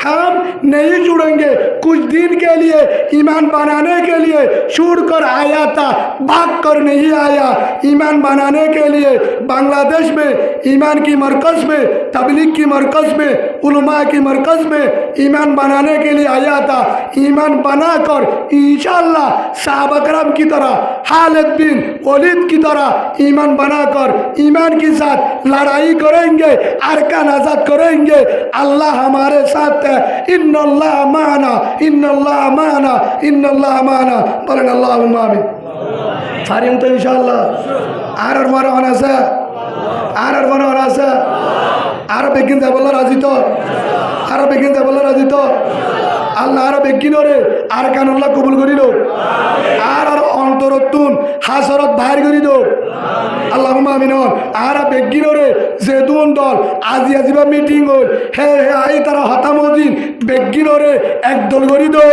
[SPEAKER 1] हम नहीं छोड़ेंगे कुछ दिन के लिए ईमान बनाने के लिए छोड़ कर आया था भाग कर नहीं आया ईमान बनाने के लिए बांग्लादेश में ईमान की मरकज़ में तबलीग की मरकज़ में उलमा की मरकज़ में ईमान बनाने के लिए आया था ईमान बनाकर इंशाअल्लाह साहबा करम की तरह खालिद बिन वलीद की तरह ईमान बनाकर ईमान के साथ लड़ाई करेंगे अरकान आज़ाद करेंगे अल्लाह हमारे साथ है इन्नल्लाह माना इन्नल्लाह माना इन्नल्लाह माना बोलें अल्लाहुम्मा आमीन फारिम तो इंशाअल्लाह আর মনে হন আছে আর মনে হন আছে আর বেগিন যাবলা রাজি তো আর বেগিন যাবলা রাজি তো আল্লাহ আর বেগিন রে আর কানুল্লাহ কবুল করিল আর আর অন্তরতুন হাসরত বাহির করি দো আল্লাহুম্মা আমিন আর বেগিন রে জেদুন দল আজি আজিবা মিটিং হল হে হে আই তারা হতামদিন বেগিন রে এক দল করি দো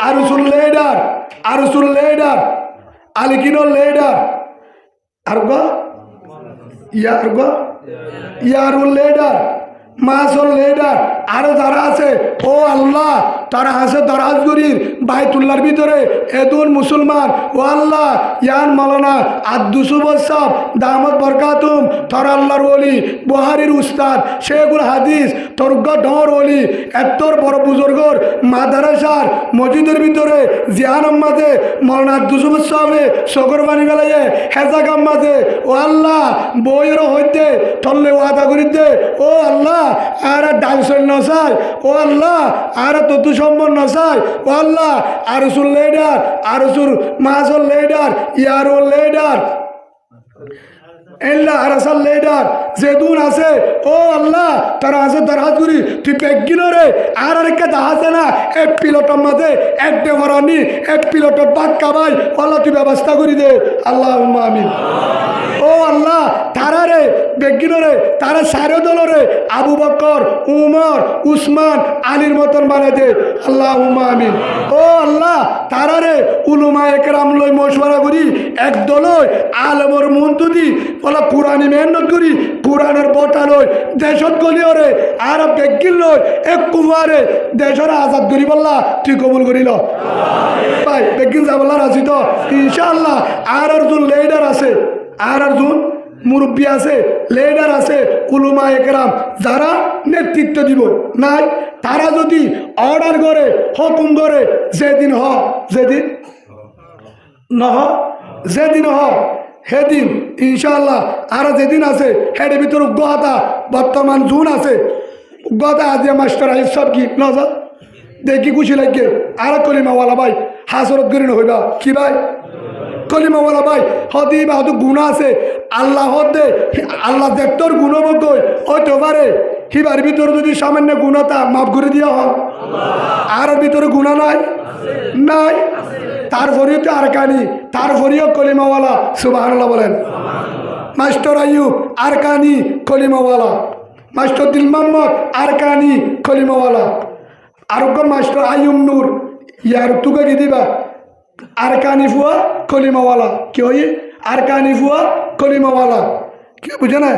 [SPEAKER 1] আর রসুল লিডার আলিকিনো লিডার আরগো ইয়ারগো ইয়ারুল লিডার মাসুল লিডার আরো যারা আছে ও আল্লাহ তারা আছে দরাজগুরির বাইতুল্লাহর ভিতরে এদুন মুসলমান ও আল্লাহ ইয়ান মাওলানা আব্দুসুব সাহেব দামত বরকাতুম তোর আল্লাহর ওলি বুহারির উস্তাদ শেখুল হাদিস তোরগ ডর ওলি এতর বড় বুজুর্গর মাদ্রাসার মসজিদের ভিতরে জিয়ান মাঝে মাওলানা আব্দুসুব সাহেব সগরবানি বেলায় হেজাগাম মাঝে ও আল্লাহ বইয়ের হইতে তল্লে ওয়াদা করিতে ও আল্লাহ আর ডালসল নসাই ও আল্লাহ আর ততু সম্মান নসাই ও আল্লাহ আরসুল লিডার আরসুল মাসুল লিডার ইয়ারুল লিডার এল্লা আরসাল লিডার জেদুন আছে ও আল্লাহ তারা আছে দরাজগুরি তুই বেগিনো রে আর আরেকটা দাহাছে না এক পিলটর মাঝে এক দেবরানি এক পিলটর বাক্কা ভাই আল্লাহ তুই ব্যবস্থা করি দে আল্লাহুম্মা আমিন ও আল্লাহ তারা রে বেগিনো রে তারা সারে দল রে আবু বকর উমর উসমান আলীর মতন বানাই দে আল্লাহুম্মা আমিন ও আল্লাহ তারা রে উলুমা একরাম লই মশওয়ারা করি এক দলই আলমর মুন্তুদি বলা কোরআনি মেহনত করি কোরআনের বটা লই দেশত গলিও রে আর বেগিন লই এক কুমারে দেশের আজাদ করি বললা তুই কবুল করিল ভাই বেগিন যাবলা রাজি তো ইনশাআল্লাহ আর একজন লিডার আছে আর একজন মুরব্বী আছে লিডার আছে উলুমা একরাম যারা নেতৃত্ব দিব নাই তারা যদি অর্ডার করে হুকুম করে যেদিন হ যেদিন নহ যেদিন হ সেদিন ইনশাআল্লাহ আর যেদিন আছে হেডের ভিতর উগ্রতা বর্তমান জুন আছে উগ্রতা আজিয়া মাস্টার আইস সব কি নজর দেখি খুশি লাগে আর কলিমাওয়ালা ভাই হাসরত করি নহইবা কি ভাই কলিমাওয়ালা ভাই হদি বা হয়তো গুণা আছে আল্লাহ হদে আল্লাহ দেখতর গুণবজ্ঞ হইতে পারে হিবার ভিতরে যদি সামান্য গুণতা মাফ করে দিয়া হয় আর ভিতরে গুণা নাই নাই তারপরেও তো আরকানি তারপরেও কলিমাওয়ালা সুবহানাল্লাহ বলেন মাস্টার আইয়ুব আরকানি কলিমাওয়ালা মাস্টার দিল মোহাম্মদ আরকানি কলিমাওয়ালা আরোগ্য মাস্টার আইয়ুব নূর ইয়ার তুকে কি দিবা আরকানি ফুয়া কলিমাওয়ালা কি হয় আরকানি ফুয়া কলিমাওয়ালা কি বুঝে না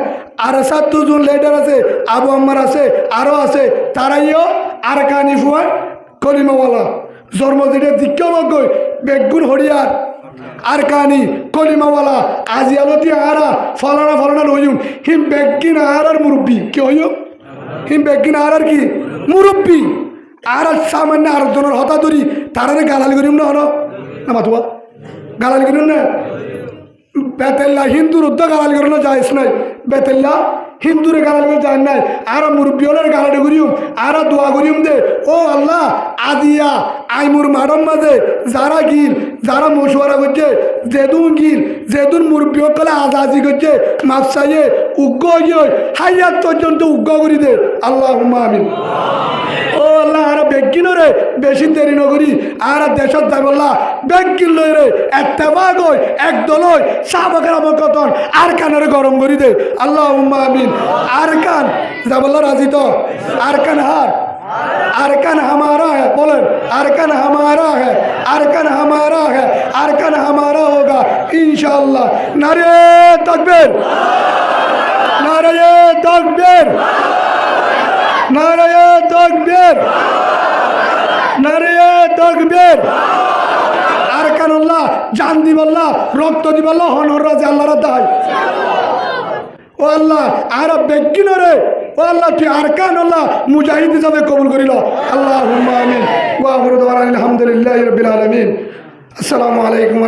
[SPEAKER 1] আর ৭ জন লিডার আছে আবু আম্মার আছে আরও আছে তারাইও আরকানি ফুয়া কলিমাওয়ালা জন্মদিনের দীক্ষাবজ্ঞ বেগুন হরিয়ার আরকানি কলিমাওয়ালা আজিয়ালতি আরা ফলানা ফলানা হইম হিম বেগিন আর মুরব্বী কি হইম হিম বেগিন আর কি মুরব্বী আর সামান্য আরেকজনের হতা ধরি তারারে গালালি করিম না হলো না মাতুয়া গালালি করিম না বেতেল্লা হিন্দুর উদ্যোগ গালালি করানো যায় নাই বেতেল্লা হিন্দুরে গালালি করে যায় নাই আর মুরব্বী হলের গালালি করিম আর দোয়া করিম দে ও আল্লাহ আদিয়া আইমুর মাডম মাঝে যারা গিল যারা মশুয়ারা করছে যেদুন গিল যেদুন মুরব্বী কলে আজাজি করছে মাপসাইয়ে উগ্র হইয় হাইয়াত পর্যন্ত উগ্র করি দে আল্লাহ আমিন ও আল্লাহ আর বেগিন রে বেশি দেরি নগরী আর দেশত যাই বললা বেগিন লই রে এত্তেবাগ হই একদল হই সাহাবাকের আমার কতন আর কানের গরম করি দে আল্লাহ আমিন আর কান যা বললা রাজি তো আর কান হার अरकन हमारा है बोलें अरकन हमारा है अरकन हमारा है अरकन हमारा होगा इंशाअल्लाह नारे तकबीर नारे तकबीर नारे तकबीर नारे तकबीर अरकानुल्लाह जान दिबल्लाह रक्त दिबल्लाह हनर राज अल्लाहर दाय ও আল্লাহ আর বেগিন রে ও আল্লাহ তুই আরকান আল্লাহ মুজাহিদ হিসাবে কবুল করিল আল্লাহুম্মা আমিন ওয়া আখিরু দাওয়ানা আলহামদুলিল্লাহি রাব্বিল আলামিন আসসালামু আলাইকুম।